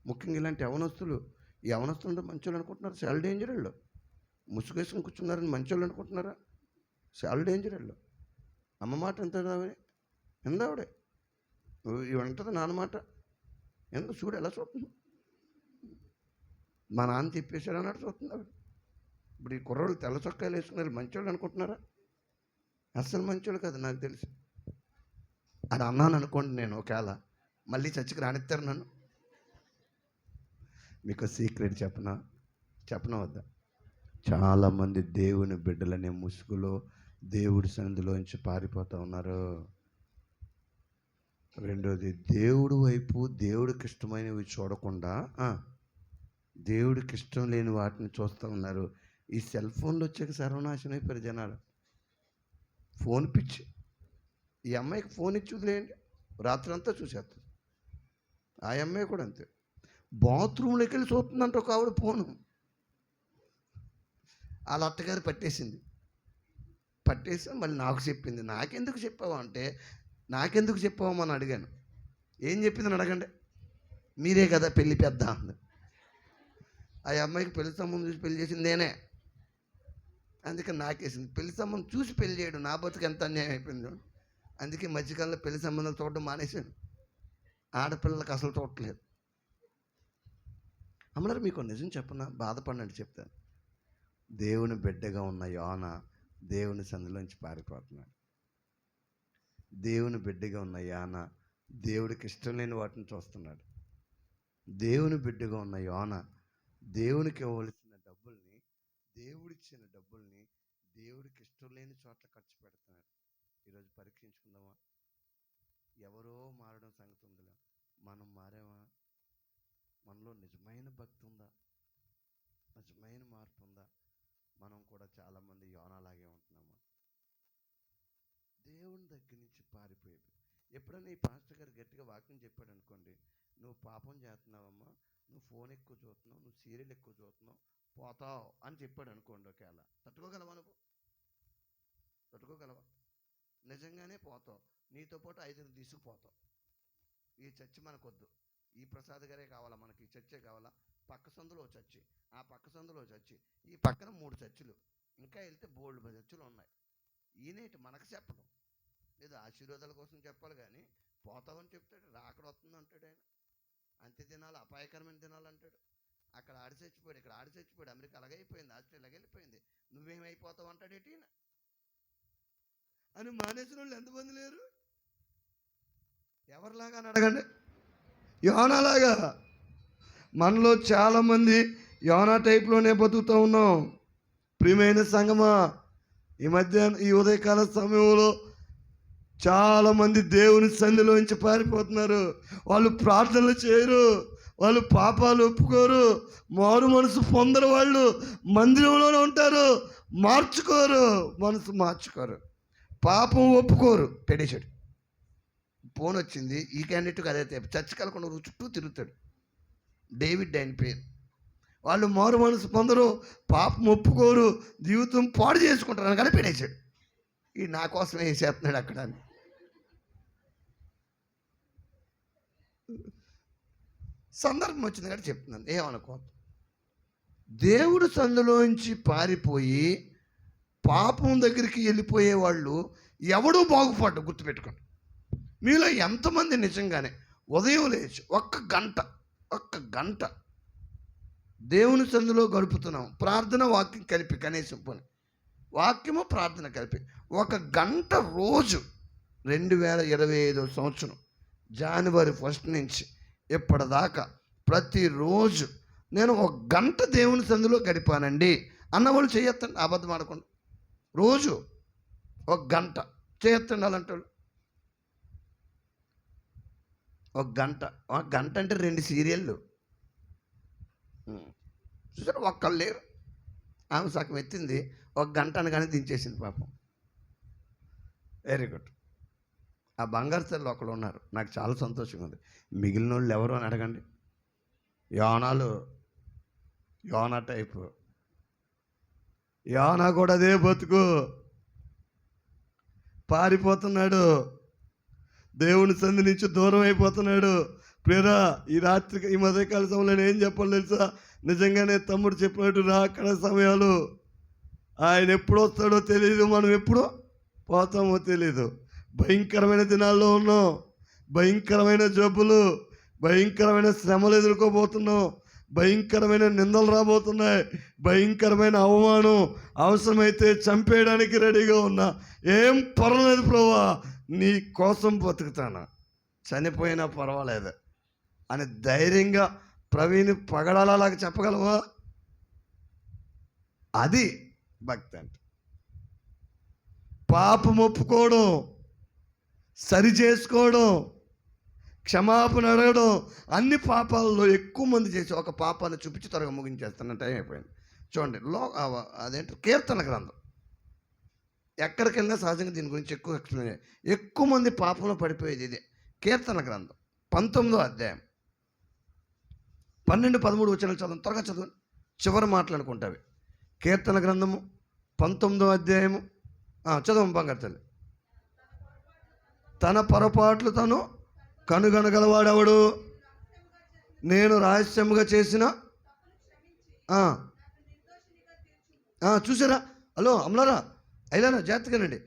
ముఖ్యంగా ఇలాంటి యవనస్తులు. ఈ యవనస్తులు అంటే మంచోళ్ళు అనుకుంటున్నారు, చాలా డేంజర్ వాళ్ళు. ముసుగేసుకుని కూర్చున్నారని మంచోళ్ళు అనుకుంటున్నారా? చాలా డేంజర్ వాళ్ళు. అమ్మ మాట ఎంత ఎందావిడే ఇవంటది, నాన్నమాట ఎందుకు చూడు ఎలా చూస్తుంది. మా నాన్న చెప్పేశాడు అన్నట్టు చూస్తుంది ఆవిడ. ఇప్పుడు ఈ కుర్రోళ్ళు తెల్ల చొక్కాయలు వేసుకున్నారు, మంచోళ్ళు అనుకుంటున్నారా? అస్సలు మంచోళ్ళు కాదు, నాకు తెలుసు. అది అన్నాను అనుకోండి, నేను ఒకవేళ మళ్ళీ చచ్చికి రానిస్తారు నన్ను. మీకు సీక్రెట్ చెప్పనా వద్దా? చాలామంది దేవుని బిడ్డలనే ముసుగులో దేవుడి సన్నిధిలోంచి పారిపోతూ ఉన్నారు. రెండోది, దేవుడి వైపు దేవుడికి ఇష్టమైనవి చూడకుండా దేవుడికి ఇష్టం లేని వాటిని చూస్తూ ఉన్నారు. ఈ సెల్ ఫోన్లు వచ్చాక సర్వనాశనం అయిపోయారు జనాలు. ఫోన్ పిచ్చి. ఈ అమ్మాయికి ఫోన్ ఇచ్చి వదిలేయండి, రాత్రి అంతా చూసేస్తుంది. ఆ అమ్మాయి కూడా అంతే. బాత్రూంలోకి వెళ్ళి చూస్తుందంట ఒక ఆవిడ ఫోను. వాళ్ళ అత్తగారు పట్టేసి మళ్ళీ నాకు చెప్పింది. నాకెందుకు చెప్పావా అని అడిగాను. ఏం చెప్పిందని అడగండి. మీరే కదా పెళ్ళి పెద్ద అంది. ఆ అమ్మాయికి పెళ్లి సంబంధం చూసి పెళ్లి చేసింది నేనే, అందుకని నాకేసింది. పెళ్లి సంబంధం చూసి పెళ్లి చేయడం నా బతుకు ఎంత అన్యాయం అయిపోయిందో. అందుకే మధ్యకాలంలో పెళ్లి సంబంధాలు చూడడం మానేశాను. ఆడపిల్లలకు అసలు చూడట్లేదు. అమ్మగారు మీకు నిజం చెప్పనా, బాధపడినట్టు చెప్తాను. దేవుని బిడ్డగా ఉన్న యోన దేవుని సందులోంచి పారిపోతున్నాడు. దేవుని బిడ్డగా ఉన్న యోన దేవుడికి ఇష్టం లేని వాటిని చూస్తున్నాడు. దేవుని బిడ్డగా ఉన్న యోన దేవునికి ఇవ్వవలసిన డబ్బుల్ని, దేవుడిచ్చిన డబ్బుల్ని దేవుడికి ఇష్టం లేని చోట్ల ఖర్చు పెడుతున్నాడు. ఈరోజు పరీక్షించుకుందామా? ఎవరో మారడం సంగతి ఉందిలే, మనం మారామా? మనలో నిజమైన భక్తి ఉందా? నిజమైన మార్పు ఉందా? మనం కూడా చాలామంది యోనాలాగే ఉంటున్నామా? దేవుని దగ్గర నుంచి పారిపోయేది. ఎప్పుడైనా ఈ పాస్టర్ గారు గట్టిగా వాక్యం చెప్పాడు అనుకోండి, నువ్వు పాపం చేస్తున్నావమ్మా, నువ్వు ఫోన్ ఎక్కువ చూస్తున్నావు, నువ్వు సీరియల్ ఎక్కువ చూస్తున్నావు, పోతావు అని చెప్పాడు అనుకోండి. ఒకవేళ తట్టుకోగలవా? నువ్వు తట్టుకోగలవా? నిజంగానే పోతావు. నీతో పాటు 5 తీసుకుపోతావు. ఈ చర్చి మనకొద్దు, ఈ ప్రసాద్ గారే కావాలా మనకి, ఈ చర్చే కావాలా? పక్క సందులో చర్చి, ఆ పక్క సందులో చర్చి, ఈ పక్కన 3 చర్చిలు, ఇంకా వెళ్తే బోల్డ్ చర్చిలు ఉన్నాయి. ఈయనేటి మనకు చెప్పడం లేదు, ఆశీర్వాదాల కోసం చెప్పాలి కానీ పోతావని చెప్తాడు. రాకడ వస్తుంది అంటాడు ఆయన. అంత్య దినాలు అపాయకరమైన దినాలు అంటాడు. అక్కడ ఆడి చచ్చిపోయాడు, ఇక్కడ ఆడి చచ్చిపోయాడు, అమెరికా అలాగైపోయింది, ఆస్ట్రేలియాకి వెళ్ళిపోయింది, నువ్వేమైపోతావు అంటాడు ఏంటి అని. మానేసిన వాళ్ళు ఎంతమంది లేరు? ఎవరిలాగా అని అడగండి. యోనాలాగా. మనలో చాలామంది యోనా టైప్లోనే బతుకుతూ ఉన్నాం. ప్రియమైన సంగమా, ఈ ఉదయకాల సమయంలో చాలామంది దేవుని సన్నిధిలోంచి పారిపోతున్నారు. వాళ్ళు ప్రార్థనలు చేయరు, వాళ్ళు పాపాలు ఒప్పుకోరు, మారు మనసు పొందరు. వాళ్ళు మందిరంలోనే ఉంటారు, మనసు మార్చుకోరు, పాపం ఒప్పుకోరు. పెట్టేశాడు. ఫోన్ వచ్చింది, ఈ క్యాండిడేట్కి అదే చర్చకి వెళ్ళకుండా చుట్టూ తిరుగుతాడు. డేవిడ్ ఆయన పేరు. వాళ్ళు మారు మనసు పొందరు, పాపం ఒప్పుకోరు, జీవితం పాడు చేసుకుంటారు కానీ పెట్టేశాడు. ఈ నా కోసమే వేసేస్తున్నాడు అక్కడ అని. సందర్భం వచ్చింది కాబట్టి చెప్తున్నాను, ఏమనుకో. దేవుడు సందులోంచి పారిపోయి పాపం దగ్గరికి వెళ్ళిపోయే వాళ్ళు ఎవడూ బాగుపడ్డు. గుర్తుపెట్టుకోండి. మీలో ఎంతమంది నిజంగానే ఉదయం లేచి ఒక్క గంట దేవుని సందులో గడుపుతున్నాం, ప్రార్థన వాక్యం కలిపి, కనీసం పోనీ వాక్యము ప్రార్థన కలిపి 1 గంట రోజు 2025 సంవత్సరం జనవరి 1 నుంచి ఇప్పటిదాకా ప్రతిరోజు నేను 1 గంట దేవుని సందులో గడిపానండి అన్నవాళ్ళు చేయొత్తండి. అబద్ధం ఆడకుండా రోజు 1 గంట చేయొత్తండి. అలాంటి 1 గంట అంటే 2 సీరియళ్ళు చూసారు. ఒక్కళ్ళు లేరు. ఆమె సగం ఎత్తింది, 1 గంట అనగానే దించేసింది పాపం. Very good. ఆ బంగారు తల్లి ఒకళ్ళు ఉన్నారు, నాకు చాలా సంతోషంగా ఉంది. మిగిలిన వాళ్ళు ఎవరు అని అడగండి. యోనా టైపు. యోనా కూడా అదే బతుకు. పారిపోతున్నాడు, దేవుని సంధి నుంచి దూరం అయిపోతున్నాడు. ప్రేరా, ఈ రాత్రికి ఈ మధ్యకాల సమయంలో ఏం చెప్పాలి తెలుసా? నిజంగానే తమ్ముడు చెప్పినట్టు రాకడ సమయాలు. ఆయన ఎప్పుడు వస్తాడో తెలియదు, మనం ఎప్పుడు పోతామో తెలీదు. భయంకరమైన దినాల్లో ఉన్నాం. భయంకరమైన జబ్బులు, భయంకరమైన శ్రమలు ఎదుర్కోబోతున్నాం. భయంకరమైన నిందలు రాబోతున్నాయి, భయంకరమైన అవమానం. అవసరమైతే చంపేయడానికి రెడీగా ఉన్నా. ఏం పర్వాలేదు ప్రభువా, నీ కోసం బతుకుతానా, చనిపోయినా పర్వాలేదు అని ధైర్యంగా ప్రవీణ్ పగడాలలాగా చెప్పగలవా? అది భక్తి అంటే. పాపం ఒప్పుకోవడం, సరి చేసుకోవడం, క్షమాపణ అడగడం. అన్ని పాపాలలో ఎక్కువ మంది చేసి ఒక పాపాన్ని చూపించి త్వరగా ముగించేస్తున్న టైం అయిపోయింది. చూడండి, అదేంటి కీర్తన గ్రంథం. ఎక్కడికి వెళ్ళినా సహజంగా దీని గురించి ఎక్కువ ఎక్స్ప్లెయిన్ చేయాలి. ఎక్కువ మంది పాపంలో పడిపోయేది ఇదే. కీర్తన గ్రంథం 19వ అధ్యాయం 12-13 వచనాలు చదవండి, త్వరగా చదవండి, చివరి మాట్లాడుకుంటావి. కీర్తన గ్రంథము 19వ అధ్యాయము చదవం బంగారు తల్లి. తన పొరపాట్లు తను కనుగొనగలవాడెవడు? నేను రహస్యముగా చేసిన చూసారా? హలో అమలారా, అయిలారా, జాగ్రత్తగానండి.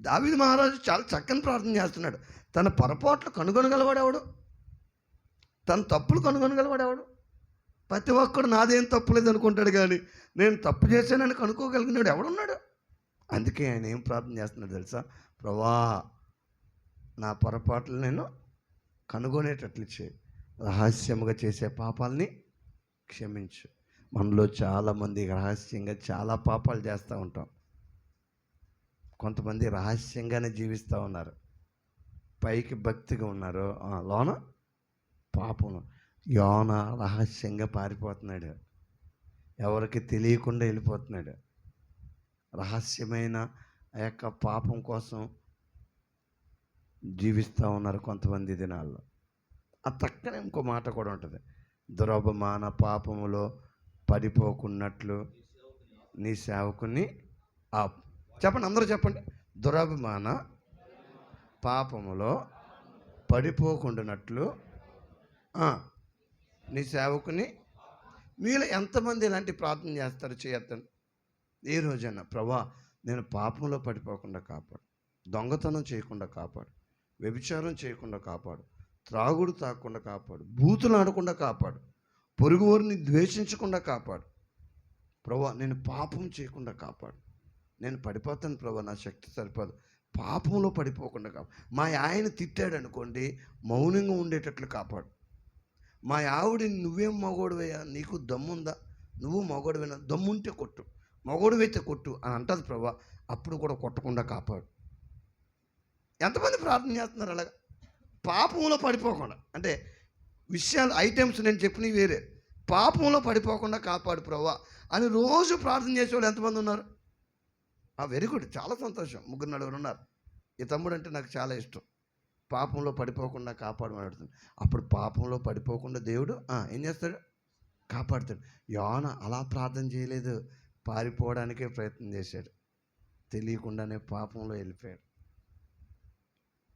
దావీదు మహారాజు చాలా చక్కని ప్రార్థన చేస్తున్నాడు. తన పొరపాట్లు కనుగొనగలవాడేవాడు, తన తప్పులు కనుగొనగలవాడేవాడు. ప్రతి ఒక్కడు నాదేం తప్పులేదు అనుకుంటాడు, కానీ నేను తప్పు చేశానని కనుక్కోగలిగినాడు ఎవడున్నాడు? అందుకే ఆయన ఏం ప్రార్థన చేస్తున్నాడు తెలుసా? ప్రభా, నా పొరపాట్లు నేను కనుగొనేటట్లు చేయి, రహస్యముగా చేసే పాపాలని క్షమించు. మనలో చాలామంది రహస్యంగా చాలా పాపాలు చేస్తూ ఉంటాం. కొంతమంది రహస్యంగానే జీవిస్తూ ఉన్నారు, పైకి భక్తిగా ఉన్నారు, లోన పాపం. యోన రహస్యంగా పారిపోతున్నాడు, ఎవరికి తెలియకుండా వెళ్ళిపోతున్నాడు. రహస్యమైన ఆ యొక్క పాపం కోసం జీవిస్తూ ఉన్నారు కొంతమంది దినాల్లో. ఆ పక్కనే ఇంకో మాట కూడా ఉంటుంది, దురభిమాన పాపములో పడిపోకున్నట్లు నీ సేవకుని ఆపు. చెప్పండి, అందరూ చెప్పండి. దురభిమాన పాపములో పడిపోకుండానట్లు నీ సేవకుని. మీలో ఎంతమంది ఇలాంటి ప్రార్థన చేస్తారు? చేయొద్దండి. ఏ రోజైనా ప్రభా, నేను పాపంలో పడిపోకుండా కాపాడు, దొంగతనం చేయకుండా కాపాడు, వ్యభిచారం చేయకుండా కాపాడు, త్రాగుడు తాగకుండా కాపాడు, బూతులు ఆడకుండా కాపాడు, పొరుగువారిని ద్వేషించకుండా కాపాడు. ప్రభా, నేను పాపం చేయకుండా కాపాడు. నేను పడిపోతాను ప్రభా, నా శక్తి సరిపోదు. పాపంలో పడిపోకుండా కాపాడు. మా ఆయన తిట్టాడు అనుకోండి, మౌనంగా ఉండేటట్లు కాపాడు. మా ఆవిడని నువ్వేం మగోడువయ్యా, నీకు దమ్ముందా, నువ్వు మగోడువైనా, దమ్ముంటే కొట్టు, మగోడువైతే కొట్టు అని అంటుంది ప్రభా, అప్పుడు కూడా కొట్టకుండా కాపాడు. ఎంతమంది ప్రార్థన చేస్తున్నారు అలాగా? పాపంలో పడిపోకుండా, అంటే విషయాలు ఐటమ్స్ నేను చెప్పినవి వేరే, పాపంలో పడిపోకుండా కాపాడు ప్రభా అని రోజు ప్రార్థన చేసేవాళ్ళు ఎంతమంది ఉన్నారు? వెరీ గుడ్, చాలా సంతోషం. 3-4 ఉన్నారు. ఈ తమ్ముడు అంటే నాకు చాలా ఇష్టం. పాపంలో పడిపోకుండా కాపాడమని అడుగుతుంది. అప్పుడు పాపంలో పడిపోకుండా దేవుడు ఏం చేస్తాడు? కాపాడుతాడు. యోన అలా ప్రార్థన చేయలేదు, పారిపోవడానికే ప్రయత్నం చేశాడు, తెలియకుండానే పాపంలో వెళ్ళిపోయాడు.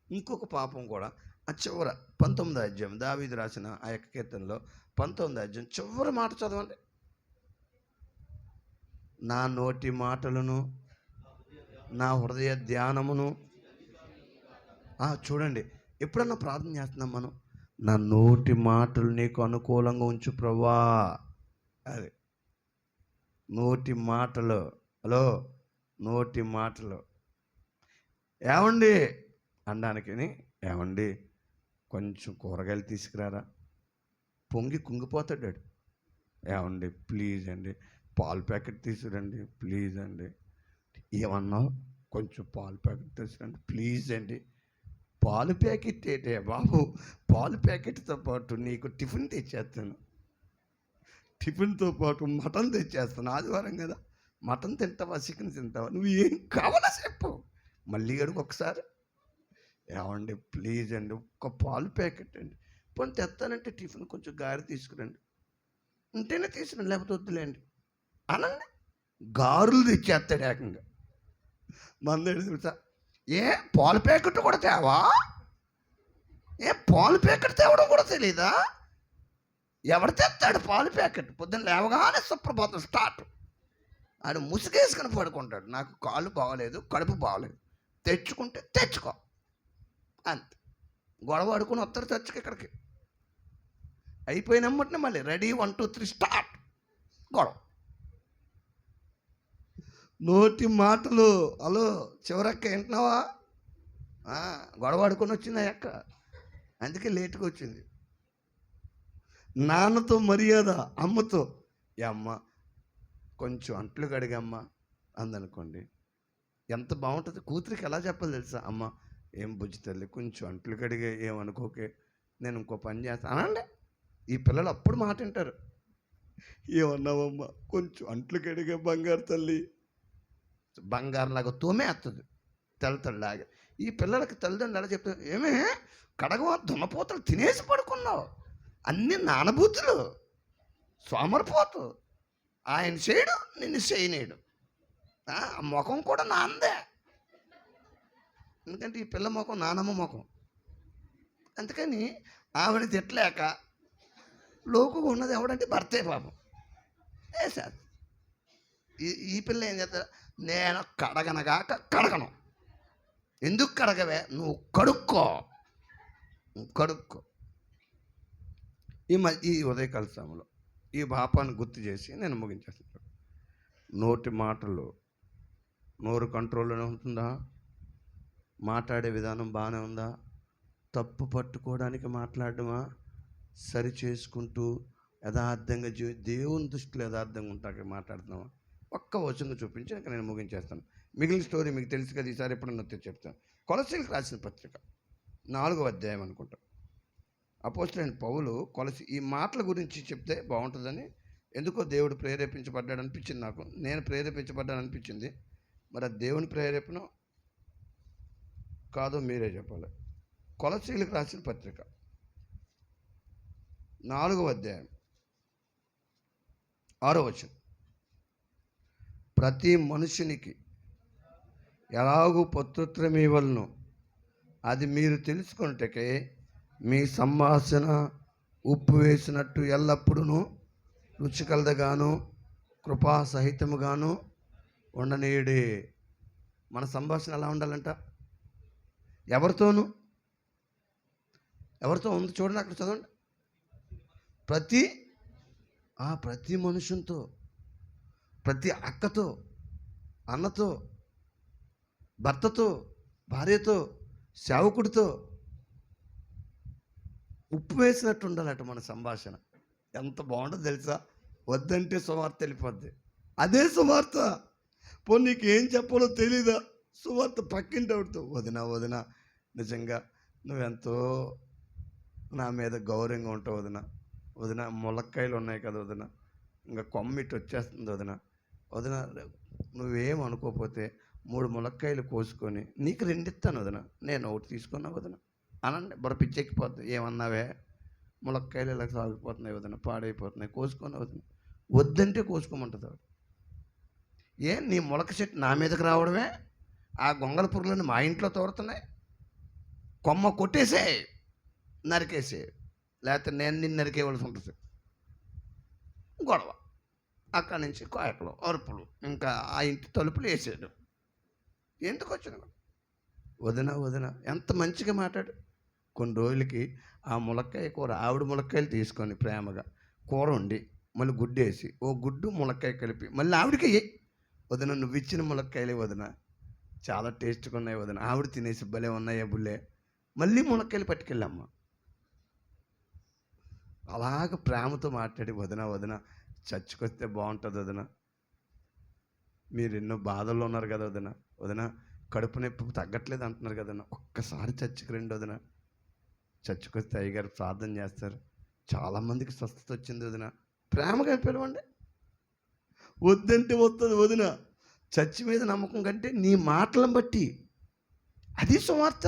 ఇంకొక పాపం కూడా ఆ చివర 19వ అధ్యాయం, దావీదు రాసిన ఆ యొక్క కీర్తనలో 19వ అధ్యాయం చివరి మాట చదవండి. నా నోటి మాటలను నా హృదయ ధ్యానమును. చూడండి, ఎప్పుడన్నా ప్రార్థన చేస్తున్నాం మనం, నా నోటి మాటలు నీకు అనుకూలంగా ఉంచు ప్రభా. అది నోటి మాటలు. హలో, నోటి మాటలు ఏమండి అనడానికి, ఏమండి కొంచెం కూరగాయలు తీసుకురారా, పొంగి కుంగిపోతాడు. ఏమండి ప్లీజ్ అండి, పాలు ప్యాకెట్ తీసుకురండి ప్లీజ్ అండి. ఏమన్నావు? కొంచెం పాలు ప్యాకెట్ తీసుకురండి ప్లీజ్ అండి. పాలు ప్యాకెట్ ఏంటే బాబు, పాలు ప్యాకెట్తో పాటు నీకు టిఫిన్ తెచ్చేస్తాను, టిఫిన్తో పాటు మటన్ తెచ్చేస్తాను. ఆదివారం కదా, మటన్ తింటావా, చికెన్ తింటావా, నువ్వు ఏం కావాలో చెప్పు. మళ్ళీ అడుగు ఒకసారి, ఏమండి ప్లీజ్ అండి ఒక్క పాలు ప్యాకెట్ అండి. పోనీ తెస్తానంటే టిఫిన్ కొంచెం గారి తీసుకురండి, ఉంటేనే తీసుకురండి, లేకపోతే వద్దులేండి అనండి. గారులు తెచ్చేస్తాడు ఏకంగా. మందేడు తెలుసా? ఏ పాలు ప్యాకెట్ కూడా తేవా? ఏ పాలు ప్యాకెట్ తేవడం కూడా తెలీదా? ఎవరు తెస్తాడు పాలు ప్యాకెట్? పొద్దున్న లేవగానే సుప్రభాతం స్టార్ట్. ఆడు ముసుగేసుకుని పడుకుంటాడు, నాకు కాళ్ళు బాగలేదు, కడుపు బాగలేదు, తెచ్చుకుంటే తెచ్చుకో అంతే. గొడవ ఆడుకుని వస్తారు చర్చకి, ఇక్కడికి అయిపోయినమ్మటినే మళ్ళీ రెడీ 1 2 3 స్టార్ట్ గొడవ. నోటి మాటలు. హలో చివరక్క వింటున్నావా? గొడవ ఆడుకొని వచ్చింది ఆ అక్క, అందుకే లేటుగా వచ్చింది. నాన్నతో మర్యాద, అమ్మతో ఏ అమ్మ కొంచెం అంట్లు కడిగమ్మా అందనుకోండి, ఎంత బాగుంటుంది. కూతురికి ఎలా చెప్పాలి తెలుసా? అమ్మ ఏం బుజ్జి తల్లి, కొంచెం అంట్లు కడిగే, ఏమనుకోకే, నేను ఇంకో పని చేస్తాను అనండి. ఈ పిల్లలు అప్పుడు మాట వింటారు. ఏమన్నావమ్మా, కొంచెం అంట్లు కడిగే బంగారు తల్లి, బంగారులాగా తోమేస్తుంది తెల్లతల్లిలాగా. ఈ పిల్లలకి తల్లిదండ్రులు ఎలా చెప్తారు? ఏమే కడగవా, దున్నపోతలు తినేసి పడుకున్నావు, అన్ని నానబూతులు, సోమరిపోతు, ఆయన చేయడు నిన్ను చేయనేడు, ముఖం కూడా నాందే. ఎందుకంటే ఈ పిల్ల ముఖం నానమ్మ ముఖం. అందుకని ఆవిడ తిట్టలేక లోకుగా ఉన్నది ఎవడంటే భర్తే పాపం. వేసేది. ఈ పిల్ల ఏం చేస్తా, నేను కడగనగాక కడగను. ఎందుకు కడగవే? నువ్వు కడుక్కో. ఈ ఉదయకాల సమయంలో ఈ పాపాన్ని గుర్తు చేసి నేను ముగించేస్తాను. నోటి మాటలు, నోరు కంట్రోల్లోనే ఉంటుందా? మాట్లాడే విధానం బాగానే ఉందా? తప్పు పట్టుకోవడానికి మాట్లాడడమా? సరి చేసుకుంటూ యథార్థంగా దేవుని దృష్టిలో యథార్థంగా ఉంటాక మాట్లాడుతున్నావా? ఒక్క వచనం చూపించి ఇంకా నేను ముగించేస్తాను. మిగిలిన స్టోరీ మీకు తెలుసు కదా, ఈసారి ఎప్పుడన్నా చెప్తాను. కొలసీలకు రాసిన పత్రిక 4వ అధ్యాయం అనుకుంటా. అపోస్తలుడైన పౌలు ఈ మాటల గురించి చెప్తే బాగుంటుందని ఎందుకో దేవుడు ప్రేరేపించబడ్డాడు అనిపించింది నాకు. నేను ప్రేరేపించబడ్డాను అనిపించింది. మరి ఆ దేవుని ప్రేరేపణ కాదో మీరే చెప్పాలి. కొలసీలకు రాసిన పత్రిక 4వ అధ్యాయం 6వ వచనం. ప్రతి మనుషునికి ఎలాగూ ప్రత్యుత్తరం ఇవ్వలను, అది మీరు తెలుసుకొనుటకే మీ సంభాషణ ఉప్పు వేసినట్టు ఎల్లప్పుడూ రుచికలదగాను కృపాసహితముగాను ఉండనీయుడే. మన సంభాషణ ఎలా ఉండాలంట? ఎవరితో ఉంది చూడండి, అక్కడ చదవండి. ప్రతి మనుషునితో, ప్రతి అక్కతో, అన్నతో, భర్తతో, భార్యతో, సేవకుడితో ఉప్పు వేసినట్టు ఉండాలట మన సంభాషణ. ఎంత బాగుంటుందో తెలుసా? వద్దంటే సువార్త వెళ్ళిపోద్ది. అదే సువార్త. నీకు ఏం చెప్పాలో తెలీదా? సువార్త పక్కింటి ఆవిడతో, వదిన నిజంగా నువ్వెంతో నా మీద గౌరవంగా ఉంటావు వదిన ములక్కాయలు ఉన్నాయి కదా వదిన, ఇంకా కొమ్మిటి వచ్చేస్తుంది వదిన నువ్వేం అనుకోకపోతే 3 ములక్కాయలు కోసుకొని నీకు 2 ఇస్తాను వదిన, నేను 1 తీసుకున్నా వదిన అనండి. పిచ్చెక్కిపోద్ది. ఏమన్నావే? ములక్కాయలు ఇలా సాగిపోతున్నాయి వదిన, పాడైపోతున్నాయి, కోసుకొని వదిన. వద్దంటే కోసుకోమంటుంది ఆవిడ. నీ ములక చెట్టు నా మీదకి రావడమే? ఆ గొంగళ పురుగులను మా ఇంట్లో తోరుతున్నాయి. కొమ్మ కొట్టేసే, నరికేసే, లేకపోతే నేను నిన్ను నరికేవలసి ఉంటుంది. గొడవ. అక్కడి నుంచి కోయకలు, అరుపులు, ఇంకా ఆ ఇంటి తలుపులు వేసాడు. ఎందుకు వచ్చిన వదిన ఎంత మంచిగా మాట్లాడు. కొన్ని రోజులకి ఆ ములక్కాయ కూర, ఆవిడ ములక్కాయలు తీసుకొని ప్రేమగా కూర వండి మళ్ళీ గుడ్డు వేసి, ఓ గుడ్డు ములక్కాయ కలిపి మళ్ళీ ఆవిడకి వదిన నువ్వు ఇచ్చిన ములక్కాయలే వదిన, చాలా టేస్ట్గా ఉన్నాయి వదిన, ఆవిడ తినేసి భలే ఉన్నాయా బుల్లే, మళ్ళీ ములక్కాయలు పట్టుకెళ్ళమ్మా. అలాగ ప్రేమతో మాట్లాడి వదిన చర్చికొస్తే బాగుంటుంది వదిన, మీరు ఎన్నో బాధల్లో ఉన్నారు కదా వదిన కడుపు నొప్పి తగ్గట్లేదు అంటున్నారు కదన్నా, ఒక్కసారి చర్చికి రండి వదిన, చర్చికొస్తే అయ్యగారు ప్రార్థన చేస్తారు, చాలామందికి స్వస్థత వచ్చింది వదిన, ప్రేమగా పిలవండి. వద్దంటే వస్తుంది వదిన. చర్చి మీద నమ్మకం కంటే నీ మాటలను బట్టి, అది సువార్త.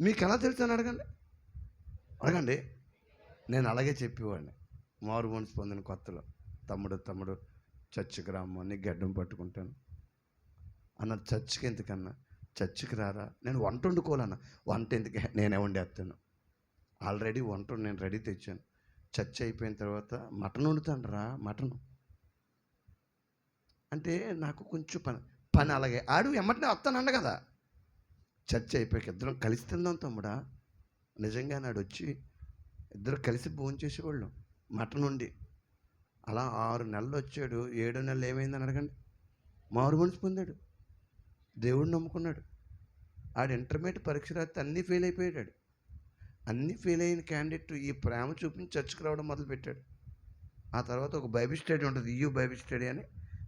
మీకు ఎలా తెలుసు అని అడగండి. నేను అలాగే చెప్పేవాడిని. మారు మనసు పొందిన కొత్తలో, తమ్ముడు చర్చికి రామ్మా, నీ గడ్డం పట్టుకుంటాను అన్న. చర్చికి ఎందుకన్నా? చర్చికి రారా, నేను వంట వండుకోవాలన్నా. వంట ఎందుకే, నేనే వండేస్తాను. ఆల్రెడీ వంట నేను రెడీ తెచ్చాను. చర్చ్ అయిపోయిన తర్వాత మటన్ వండుతాను రా, మటన్ అంటే నాకు కొంచెం పని అలాగే ఆడు ఎమ్మటనే వస్తానండ కదా. చర్చ్ అయిపోయాక ఇద్దరం కలిసి తిందాం తమ్ముడా. నిజంగా నాడు వచ్చి ఇద్దరు కలిసి భోజనం చేసేవాళ్ళం, మటన్ వండి. అలా 6 నెలలు వచ్చాడు. 7వ నెలలు ఏమైందని అడగండి. మారు మనసు పొందాడు, దేవుడు నమ్ముకున్నాడు. ఆడు ఇంటర్మీడియట్ పరీక్ష రాస్తే అన్నీ ఫెయిల్ అయిపోయాడు. అన్నీ ఫెయిల్ అయిన క్యాండిడేట్ ఈ ప్రేమ చూపించి చర్చకు రావడం మొదలుపెట్టాడు. ఆ తర్వాత ఒక బైబిల్ స్టడీ ఉంటుంది, ఇయ్యూ బైబిల్ స్టడీ అని.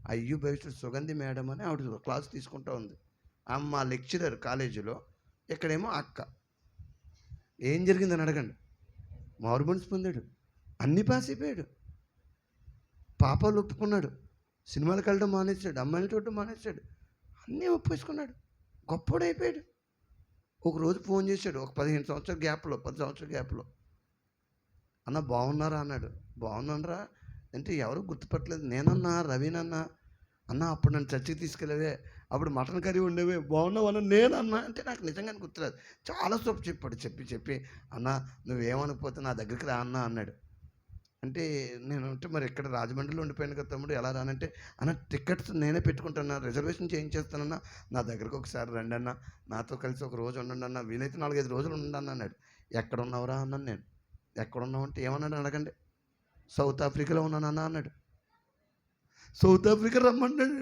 ఆ ఇయ్యూ బైబిల్ స్టడీ సుగంధి మేడం అని ఆవిడ క్లాస్ తీసుకుంటూ ఉంది. మా లెక్చరర్ కాలేజీలో, ఇక్కడేమో అక్క. ఏం జరిగిందని అడగండి. మారు మనసు పొందాడు, అన్నీ పాస్ అయిపోయాడు, పాపాలు ఒప్పుకున్నాడు, సినిమాలకు వెళ్ళడం మానేశాడు, అమ్మాయిలు చూడడం మానేశాడు, అన్నీ ఒప్పేసుకున్నాడు, గొప్పడైపోయాడు. ఒకరోజు ఫోన్ చేశాడు, ఒక 15 సంవత్సరాల గ్యాప్లో, 10 సంవత్సరాల గ్యాప్లో. అన్న బాగున్నారా అన్నాడు. బాగున్నానరా అంటే ఎవరు గుర్తుపట్టలేదు. నేనన్నా రవీనన్నా. అన్న అప్పుడు నన్ను చర్చికి తీసుకెళ్ళవే, అప్పుడు మటన్ కర్రీ ఉండేవే, బాగున్నావు అన్న. నేనన్నా అంటే నాకు నిజంగానే గుర్తులేదు. చాలా సోపు చెప్పాడు. చెప్పి అన్న నువ్వేమనుకోతే నా దగ్గరికి రా అన్న అన్నాడు. అంటే నేను అంటే మరి ఇక్కడ రాజమండ్రిలో ఉండిపోయాను కదా తమ్ముడు, ఎలా రానంటే, అన్న టికెట్స్ నేనే పెట్టుకుంటాను, రిజర్వేషన్ చేయించేస్తానన్నా, నా దగ్గరకు ఒకసారి రండి అన్న, నాతో కలిసి ఒక రోజు ఉండండి అన్న, వీలైతే 4-5 రోజులు ఉండండి అన్నాడు. ఎక్కడ ఉన్నావురా అన్నాను నేను. ఎక్కడ ఉన్నావు అంటే ఏమన్నాడు అడగండి. సౌత్ ఆఫ్రికాలో ఉన్నానన్నా అన్నాడు. సౌత్ ఆఫ్రికా రమ్మన్నాడు.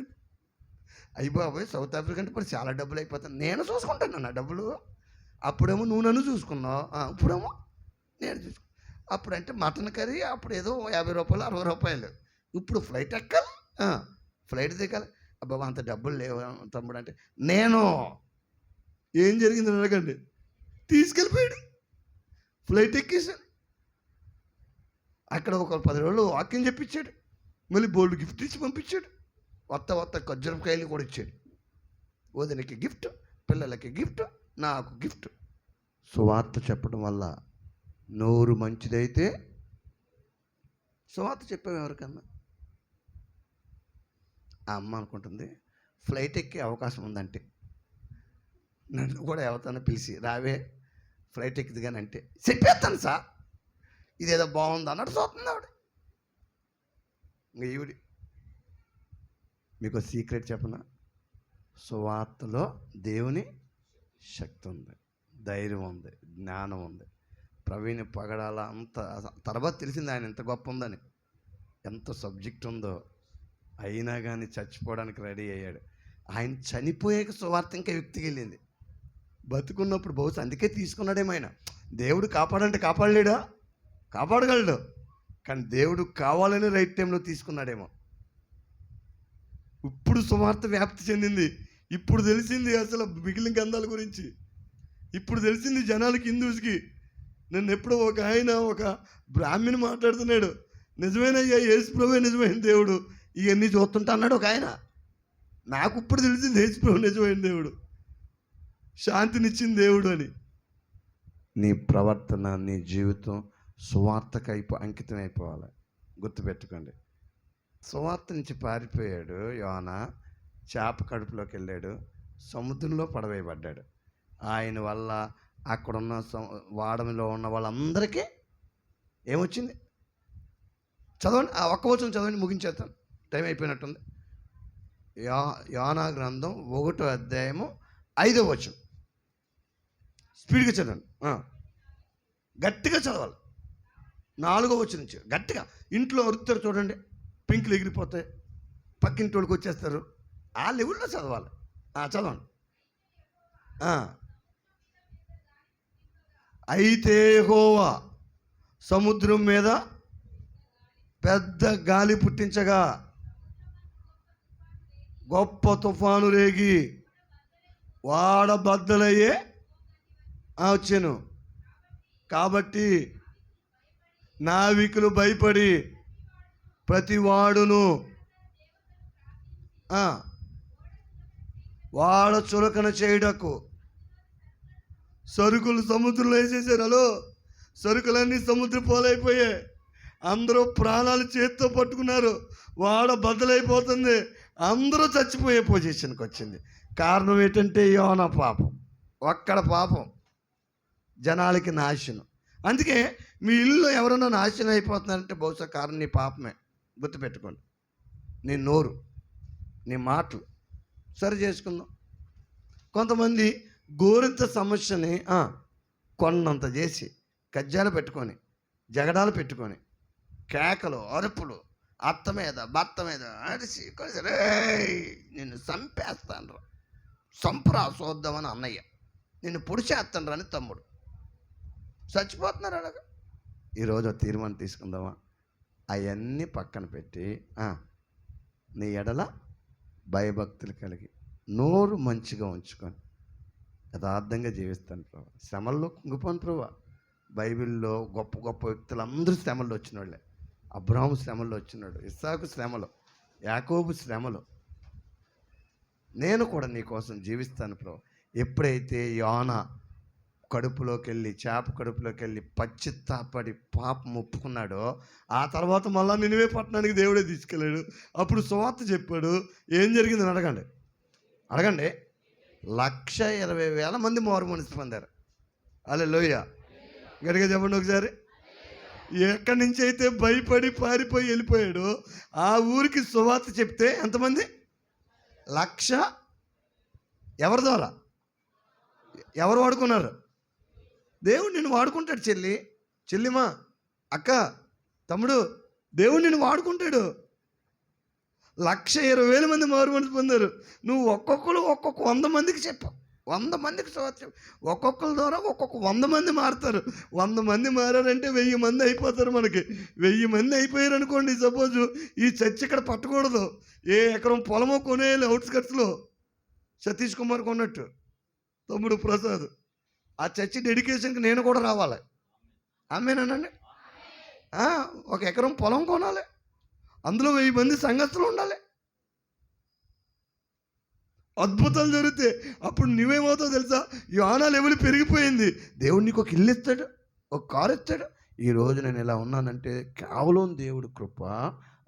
అయ్యి బాబోయ్, సౌత్ ఆఫ్రికా అంటే ఇప్పుడు చాలా డబ్బులు అయిపోతాను, నేను చూసుకుంటాను అన్న డబ్బులు. అప్పుడేమో నువ్వు నన్ను చూసుకున్నావు, ఇప్పుడేమో నేను చూసుకున్నాను. అప్పుడంటే మటన్ కర్రీ అప్పుడు ఏదో 50 రూపాయలు 60 రూపాయలు. ఇప్పుడు ఫ్లైట్ ఎక్కాలి, ఫ్లైట్ దిగాలి. అబ్బా అంత డబ్బులు లేవు తమ్ముడు అంటే, నేను ఏం జరిగింది అడగండి, తీసుకెళ్ళిపోయాడు. ఫ్లైట్ ఎక్కేసాను. అక్కడ ఒక 10 రోజులు వాక్యం చెప్పించాడు, మళ్ళీ బోల్డ్ గిఫ్ట్ ఇచ్చి పంపించాడు. వత్త ఖర్జూరకాయలు కూడా ఇచ్చాడు. వదినకి గిఫ్ట్, పిల్లలకి గిఫ్ట్, నాకు గిఫ్ట్. సువార్త చెప్పడం వల్ల నోరు మంచిదైతే సువార్త చెప్పావు ఎవరికన్నా. ఆ అమ్మ అనుకుంటుంది ఫ్లైట్ ఎక్కే అవకాశం ఉందంటే, నన్ను కూడా ఎవరితోనో పిలిచి రావే ఫ్లైట్ ఎక్కింది కానీ అంటే చెప్పేస్తాను సార్, ఇదేదో బాగుంది అన్నట్టు చూస్తుంది ఆవిడ. ఇంకా ఈవిడి మీకు సీక్రెట్ చెప్పనా, సువార్తలో దేవుని శక్తి ఉంది, ధైర్యం ఉంది, జ్ఞానం ఉంది. ప్రవీణ్ పగడాల అంత తర్వాత తెలిసింది ఆయన ఎంత గొప్ప ఉందని, ఎంత సబ్జెక్ట్ ఉందో. అయినా కానీ చచ్చిపోవడానికి రెడీ అయ్యాడు. ఆయన చనిపోయాక సువార్త ఇంకా వ్యక్తికి వెళ్ళింది. బతుకున్నప్పుడు బహుశా అందుకే తీసుకున్నాడేమో ఆయన. దేవుడు కాపాడంటే కాపాడలేడా, కాపాడగలడు, కానీ దేవుడు కావాలని రైట్ టైంలో తీసుకున్నాడేమో. ఇప్పుడు సువార్త వ్యాప్తి చెందింది. ఇప్పుడు తెలిసింది అసలు మిగిలిన గ్రంథాల గురించి. ఇప్పుడు తెలిసింది జనాలకి, హిందూస్కి. నన్ను ఎప్పుడో ఒక ఆయన ఒక బ్రాహ్మణి మాట్లాడుతున్నాడు, నిజమేనయ్యా యేసుప్రభువే నిజమైన దేవుడు, ఇవన్నీ చూస్తుంటా అన్నాడు ఒక ఆయన. నాకు ఇప్పుడు తెలిసింది యేసుప్రభు నిజమైన దేవుడు, శాంతినిచ్చిన దేవుడు అని. నీ ప్రవర్తన, నీ జీవితం సువార్తకు అంకితం అయిపోవాలి. గుర్తుపెట్టుకోండి. సువార్త నుంచి పారిపోయాడు యోనా, చేప కడుపులోకి వెళ్ళాడు, సముద్రంలో పడవేయబడ్డాడు. ఆయన వల్ల అక్కడున్న వాడమిలో ఉన్న వాళ్ళందరికీ ఏమొచ్చింది చదవండి. ఆ ఒక్క వచనం చదవండి, ముగించేస్తాను, టైం అయిపోయినట్టుంది. యోనా గ్రంథం 1వ అధ్యాయము 5వ వచనం. స్పీడ్గా చదవండి, గట్టిగా చదవాలి. 4వ వచనం నుంచి గట్టిగా. ఇంట్లో అరుతారు చూడండి, పింకులు ఎగిరిపోతాయి, పక్కింటి వాళ్ళకి వచ్చేస్తారు. ఆ లెవెల్లో చదవాలి. చదవండి. అయితే యెహోవా సముద్రం మీద పెద్ద గాలి పుట్టించగా గొప్ప తుఫాను రేగి వాడ బద్దలయ్యే వచ్చాను. కాబట్టి నావికులు భయపడి ప్రతి వాడును వాడ చులకన చేయుటకు సరుకులు సముద్రంలో వేసేసారు. హలో, సరుకులన్నీ సముద్ర పోలైపోయాయి. అందరూ ప్రాణాలు చేతితో పట్టుకున్నారు. వాడ బద్దలైపోతుంది. అందరూ చచ్చిపోయే పొజిషన్కి వచ్చింది. కారణం ఏంటంటే యోనా పాపం, ఒక్కడ పాపం, జనాలకి నాశనం. అందుకే మీ ఇల్లు ఎవరైనా నాశనం అయిపోతున్నారంటే బహుశా కారణం నీ పాపమే. గుర్తుపెట్టుకోండి. నీ నోరు, నీ మాటలు సరి చేసుకుందాం. కొంతమంది గోరింత సమస్యని కొండంత చేసి కజ్జాలు పెట్టుకొని, జగడాలు పెట్టుకొని, కేకలు, అరుపులు, అత్త మీద భర్త మీద అరిసి నిన్ను చంపేస్తాను, సంపురా చూద్దామని అన్నయ్య, నిన్ను పొడిచేస్తాను అని తమ్ముడు, చచ్చిపోతున్నారు అలాగా. ఈరోజు తీర్మానం తీసుకుందామా, అవన్నీ పక్కన పెట్టి నీ ఎడల భయభక్తులు కలిగి నోరు మంచిగా ఉంచుకొని యథార్థంగా జీవిస్తాను ప్రభా. శ్రమల్లో కుంగిపోను ప్రభా. బైబిల్లో గొప్ప గొప్ప వ్యక్తులు అందరూ శ్రమల్లో వచ్చిన వాళ్ళే. అబ్రాహాము శ్రమల్లో వచ్చినాడు, ఇస్సాకు శ్రమలో, యాకోబు శ్రమలో. నేను కూడా నీ కోసం జీవిస్తాను ప్రభా. ఎప్పుడైతే యోనా కడుపులోకి వెళ్ళి, చేప కడుపులోకి వెళ్ళి పశ్చాత్తాపడి పాపం ఒప్పుకున్నాడో, ఆ తర్వాత మళ్ళీ నినివే పట్టణానికి దేవుడే తీసుకెళ్ళాడు. అప్పుడు సువార్త చెప్పాడు. ఏం జరిగిందని అడగండి. 1,20,000 మంది మారు మనసు పొందారు. హల్లెలూయా. గట్టిగా చెప్పండి ఒకసారి. ఎక్కడి నుంచి అయితే భయపడి పారిపోయి వెళ్ళిపోయాడో ఆ ఊరికి సువార్త చెప్తే ఎంతమంది? 1,00,000. ఎవరి ద్వారా? ఎవరు వాడుకున్నారు? దేవుడు నిన్ను వాడుకుంటాడు చెల్లిమా, అక్క, తమ్ముడు. దేవుడు నిన్ను వాడుకుంటాడు. 1,20,000 మంది మారు మనసు పొందారు. నువ్వు ఒక్కొక్కరు 100 మందికి చెప్పావు. 100 మందికి సువార్త చెప్పు. ఒక్కొక్కరి ద్వారా 100 మంది మారుతారు. 100 మంది మారారంటే 1000 మంది అయిపోతారు. మనకి 1000 మంది అయిపోయారు అనుకోండి. సపోజు ఈ చర్చ్ ఇక్కడ పట్టకూడదు. ఏ ఎకరం పొలమో కొనేయాలి అవుట్స్కట్స్లో. సతీష్ కుమార్ కొన్నట్టు, తమ్ముడు ప్రసాద్. ఆ చర్చి డెడికేషన్కి నేను కూడా రావాలి. ఆమేనండి. 1 ఎకరం పొలం కొనాలి. అందులో 1000 మంది సంఘస్థులు ఉండాలి. అద్భుతాలు జరిగితే అప్పుడు నువ్వేమవుతావు తెలుసా? యోనా లెవెల్ పెరిగిపోయింది. దేవుడు నీకు ఒక ఇల్లు ఇస్తాడు, ఒక కారు ఇస్తాడు. ఈరోజు నేను ఇలా ఉన్నానంటే కేవలం దేవుడు కృప.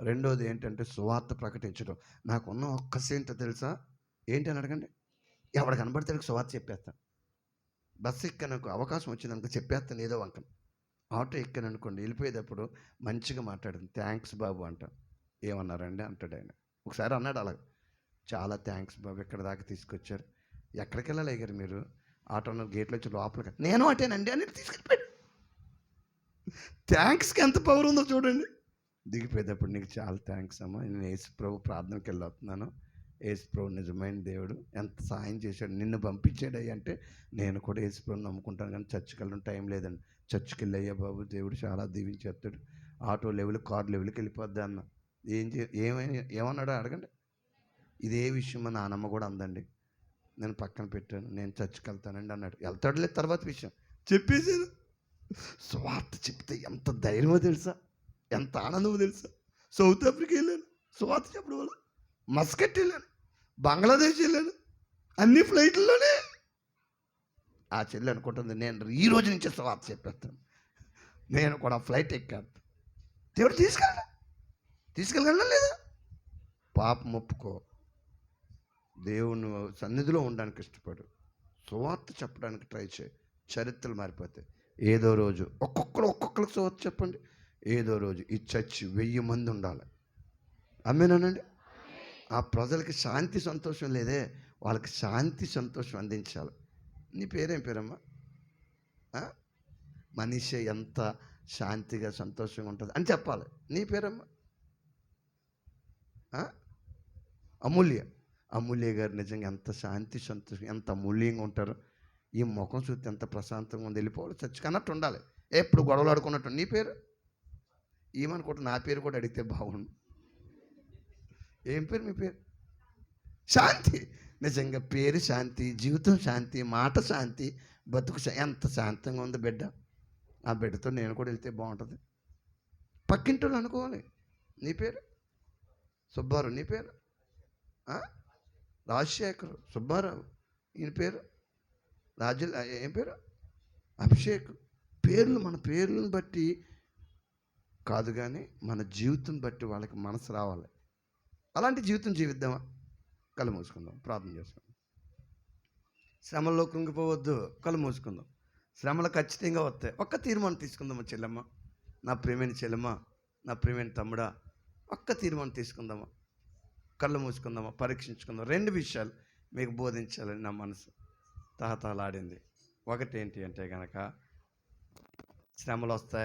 రెండోది ఏంటంటే సువార్త ప్రకటించడం. నాకున్న ఒక్క సెంట్ తెలుసా ఏంటి అని అడగండి. ఎవడు కనబడితే సువార్త చెప్పేస్తాను. బస్సు ఎక్కానుకో, అవకాశం వచ్చిందనుకో చెప్పేస్తాను ఏదో వంకం. ఆటో ఎక్కాను అనుకోండి, వెళ్ళిపోయేటప్పుడు మంచిగా మాట్లాడాను. థ్యాంక్స్ బాబు అంటాను. ఏమన్నారండి అంటాడు ఆయన. ఒకసారి అన్నాడు అలాగ, చాలా థ్యాంక్స్ బాబు, ఎక్కడ దాకా తీసుకొచ్చారు. ఎక్కడికి వెళ్ళాలి గారు మీరు? ఆటోలో గేట్లో వచ్చి లోపలికి. నేను అటేనండి అని తీసుకెళ్ళిపోయాడు. థ్యాంక్స్కి ఎంత పవర్ ఉందో చూడండి. దిగిపోయేటప్పుడు నీకు చాలా థ్యాంక్స్ అమ్మా, నేను యేసు ప్రభు ప్రార్థనకి వెళ్ళొస్తున్నాను. యేసు ప్రభు నిజమైన దేవుడు, ఎంత సాయం చేశాడు, నిన్ను పంపించాడు అయ్యా అంటే నేను కూడా యేసు ప్రభుని నమ్ముకుంటాను కానీ చర్చికి వెళ్ళడం టైం లేదండి. చర్చికి వెళ్ళయ్యా బాబు, దేవుడు చాలా దీవించేస్తాడు. ఆటో లెవెల్, కార్ లెవెల్కి వెళ్ళిపోద్ది అన్న. ఏమన్నాడో అడగండి. ఇదే విషయం మా నాన్నమ్మ కూడా అందండి. నేను పక్కన పెట్టాను, నేను చర్చికి వెళ్తానండి అన్నాడు. వెళ్తాడులే తర్వాత విషయం చెప్పేశాను. సువార్త చెప్తే ఎంత ధైర్యమో తెలుసా, ఎంత ఆనందమో తెలుసా. సౌత్ ఆఫ్రికా వెళ్ళాను సువార్త చెప్పడం వల్ల, మస్కట్ వెళ్ళాను, బంగ్లాదేశ్ వెళ్ళాను, అన్ని ఫ్లైట్లలోనే. ఆ చెల్లి అనుకుంటుంది నేను ఈ రోజు నుంచే సువార్త చెప్పేస్తాను. నేను కూడా ఫ్లైట్ ఎక్కాను. దేవుడు తీసుకెళ్ళగలనా లేదా? పాపం ఒప్పుకో, దేవుని సన్నిధిలో ఉండడానికి ఇష్టపడు, సువార్త చెప్పడానికి ట్రై చేయి. చరిత్రలు మారిపోతాయి. ఏదో రోజు ఒక్కొక్కరికి సువార్త చెప్పండి. ఏదో రోజు ఈ చర్చ్ 1000 మంది ఉండాలి. ఆమేనండి. ఆ ప్రజలకి శాంతి సంతోషం లేదే, వాళ్ళకి శాంతి సంతోషం అందించాలి. నీ పేరేం పేరమ్మా? మనిషి ఎంత శాంతిగా సంతోషంగా ఉంటుంది అని చెప్పాలి. నీ పేరమ్మా? అమూల్య గారు నిజంగా ఎంత శాంతి సంతోషం, ఎంత అమూల్యంగా ఉంటారు. ఈ ముఖం చూస్తే ఎంత ప్రశాంతంగా ఉంది. వెళ్ళిపోవాలి చర్చకి అన్నట్టు ఉండాలి. ఎప్పుడు గొడవలు ఆడుకున్నట్టు. నీ పేరు ఏమనుకుంటా? నా పేరు కూడా అడిగితే బాగుండు. ఏం పేరు మీ పేరు? శాంతి. నిజంగా పేరు శాంతి, జీవితం శాంతి, మాట శాంతి, బతుకు ఎంత శాంతంగా ఉంది బిడ్డ. ఆ బిడ్డతో నేను కూడా వెళ్తే బాగుంటుంది. పక్కింటోళ్ళు అనుకోవాలి. నీ పేరు సుబ్బారావు. నీ పేరు రాజశేఖర్, సుబ్బారావు. ఈయన పేరు ఏం పేరు? అభిషేక్. పేర్లు మన పేర్లను బట్టి కాదు కానీ మన జీవితం బట్టి వాళ్ళకి మనసు రావాలి. అలాంటి జీవితం జీవిద్దామా? కళ్ళు మూసుకుందాం, ప్రార్థన చేసుకుందాం. శ్రమల్లో కృంగిపోవద్దు, కళ్ళు మూసుకుందాం. శ్రమలు ఖచ్చితంగా వస్తాయి. ఒక్క తీర్మానం తీసుకుందామా చెల్లెమ్మ, నా ప్రియమైన చెల్లెమ్మ, నా ప్రియమైన తమ్ముడా, ఒక్క తీర్మానం తీసుకుందామా? కళ్ళు మూసుకుందామా, పరీక్షించుకుందాం. 2 విషయాలు మీకు బోధించాలని నా మనసు తహతహలాడింది. ఒకటి ఏంటి అంటే కనుక శ్రమలు వస్తాయి.